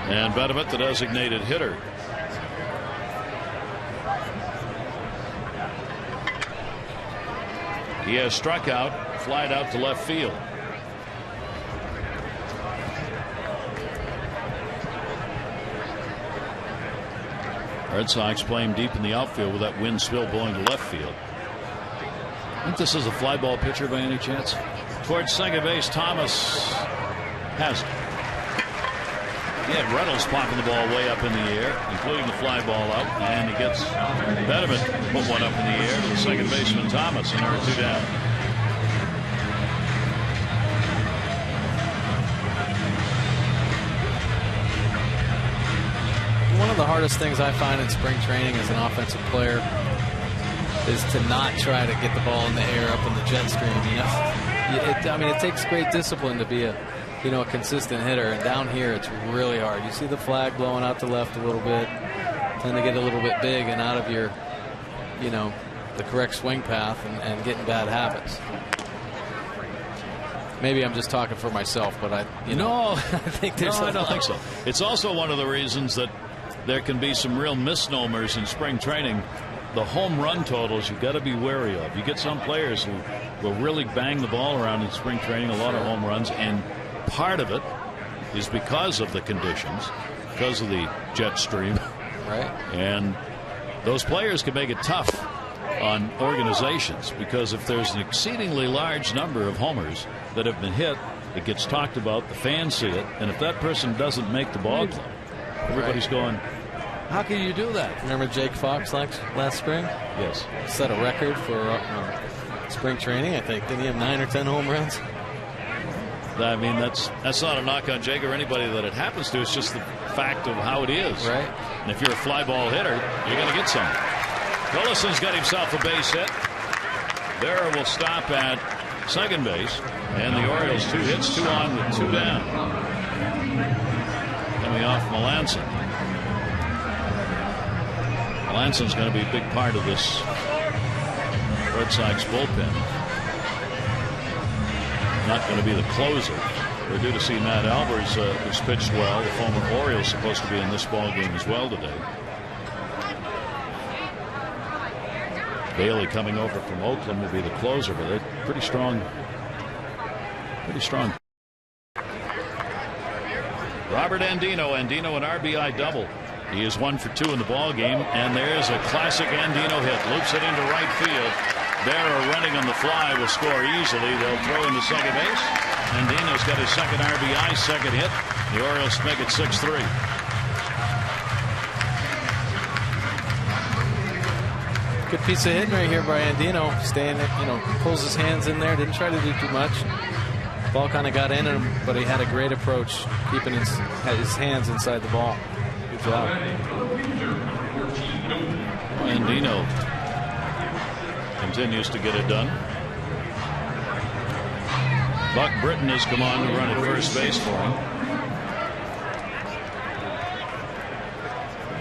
And Bedevit, the designated hitter. He has struck out, flied out to left field. Red Sox playing deep in the outfield with that wind spill blowing to left field. I think this is a fly ball pitcher by any chance. Towards second base, Thomas has it. Yeah, Reynolds popping the ball way up in the air, including the fly ball out, and he gets Betterman put one up in the air to the second baseman Thomas, and there are 2 down. One of the hardest things I find in spring training as an offensive player is to not try to get the ball in the air up in the jet stream. You know, I mean, it takes great discipline to be a consistent hitter, and down here it's really hard. You see the flag blowing out to left a little bit, tend to get a little bit big and out of your, the correct swing path and getting bad habits. Maybe I'm just talking for myself, but I think there's I don't think so. It's also one of the reasons that there can be some real misnomers in spring training. The home run totals you've got to be wary of. You get some players who will really bang the ball around in spring training, a lot of home runs, and part of it is because of the conditions, because of the jet stream. Right. And those players can make it tough on organizations, because if there's an exceedingly large number of homers that have been hit, it gets talked about, the fans see it, and if that person doesn't make the ball club, everybody's going, how can you do that? Remember Jake Fox last spring? Yes. Set a record for spring training, I think. Didn't he have 9 or 10 home runs? I mean, that's not a knock on Jake or anybody that it happens to. It's just the fact of how it is. Right. And if you're a fly ball hitter, you're going to get some. Toloson's got himself a base hit. Berra will stop at second base. And the Orioles 2 hits, 2 on with 2 down. Coming off Melanson. Melanson's going to be a big part of this Red Sox bullpen. Not going to be the closer. We're due to see Matt Albers, who's pitched well. The former Orioles supposed to be in this ball game as well today. Bailey coming over from Oakland will be the closer, but they're pretty strong. Pretty strong. Robert Andino an RBI double. He is 1 for 2 in the ball game, and there's a classic Andino hit. Loops it into right field. Berra running on the fly will score easily. They'll throw into second base. Andino's got his second RBI, second hit. The Orioles make it 6-3. Good piece of hitting right here by Andino. Staying, pulls his hands in there. Didn't try to do too much. Ball kind of got in him, but he had a great approach, keeping his hands inside the ball. Good job. Andino continues to get it done. Buck Britton has come on to run at first base for him.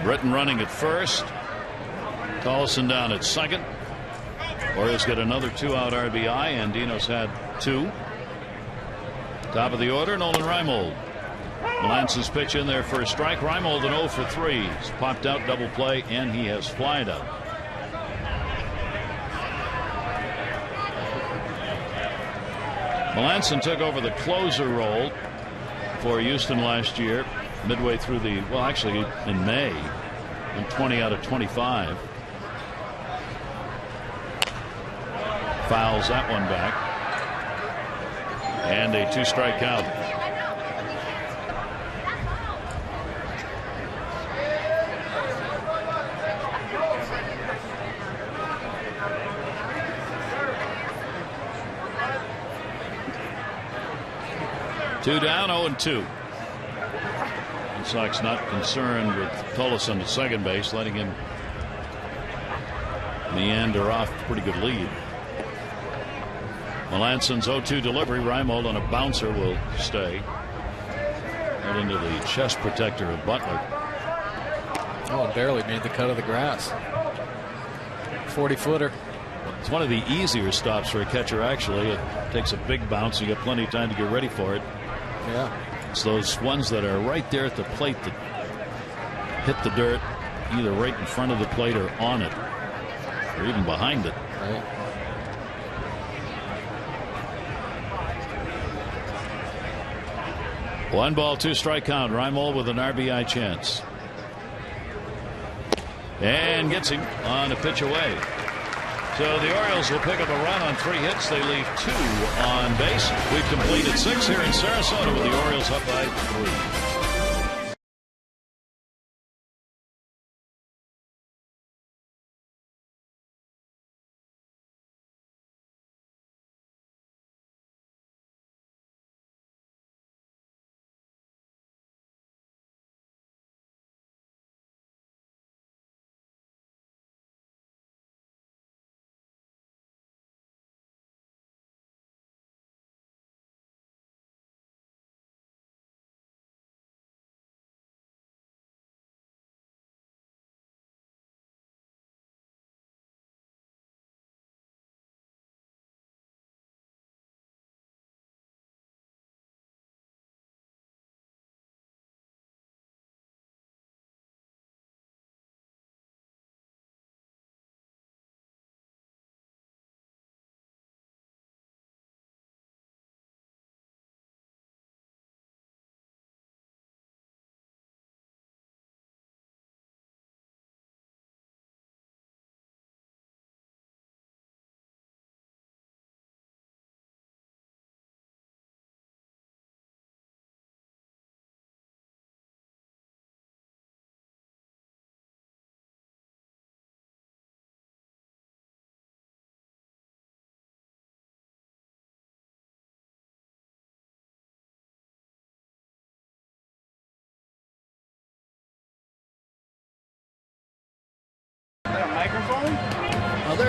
Britton running at first. Tolson down at second. Orioles get another 2-out RBI. Andino's had 2. Top of the order, Nolan Reimold. Melanson's pitch in there for a strike. Reimold an 0 for 3. He's popped out, double play, and he has flied out. Melanson took over the closer role for Houston last year, midway through actually in May, in 20 out of 25. Fouls that one back. And a 2-strike count. Two down, 0-2. Red Sox not concerned with Tolson at second base, letting him meander off a pretty good lead. Melanson's 0-2 delivery. Reimold on a bouncer will stay. Out into the chest protector of Butler. Oh, barely made the cut of the grass. 40-footer. It's one of the easier stops for a catcher, actually. It takes a big bounce. You get plenty of time to get ready for it. Yeah. It's those ones that are right there at the plate that hit the dirt, either right in front of the plate or on it, or even behind it. Right. One ball, 2-strike count. Reimold with an RBI chance. And gets him on a pitch away. So the Orioles will pick up a run on 3 hits. They leave 2 on base. We've completed 6 here in Sarasota with the Orioles up by 3.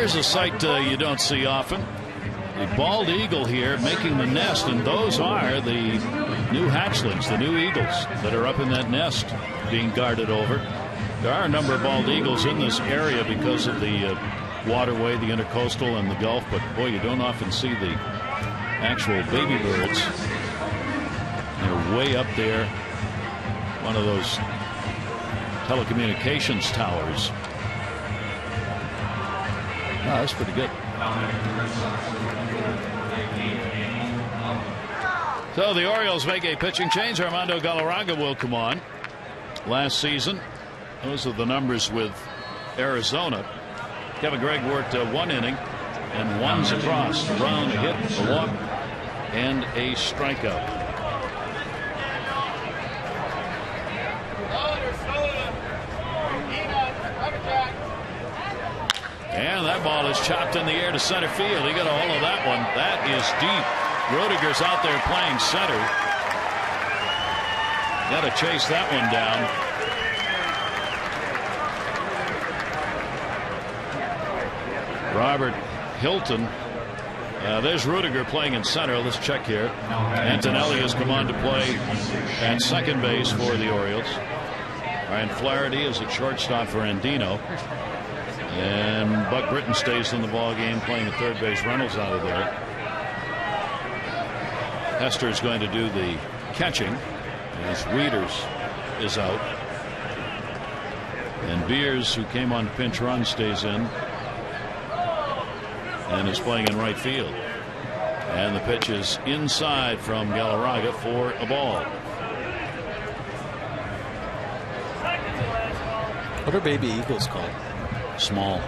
Here's a sight you don't see often. The bald eagle here making the nest, and those are the new hatchlings, the new eagles that are up in that nest being guarded over. There are a number of bald eagles in this area because of the waterway, the intercoastal, and the Gulf, but boy, you don't often see the actual baby birds. They're way up there, one of those telecommunications towers. Oh, that's pretty good. So the Orioles make a pitching change. Armando Galarraga will come on. Last season, those are the numbers with Arizona. Kevin Gregg worked 1 inning and 1's across. A run, a hit, a walk, and a strikeout. And that ball is chopped in the air to center field. He got a hold of that one. That is deep. Rudiger's out there playing center. Got to chase that one down. Robert Hilton. There's Rudiger playing in center. Let's check here. Antonelli has come on to play at second base for the Orioles. Ryan Flaherty is at shortstop for Andino. And Buck Britton stays in the ball game playing at third base. Reynolds out of there. Hester is going to do the catching as Reeders is out. And Beers, who came on pinch run, stays in and is playing in right field. And the pitch is inside from Galarraga for a ball. What are baby eagles called? Small.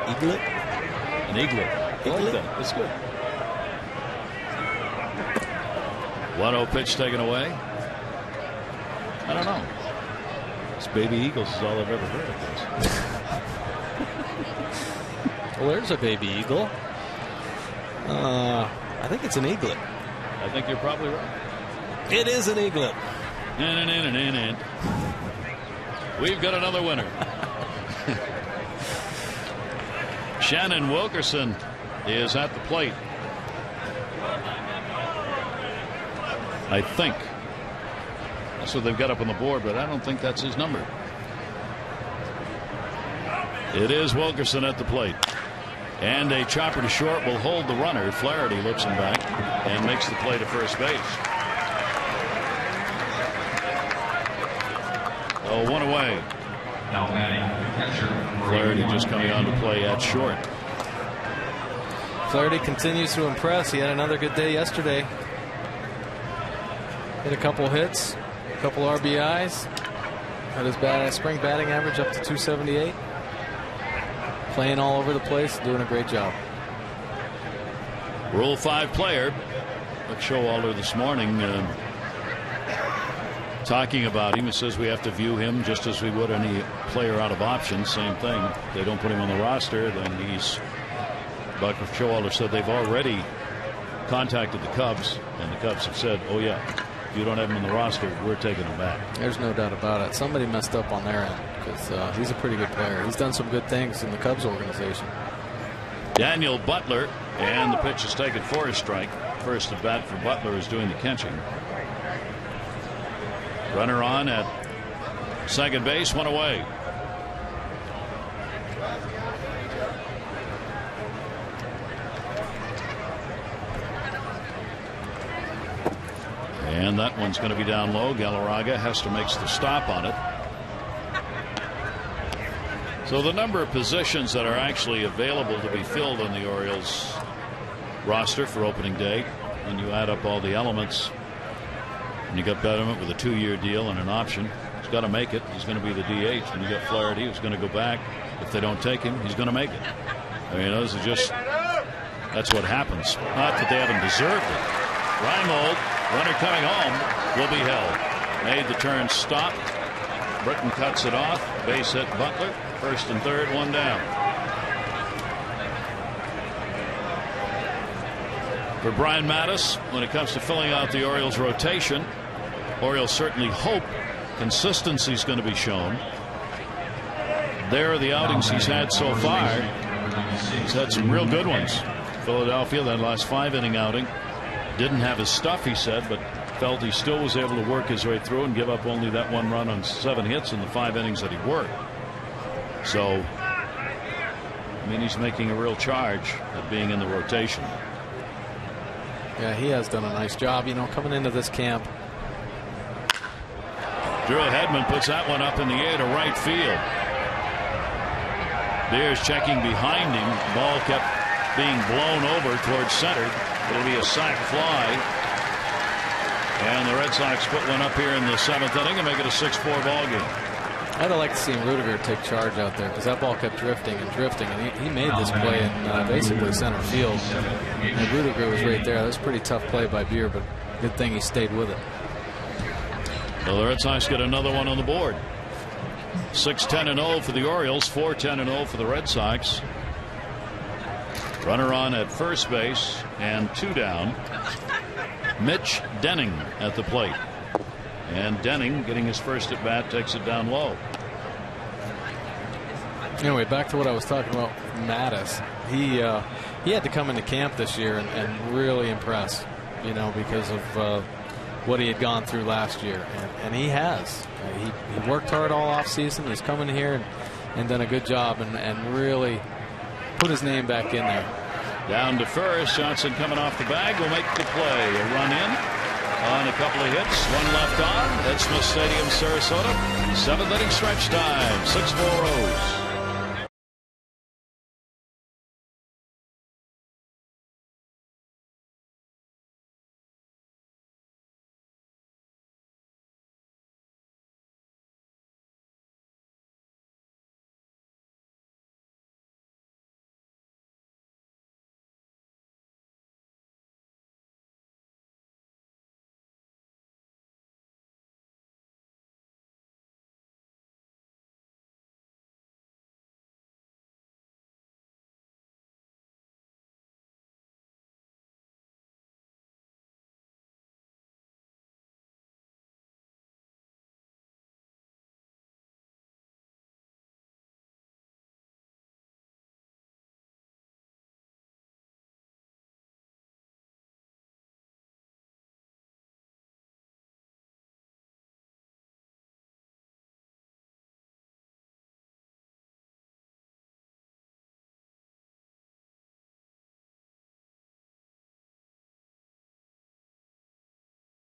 Eaglet? An eaglet. I like that. That's good. 1-0 pitch taken away. I don't know. This baby eagles is all I've ever heard of this. Well, there's a baby eagle. I think it's an eaglet. I think you're probably right. It is an eaglet. We've got another winner. Shannon Wilkerson is at the plate. I think that's what they've got up on the board, but I don't think that's his number. It is Wilkerson at the plate. And a chopper to short will hold the runner. Flaherty looks him back and makes the play to first base. Oh, one away. Flaherty just coming on to play at short. Flaherty continues to impress. He had another good day yesterday. Hit a couple hits, a couple RBIs. Had his spring batting average up to 278. Playing all over the place, doing a great job. Rule 5 player. Rick Showalter this morning talking about him. He says we have to view him just as we would any player out of options. Same thing. If they don't put him on the roster, then he's. But Showalter said they've already contacted the Cubs, and the Cubs have said, oh yeah, if you don't have him on the roster, we're taking him back. There's no doubt about it. Somebody messed up on their end, because he's a pretty good player. He's done some good things in the Cubs organization. Daniel Butler, and the pitch is taken for a strike. First at bat for Butler is doing the catching. Runner on at second base, one away. And that one's going to be down low. Galarraga. Hester makes the stop on it. So the number of positions that are actually available to be filled on the Orioles roster for opening day, when you add up all the elements, and you got Betterman with a 2-year deal and an option, he's got to make it. He's going to be the DH. And you got Flaherty, who's going to go back. If they don't take him, he's going to make it. I mean, those are just, that's what happens. Not that they haven't deserved it. Reimold, runner coming home, will be held. Made the turn, stop. Britton cuts it off. Base hit Butler. First and third, one down. For Brian Mattis, when it comes to filling out the Orioles rotation, Orioles certainly hope consistency is going to be shown. There are the outings he's had so far. He's had some real good ones. Philadelphia, that last 5-inning outing, didn't have his stuff, he said, but felt he still was able to work his way through and give up only that 1 run on 7 hits in the 5 innings that he worked. So, I mean, he's making a real charge at being in the rotation. Yeah, he has done a nice job, you know, coming into this camp. Drew Hedman puts that one up in the air to right field. Beers checking behind him. Ball kept being blown over towards center. It'll be a sac fly. And the Red Sox put one up here in the 7th inning and make it a 6-4 ball game. I'd like to see Rudiger take charge out there because that ball kept drifting and drifting, and he made this play in basically center field. And Rudiger was right there. That was a pretty tough play by Beer, but good thing he stayed with it. Well, the Red Sox get another one on the board. 6-10-0 for the Orioles, 4-10-0 for the Red Sox. Runner on at first base and 2 down. Mitch Denning at the plate. And Denning, getting his first at bat, takes it down low. Anyway, back to what I was talking about, Mattis. He had to come into camp this year and really impress, you know, because of what he had gone through last year, and he has. He worked hard all off season. He's come in here and done a good job and really put his name back in there. Down to first. Johnson coming off the bag will make the play. A run in on a couple of hits. 1 left on at Smith Stadium, Sarasota. 7th inning stretch time. 6-4 O's.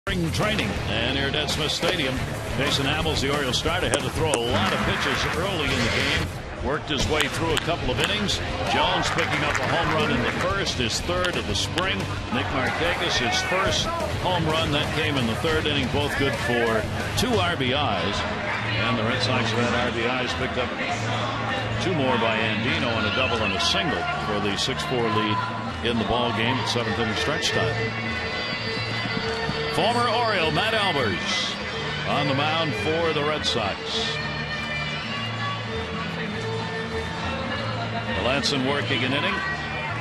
Spring training, and here at Smith Stadium, Jason Hamels, the Orioles starter, had to throw a lot of pitches early in the game. Worked his way through a couple of innings. Jones picking up a home run in the first, his 3rd of the spring. Nick Markakis, his first home run, that came in the 3rd inning. Both good for 2 RBIs. And the Red Sox have had RBIs picked up 2 more by Andino and a double and a single for the 6-4 lead in the ball game at 7th inning stretch time. Former Oriole Matt Albers on the mound for the Red Sox. Melanson working an inning.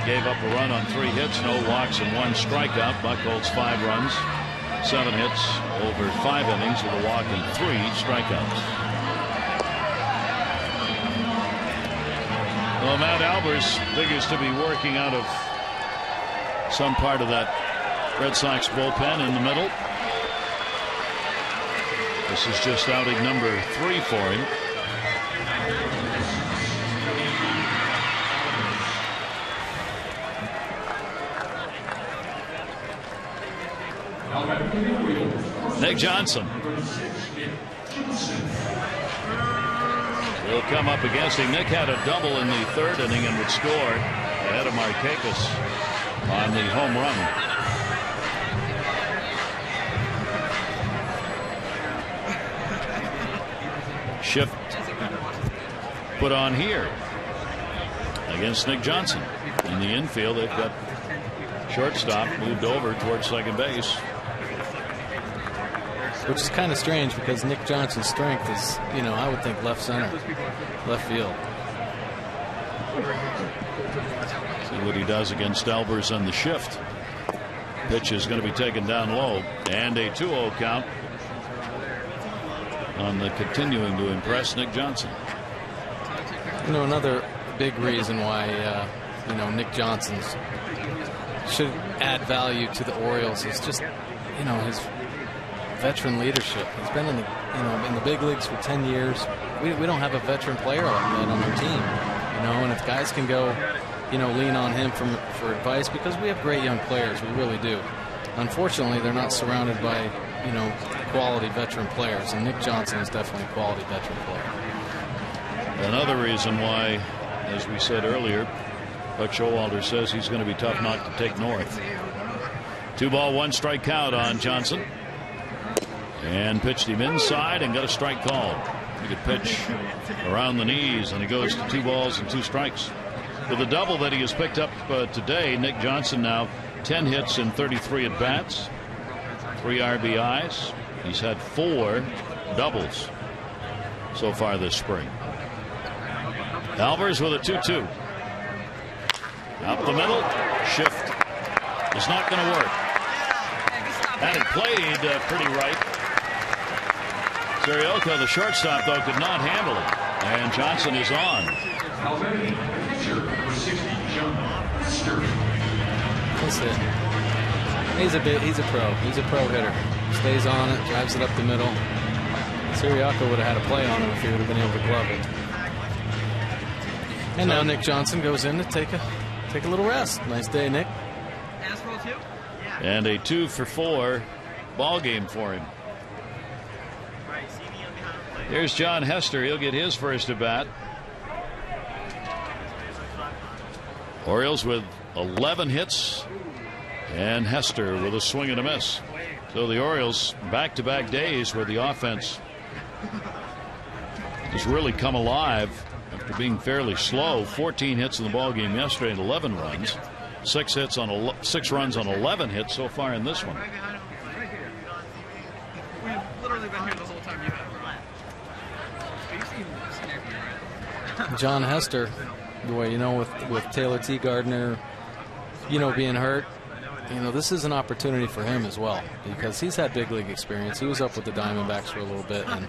Gave up a run on 3 hits, no walks, and 1 strikeout. Buck holds 5 runs, 7 hits over 5 innings with a walk and 3 strikeouts. Well, Matt Albers figures to be working out of some part of that Red Sox bullpen in the middle. This is just outing number 3 for him. Nick Johnson will come up against him. Nick had a double in the 3rd inning and would score ahead of Markakis on the home run. Shift put on here against Nick Johnson. In the infield, they've got shortstop moved over towards second base. Which is kind of strange because Nick Johnson's strength is, you know, I would think left center, left field. See what he does against Albers on the shift. Pitch is going to be taken down low, and a 2-0 count on the continuing to impress Nick Johnson. You know, another big reason why Nick Johnson should add value to the Orioles is just his veteran leadership. He's been in the big leagues for 10 years. We don't have a veteran player like that on our team, and if guys can go lean on him for advice, because we have great young players, we really do. Unfortunately, they're not surrounded by quality veteran players, and Nick Johnson is definitely a quality veteran player. Another reason why, as we said earlier, Buck Showalter says he's going to be tough not to take north. 2-ball, 1-strike count on Johnson, and pitched him inside and got a strike called. He could pitch around the knees, and he goes to 2 balls and 2 strikes. With the double that he has picked up today, Nick Johnson now 10 hits in 33 at bats, 3 RBIs. He's had 4 doubles so far this spring. Albers with a 2-2. Out the middle, shift is not going to work. Had it played pretty right. Sirioka, the shortstop, though, could not handle it, and Johnson is on. That's it. He's a pro. He's a pro hitter. Stays on it, drives it up the middle. Sirioka would have had a play on him if he would have been able to glove it. And now Nick Johnson goes in to take a little rest. Nice day, Nick. And a 2-for-4 ball game for him. Here's John Hester. He'll get his first at bat. Orioles with 11 hits, and Hester with a swing and a miss. So the Orioles back-to-back days where the offense has really come alive after being fairly slow. 14 hits in the ball game yesterday and 11 runs. 6 runs on 11 hits so far in this one. We've literally been here the whole time you have. John Hester, boy, with Taylor T. Gardner, being hurt, this is an opportunity for him as well, because he's had big league experience. He was up with the Diamondbacks for a little bit, and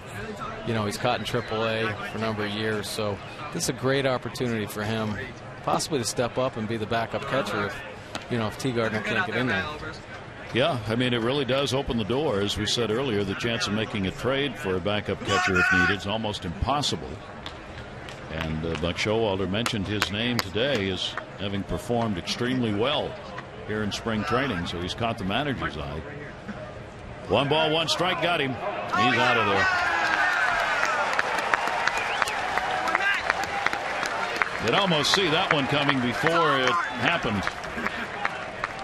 he's caught in AAA for a number of years. So this is a great opportunity for him, possibly to step up and be the backup catcher if T. Gardner can't get in there. Yeah, I mean, it really does open the door. As we said earlier, the chance of making a trade for a backup catcher if needed is almost impossible. And Buck Showalter mentioned his name today as having performed extremely well here in spring training, so he's caught the manager's eye. 1 ball, 1 strike, got him. He's out of there. You'd almost see that one coming before it happened.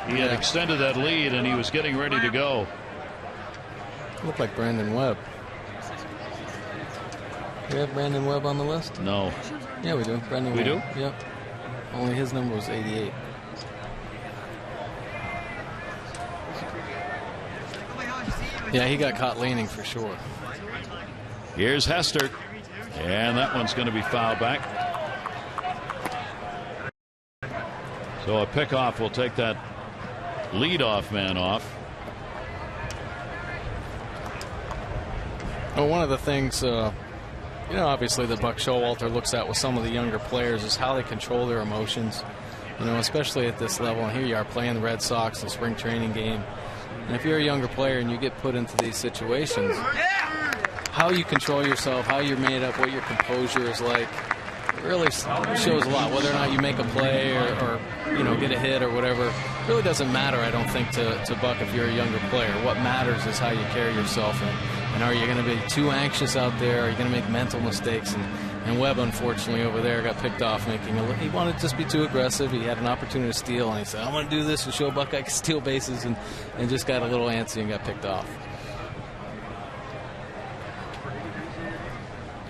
He had extended that lead, and he was getting ready to go. Looked like Brandon Webb. Do we have Brandon Webb on the list? No. Yeah, we do. Brandon Webb. Do? Yep. Only his number was 88. Yeah, he got caught leaning for sure. Here's Hester, and that one's going to be fouled back. So a pickoff will take that leadoff man off. Well, one of the things, obviously that Buck Showalter looks at with some of the younger players is how they control their emotions, especially at this level. And here you are playing the Red Sox in spring training game. And if you're a younger player and you get put into these situations, how you control yourself, how you're made up, what your composure is like, it really shows a lot. Whether or not you make a play or get a hit or whatever, it really doesn't matter, I don't think, to Buck if you're a younger player. What matters is how you carry yourself, and are you going to be too anxious out there? Are you going to make mental mistakes? And Webb, unfortunately, over there got picked off he wanted to just be too aggressive. He had an opportunity to steal, and he said, I'm going to do this to show Buck I can steal bases, and just got a little antsy and got picked off.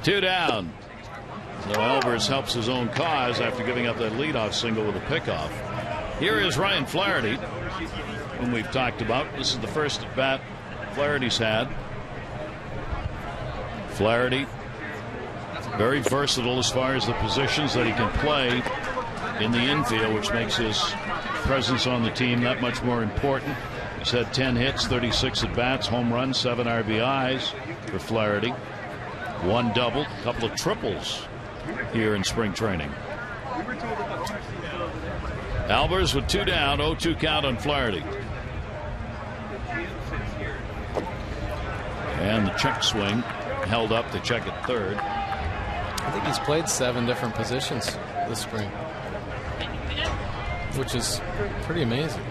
2 down. So Albers helps his own cause after giving up that leadoff single with a pickoff. Here is Ryan Flaherty, whom we've talked about. This is the first at bat Flaherty's had. Flaherty, very versatile as far as the positions that he can play in the infield, which makes his presence on the team that much more important. He's had 10 hits, 36 at bats, home runs, 7 RBIs for Flaherty. 1 double, a couple of triples here in spring training. Albers with 2 down, 0-2 count on Flaherty. And the check swing held up to check at third. I think he's played 7 different positions this spring, which is pretty amazing.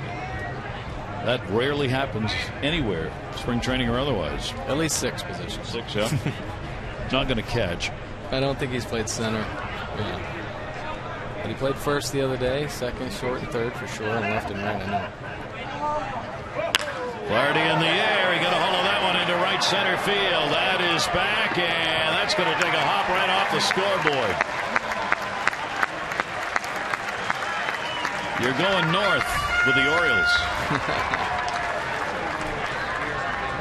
That rarely happens anywhere, spring training or otherwise. At least 6 positions. 6, yeah. Not going to catch. I don't think he's played center. Yeah. But he played first the other day, second, short, and third for sure, and left and right, I know. Flaherty in the air. He got a hold of that one into right center field. That is back, and that's going to take a hop right off the scoreboard. You're going north with the Orioles.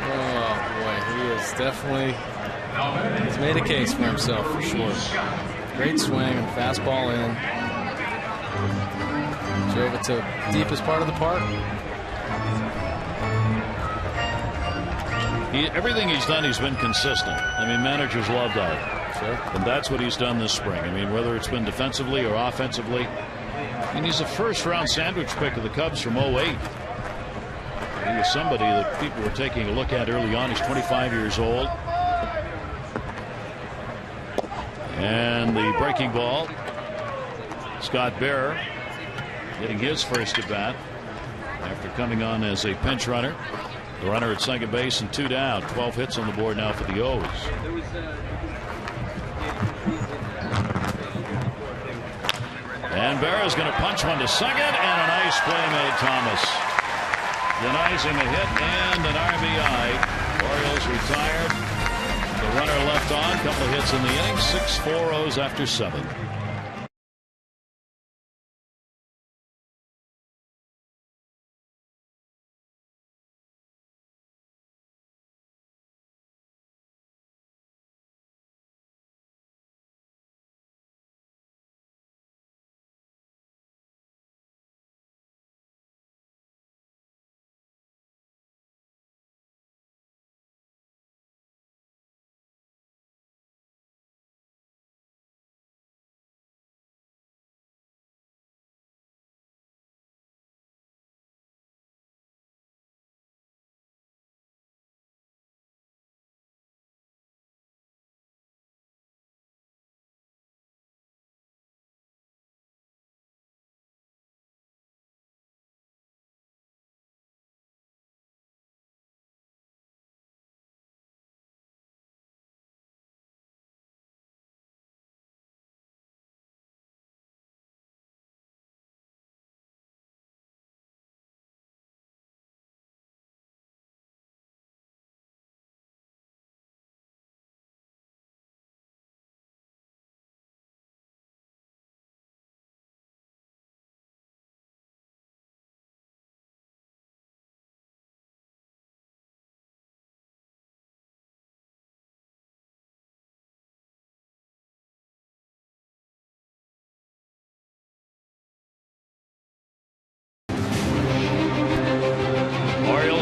Oh, boy. He is definitely he's made a case for himself, for sure. Great swing and fastball in. Drove it to the deepest part of the park. Everything he's done, he's been consistent. I mean, managers love that. Sure. And that's what he's done this spring. I mean, whether it's been defensively or offensively. I mean, he's a first-round sandwich pick of the Cubs from 08. He was somebody that people were taking a look at early on. He's 25 years old. And the breaking ball. Scott Bearer getting his first at bat after coming on as a pinch runner. The runner at second base and 2 down. 12 hits on the board now for the O's. And Berra's going to punch one to second, and a nice play made, Thomas. Denies him a hit and an RBI. Orioles retired. The runner left on. Couple of hits in the inning. 6-4 O's after 7.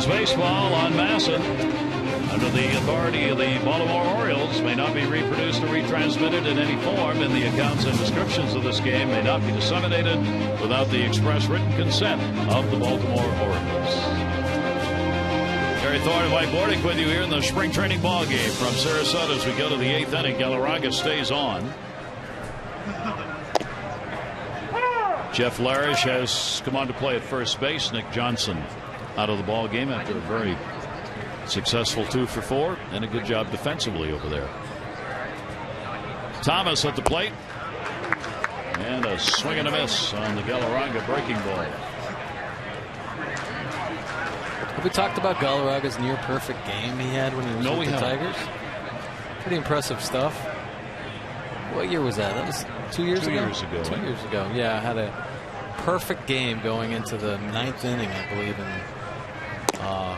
Baseball on Masson under the authority of the Baltimore Orioles may not be reproduced or retransmitted in any form, and the accounts and descriptions of this game may not be disseminated without the express written consent of the Baltimore Orioles. Gary Thorne and Mike Bordick with you here in the spring training ball game from Sarasota as we go to the 8th inning. Galarraga stays on. Jeff Larish has come on to play at first base. Nick Johnson out of the ball game after a very successful 2 for 4 and a good job defensively over there. Thomas at the plate, and a swing and a miss on the Galarraga breaking ball. Have we talked about Galarraga's near perfect game he had when he was with the Tigers? Pretty impressive stuff. What year was that? That was 2 years ago? 2 years ago. 2 years ago. Yeah, had a perfect game going into the 9th inning, I believe, and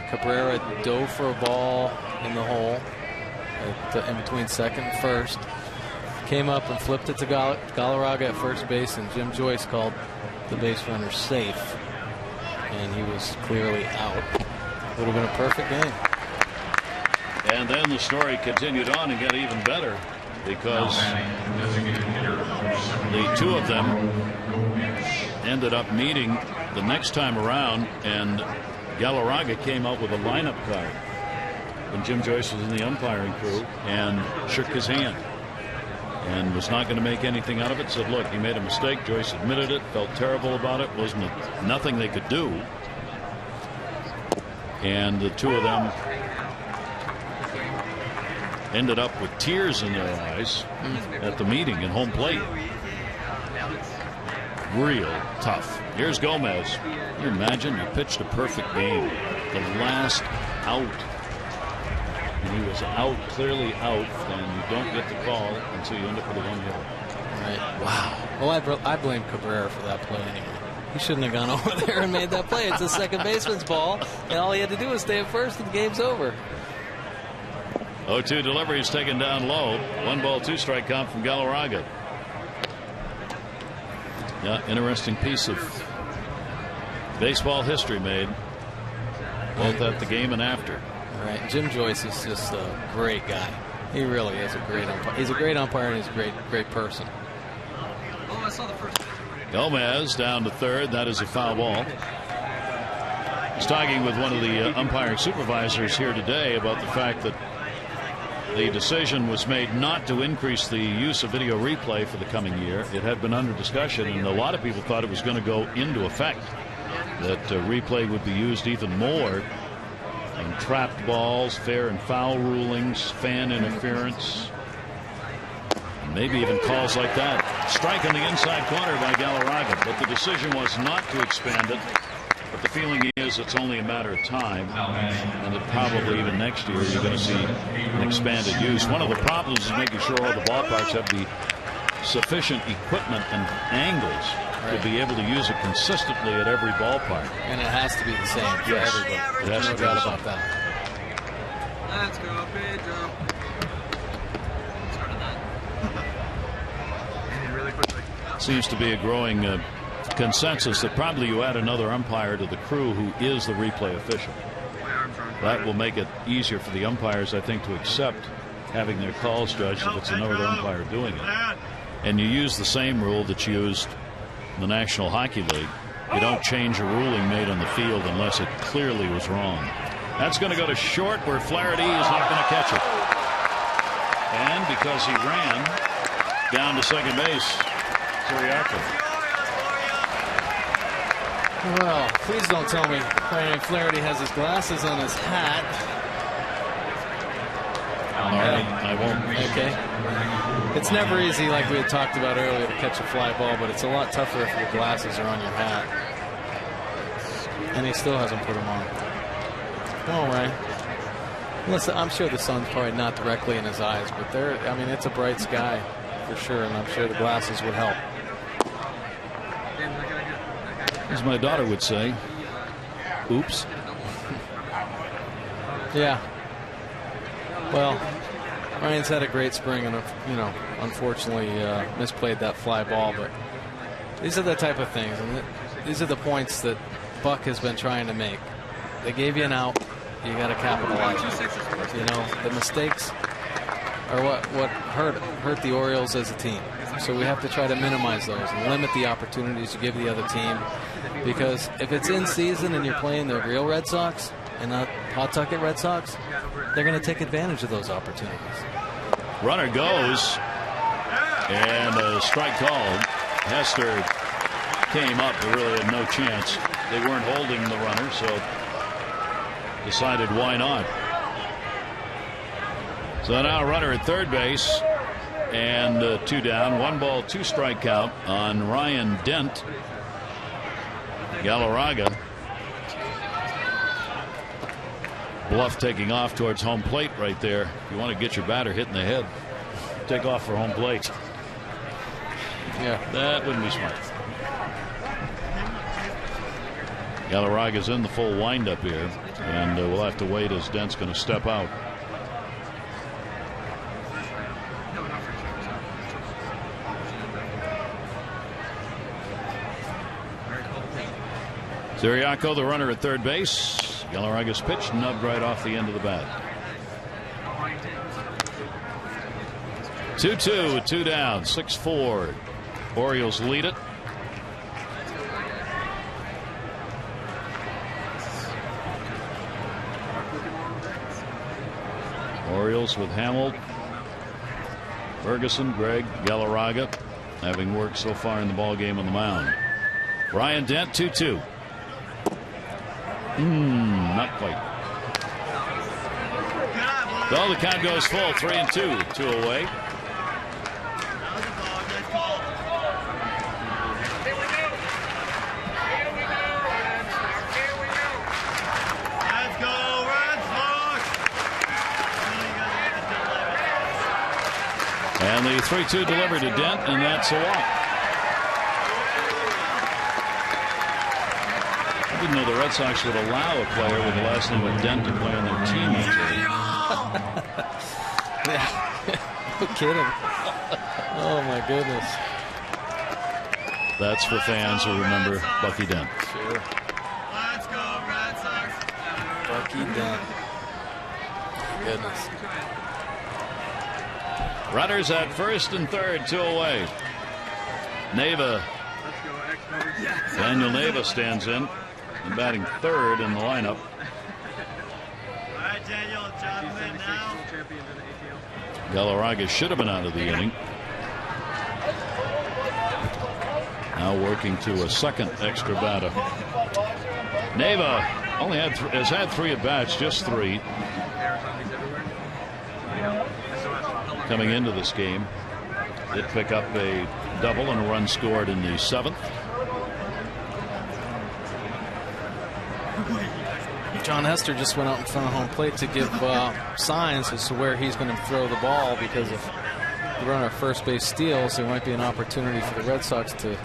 Cabrera dove for a ball in the hole in between second and first. Came up and flipped it to Galarraga at first base, and Jim Joyce called the base runner safe, and he was clearly out. Would have been a perfect game. And then the story continued on and got even better because The two of them ended up meeting the next time around, and Galarraga came up with a lineup card when Jim Joyce was in the umpiring crew and shook his hand and was not going to make anything out of it. Said, look, he made a mistake. Joyce admitted it, felt terrible about it. Wasn't nothing they could do. And the two of them ended up with tears in their eyes at the meeting in home plate. Real tough. Here's Gomez. Can you imagine? You pitched a perfect game. The last out. And he was out, clearly out, and you don't get the call until you end up with a one-hitter. Right. Wow. Well, I blame Cabrera for that play anyway. He shouldn't have gone over there and made that play. It's a second baseman's ball, and all he had to do was stay at first, and the game's over. 0-2 delivery is taken down low. 1-2 strike count from Galarraga. Yeah, interesting piece of baseball history made, both at the game and after. All right, Jim Joyce is just a great guy. He really is a great umpire. He's a great umpire, and he's a great person. Oh, I saw the first. Gomez down to third. That is a foul ball. He's talking with one of the umpiring supervisors here today about the fact that the decision was made not to increase the use of video replay for the coming year. It had been under discussion, and a lot of people thought it was going to go into effect, that replay would be used even more in trapped balls, fair and foul rulings, fan interference, and maybe even calls like that. Strike on the inside corner by Galarraga, but the decision was not to expand it. But the feeling is it's only a matter of time, and that probably even next year you're going to see an expanded use. One of the problems is making sure all the ballparks have the sufficient equipment and angles to be able to use it consistently at every ballpark. And it has to be the same for everybody. It has no to be doubt the same. about that. Let's go, Pedro. Started that. Really quickly. Seems to be a growing consensus that probably you add another umpire to the crew who is the replay official. That will make it easier for the umpires, I think, to accept having their calls judged if it's another umpire doing it. And you use the same rule that you used in the National Hockey League. You don't change a ruling made on the field unless it clearly was wrong. That's going to go to short, where Flaherty is not going to catch it. And because he ran down to second base, Zuriaco. Well, please don't tell me Flaherty has his glasses on his hat. I won't. Okay. It's never easy, like we had talked about earlier, to catch a fly ball, but it's a lot tougher if your glasses are on your hat. And he still hasn't put them on. All right. Listen, I'm sure the sun's probably not directly in his eyes, but I mean, it's a bright sky for sure, and I'm sure the glasses would help. As my daughter would say, oops. Yeah. Well, Ryan's had a great spring, and unfortunately misplayed that fly ball. But these are the type of things, and these are the points that Buck has been trying to make. They gave you an out, you got to capitalize. The mistakes are what hurt the Orioles as a team. So we have to try to minimize those and limit the opportunities to give the other team. Because if it's in season and you're playing the real Red Sox and not Pawtucket Red Sox, they're going to take advantage of those opportunities. Runner goes, and a strike called. Hester came up, but really had no chance. They weren't holding the runner, so decided why not. So now runner at third base, and 2 down. 1-2 strike count on Ryan Dent. Galarraga. Bluff taking off towards home plate right there. If you want to get your batter hit in the head, take off for home plate. Yeah, that wouldn't be smart. Galarraga's in the full windup here, and we'll have to wait as Dent's going to step out. Zuriaco, the runner at third base. Galarraga's pitch nubbed right off the end of the bat. 2-2 with 2 down. 6-4 Orioles lead it. Orioles with Hamill, Ferguson, Gregg, Galarraga having worked so far in the ball game on the mound. Ryan Dent 2-2. Not quite. Well, the count goes full, 3-2, 2 away. And the 3-2 delivered to Dent, and that's a walk. I didn't know the Red Sox would allow a player with the last name of Dent to play on their team. No kidding. Oh, my goodness. That's for fans who remember Bucky Dent. Sure. Let's go, Red Sox. Bucky Dent. Goodness. Runners at first and third, 2 away. Neva. Daniel Neva stands in and batting third in the lineup. All right, Daniel, Jonathan now. Galarraga should have been out of the inning. Now working to a second extra batter. Neva only has had 3 at bats, just 3. Coming into this game, did pick up a double and a run scored in the 7th. John Hester just went out in front of home plate to give signs as to where he's going to throw the ball, because if the runner at first base steals, there might be an opportunity for the Red Sox to,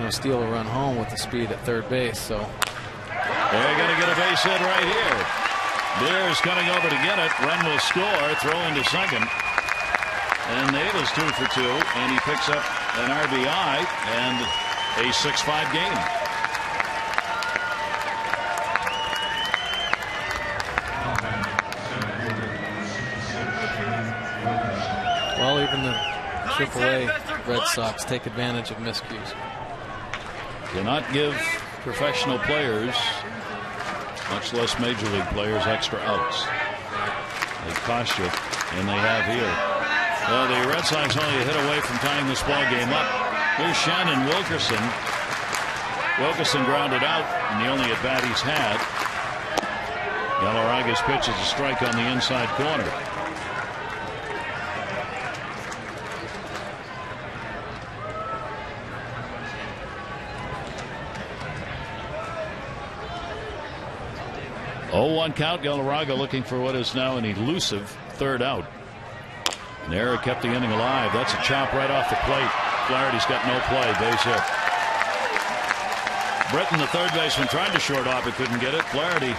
steal a run home with the speed at third base. So they're going to get a base hit right here. Beers coming over to get it. Wren will score, throw into second. And Neva's 2 for 2, and he picks up an RBI and a 6-5 game. Well, even the AAA Red Sox take advantage of miscues. Cannot give professional players, much less major league players, extra outs. They cost you, and they have here. Well, the Red Sox only a hit away from tying this ball game up. Here's Shannon Wilkerson. Wilkerson grounded out, and the only at bat he's had. Galarraga's pitch is a strike on the inside corner. Oh, 1 count. Galarraga looking for what is now an elusive third out. An error kept the inning alive. That's a chop right off the plate. Flaherty's got no play. Base hit. Britton, the third baseman, tried to short off it, couldn't get it. Flaherty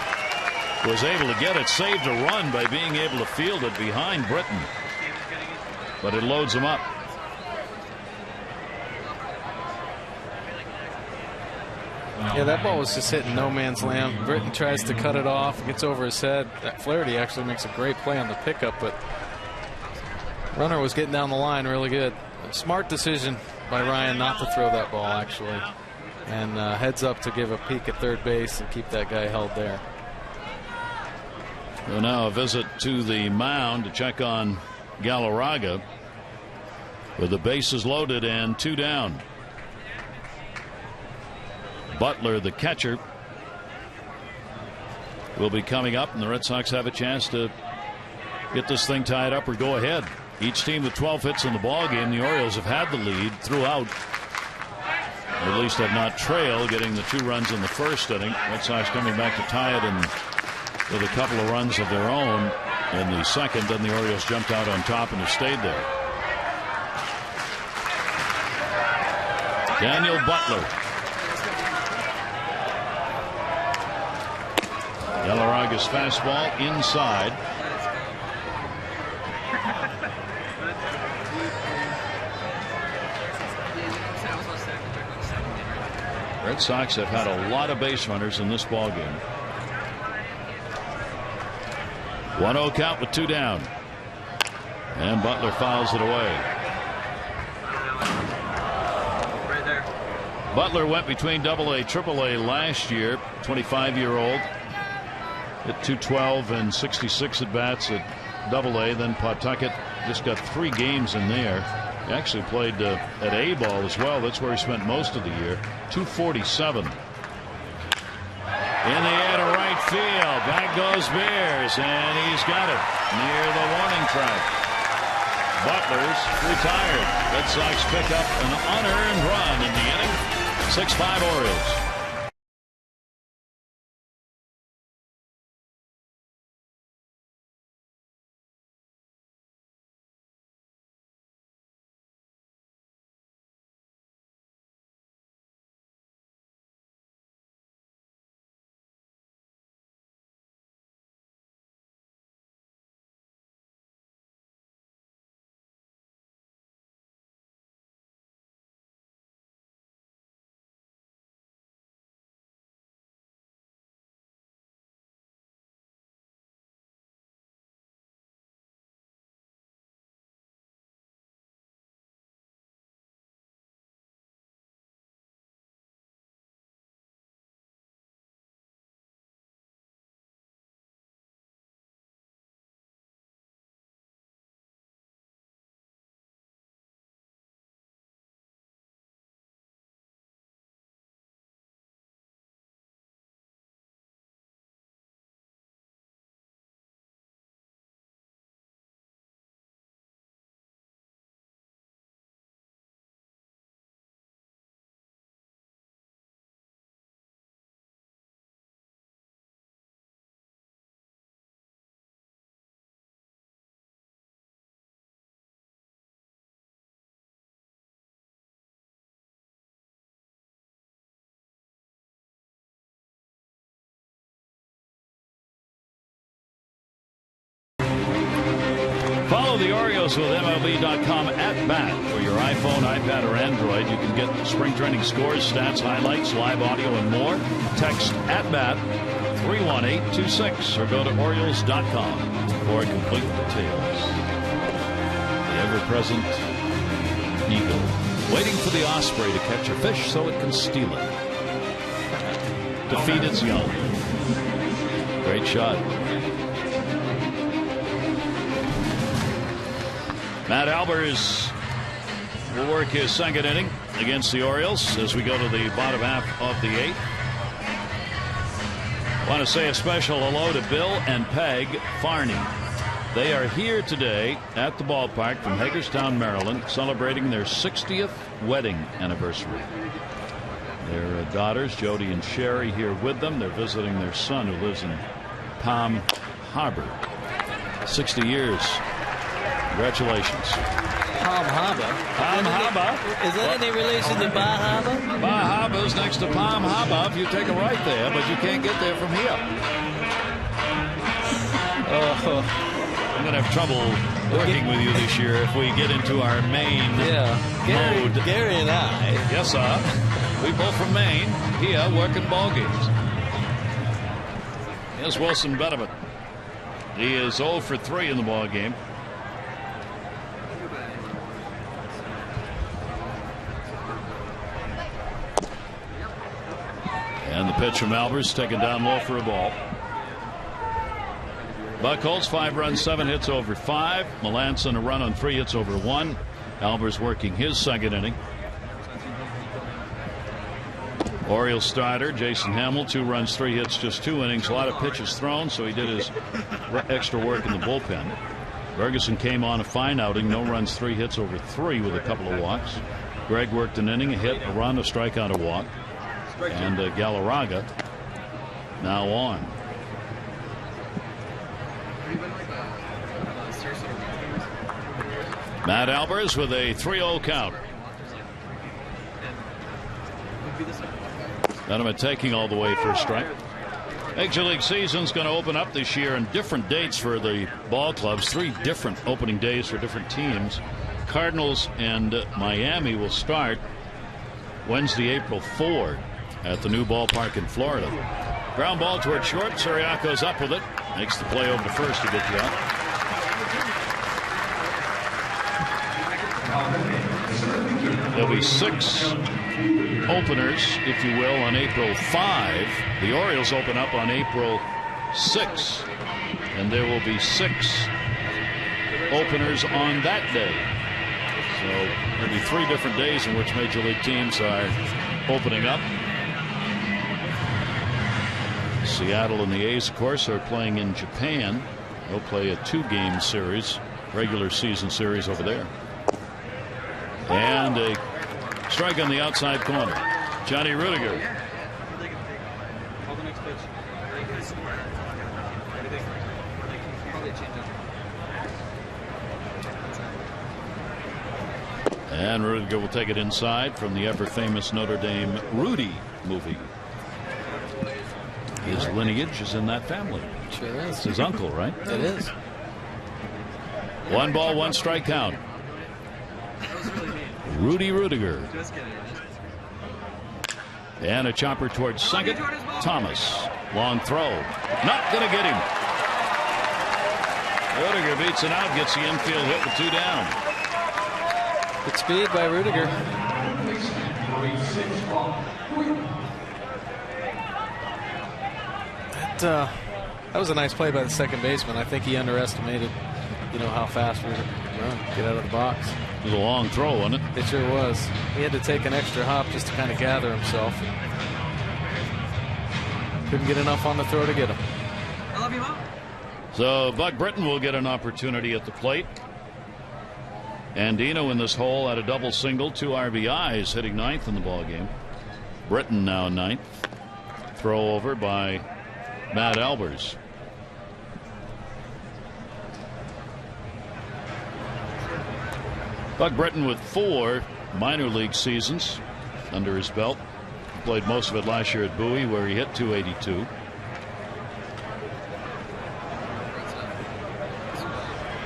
was able to get it. Saved a run by being able to field it behind Britton. But it loads him up. Yeah, that ball was just hitting no man's land. Britton tries to cut it off, gets over his head. That Flaherty actually makes a great play on the pickup, but runner was getting down the line really good. A smart decision by Ryan not to throw that ball, actually, and heads up to give a peek at third base and keep that guy held there. So now a visit to the mound to check on Galarraga with the bases loaded and 2 down. Butler, the catcher, will be coming up, and the Red Sox have a chance to get this thing tied up or go ahead. Each team with 12 hits in the ballgame. The Orioles have had the lead throughout, or at least have not trailed, getting the 2 runs in the first inning. Red Sox coming back to tie it and with a couple of runs of their own in the second. Then the Orioles jumped out on top and have stayed there. Daniel Butler. Galarraga's fastball inside. Red Sox have had a lot of base runners in this ballgame. 1-0 count with 2 down. And Butler fouls it away. Butler went between AA, AAA last year. 25-year-old. Hit 212 and 66 at bats at AA. Then Pawtucket just got 3 games in there. He actually played at A ball as well. That's where he spent most of the year. 247. In the air to right field. Back goes Beers, and he's got it near the warning track. Butler's retired. Red Sox pick up an unearned run in the inning. 6-5 Orioles. Follow the Orioles with MLB.com at bat for your iPhone, iPad, or Android. You can get spring training scores, stats, highlights, live audio, and more. Text at bat 31826 or go to Orioles.com for complete details. The ever-present eagle waiting for the osprey to catch a fish so it can steal it. To feed its young. Great shot. Matt Albers will work his second inning against the Orioles as we go to the bottom half of the 8th. I want to say a special hello to Bill and Peg Farney. They are here today at the ballpark from Hagerstown, Maryland, celebrating their 60th wedding anniversary. Their daughters, Jody and Sherry, here with them. They're visiting their son who lives in Palm Harbor. 60 years. Congratulations. Palm Harbor. Palm Harbor. Is that any relation to Bar Harbor? Bar Harbor's next to Palm Harbor if you take a right there, but you can't get there from here. Oh. I'm going to have trouble working with you this year if we get into our Maine mode. Gary and I. Yes, sir. We both from Maine here working ball games. Here's Wilson Betterman. He is 0 for 3 in the ball game. And the pitch from Albers taken down low for a ball. Buchholz 5 runs, 7 hits over 5. Melanson a run on 3 hits over 1. Albers working his second inning. Orioles starter Jason Hamill, 2 runs, 3 hits, just 2 innings. A lot of pitches thrown, so he did his extra work in the bullpen. Ferguson came on a fine outing, no runs, 3 hits over 3 with a couple of walks. Gregg worked an inning, a hit, a run, a strikeout, a walk. And Galarraga now on. Matt Albers with a 3-0 count. Betterman taking all the way for a strike. Major League season's going to open up this year on different dates for the ball clubs. 3 different opening days for different teams. Cardinals and Miami will start Wednesday, April 4 at the new ballpark in Florida. Ground ball toward short. Siriaco's up with it. Makes the play over to first to get the out. There'll be 6 openers, if you will, on April 5. The Orioles open up on April 6. And there will be 6 openers on that day. So there'll be 3 different days in which Major League teams are opening up. Seattle and the A's, of course, are playing in Japan. They'll play a 2-game series, regular season series over there. And a strike on the outside corner. Johnny Rudiger. And Rudiger will take it inside from the ever-famous Notre Dame Rudy movie. His lineage is in that family. Sure is. It's his uncle, right? It is. 1 ball, 1 strike count. Rudy Rudiger. And a chopper towards second. Thomas. Long throw. Not going to get him. Rudiger beats it out, gets the infield hit with 2 down. Good speed by Rudiger. That was a nice play by the second baseman. I think he underestimated, how fast we run, get out of the box. It was a long throw, wasn't it? It sure was. He had to take an extra hop just to kind of gather himself. Couldn't get enough on the throw to get him. I love you, Mom. So Buck Britton will get an opportunity at the plate. Andino in this hole had a double single, 2 RBIs, hitting 9th in the ballgame. Britton now 9th. Throw over by Matt Albers. Buck Britton with 4 minor league seasons under his belt. Played most of it last year at Bowie, where he hit .282.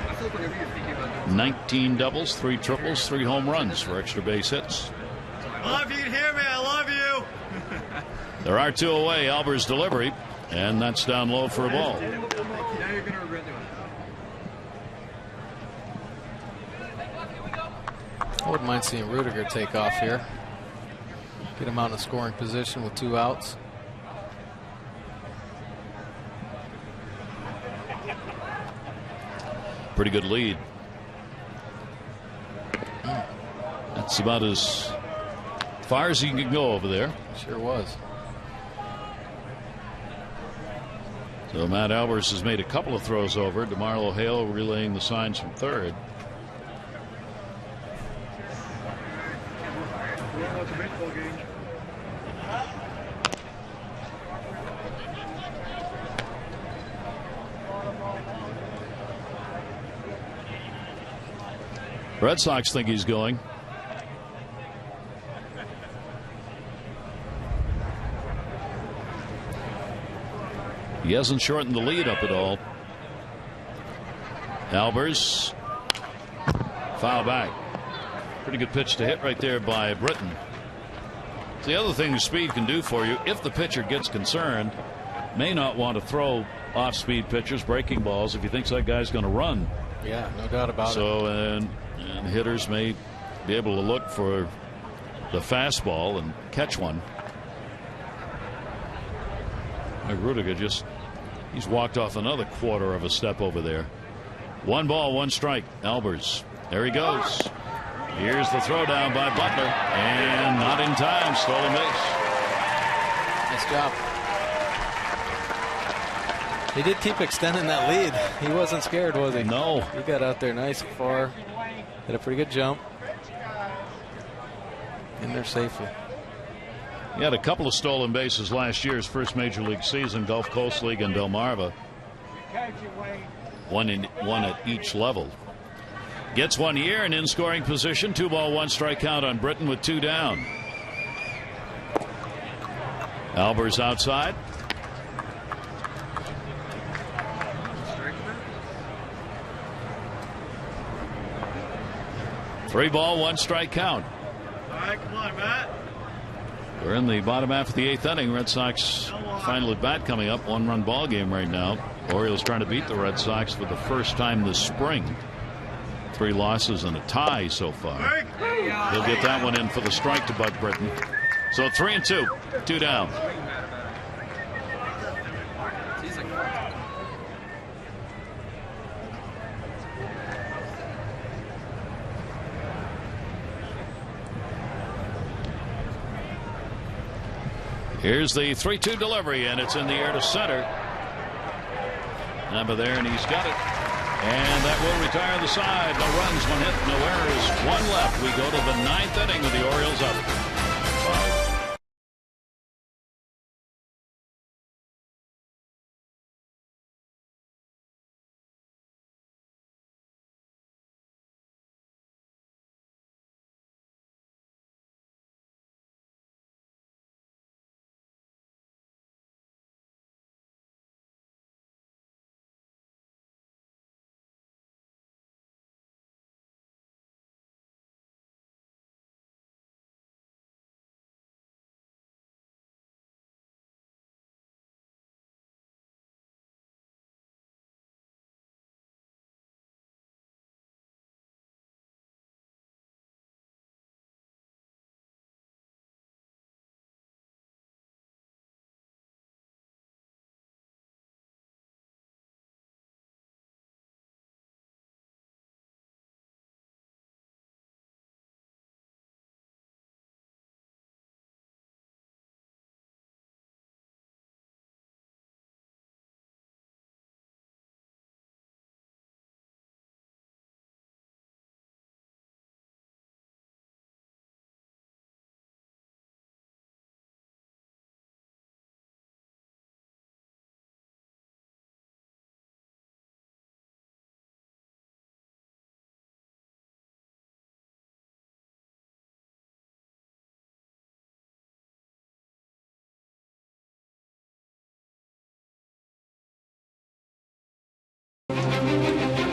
I feel like whenever you're thinking about 19 doubles, 3 triples, 3 home runs for extra base hits. Well, if you can hear me, I love you. There are 2 away. Albers' delivery, and that's down low for a ball. Now you're going to regret doing it. I wouldn't mind seeing Rudiger take off here. Get him out in a scoring position with 2 outs. Pretty good lead. That's about as far as he can go over there. Sure was. So Matt Albers has made a couple of throws over. DeMarlo Hale relaying the signs from third. Red Sox think he's going. He hasn't shortened the lead up at all. Albers. Foul back. Pretty good pitch to hit right there by Britton. The other thing speed can do for you, if the pitcher gets concerned, may not want to throw off-speed pitchers, breaking balls, if he thinks that guy's going to run. Yeah, no doubt about it. So, and hitters may be able to look for the fastball and catch one. Rudiger he's walked off another quarter of a step over there. 1 ball, 1 strike. Albers. There he goes. Here's the throw down by Butler, and not in time. Stolen base. Nice job. He did keep extending that lead. He wasn't scared, was he? No. He got out there nice far. Had a pretty good jump. In there safely. He had a couple of stolen bases last year, his first major league season, Gulf Coast League and Delmarva. One at each level. Gets 1 year and in scoring position. 2 ball, 1 strike count on Britton with 2 down. Albers outside. Three ball, 1 strike count. All right, come on, Matt. We're in the bottom half of the 8th inning. Red Sox final at bat coming up. 1-run ball game right now. Orioles trying to beat the Red Sox for the first time this spring. 3 losses and a tie so far. He'll get that one in for the strike to Buck Britton. So 3-2, 2 down. Here's the 3-2 delivery, and it's in the air to center. Number there, and he's got it. And that will retire the side. No runs, 1 hit, no errors, 1 left. We go to the 9th inning with the Orioles up 5.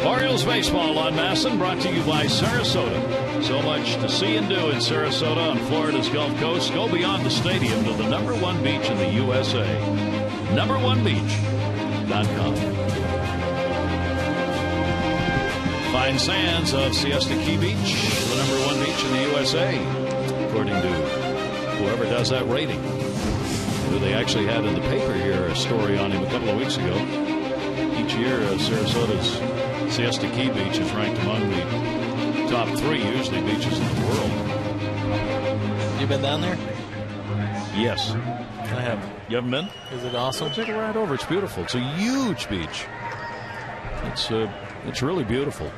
Orioles baseball on Masson, brought to you by Sarasota. So much to see and do in Sarasota on Florida's Gulf Coast. Go beyond the stadium to the #1 beach in the USA. #1beach.com. Fine sands of Siesta Key Beach, the #1 beach in the USA, according to whoever does that rating. Who they actually had in the paper here, a story on him a couple of weeks ago. Each year, Sarasota's Siesta Key Beach is ranked among the top 3 usually beaches in the world. You been down there? Yes. I have. You haven't been? Is it awesome? Take a ride over. It's beautiful. It's a huge beach. It's really beautiful.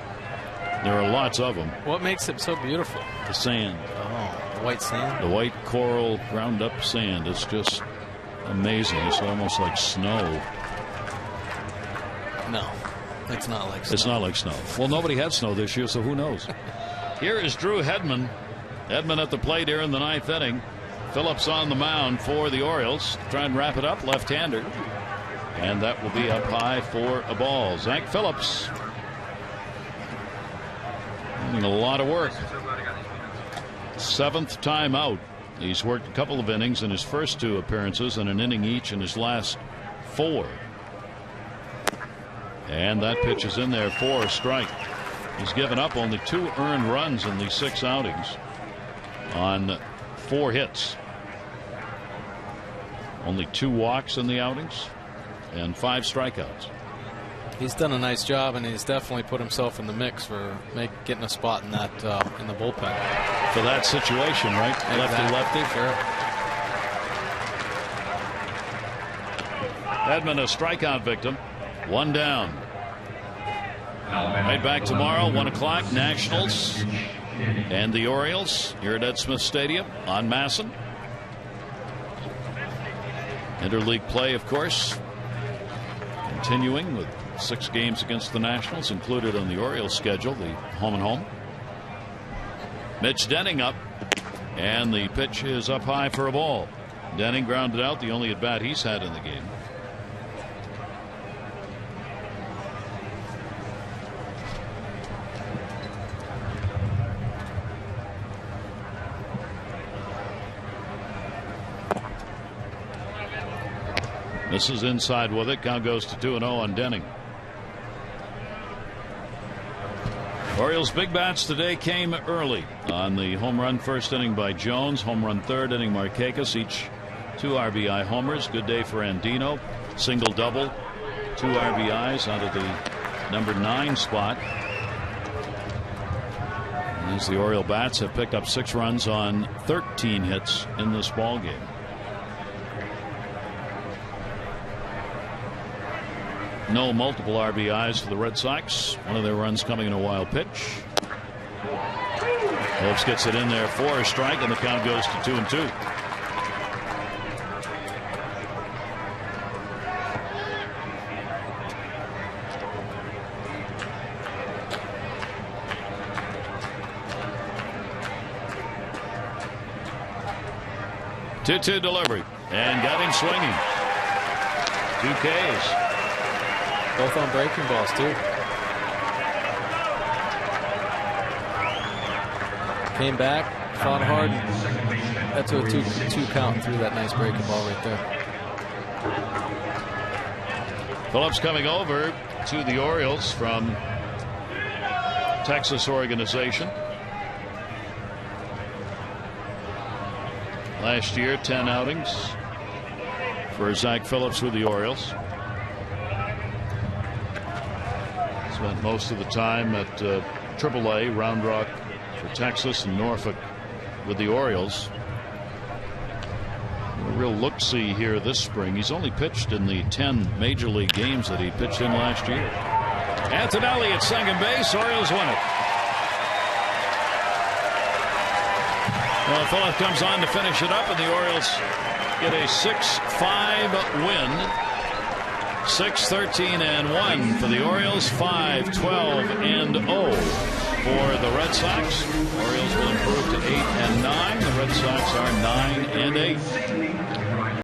There are lots of them. What makes it so beautiful? The sand. Oh, the white sand? The white coral ground up sand. It's just amazing. It's almost like snow. No, it's not like snow. It's not like snow. Well, nobody had snow this year, so who knows? Here is Drew Hedman. Hedman at the plate here in the 9th inning. Phillips on the mound for the Orioles. Try and wrap it up, left-hander. And that will be up high for a ball. Zach Phillips. Doing a lot of work. 7th time out. He's worked a couple of innings in his first 2 appearances and an inning each in his last 4. And that pitch is in there for a strike. He's given up only 2 earned runs in these 6 outings on 4 hits. Only 2 walks in the outings and 5 strikeouts. He's done a nice job, and he's definitely put himself in the mix for getting a spot in that in the bullpen. For that situation, right? Exactly. Lefty. Sure. Edmund, a strikeout victim. 1 down. Right back tomorrow, 1 o'clock, Nationals and the Orioles here at Ed Smith Stadium on Masson. Interleague play, of course, continuing with 6 games against the Nationals included on the Orioles schedule, the home and home. Mitch Denning up, and the pitch is up high for a ball. Denning grounded out, the only at bat he's had in the game. This is inside with it. Count goes to 2-0 on Denning. Orioles' big bats today came early on the home run first inning by Jones, home run third inning Markakis, each 2 RBI homers. Good day for Andino, single double, 2 RBIs out of the number 9 spot. As the Oriole bats have picked up 6 runs on 13 hits in this ball game. No multiple RBIs for the Red Sox. One of their runs coming in a wild pitch. Phillips gets it in there for a strike, and the count goes to 2-2. Two delivery and got him swinging. 2 Ks. Both on breaking balls, too. Came back, fought hard. That's a 2 count through that nice breaking ball right there. Phillips coming over to the Orioles from Texas organization. Last year, 10 outings for Zach Phillips with the Orioles. Spent most of the time at AAA, Round Rock for Texas, and Norfolk with the Orioles. A real look-see here this spring. He's only pitched in the 10 major league games that he pitched in last year. Antonelli at second base. Orioles win it. Well, Phillips comes on to finish it up, and the Orioles get a 6-5 win. 6-13-1 for the Orioles, 5-12-0 for the Red Sox. Orioles will improve to 8-9. The Red Sox are 9-8.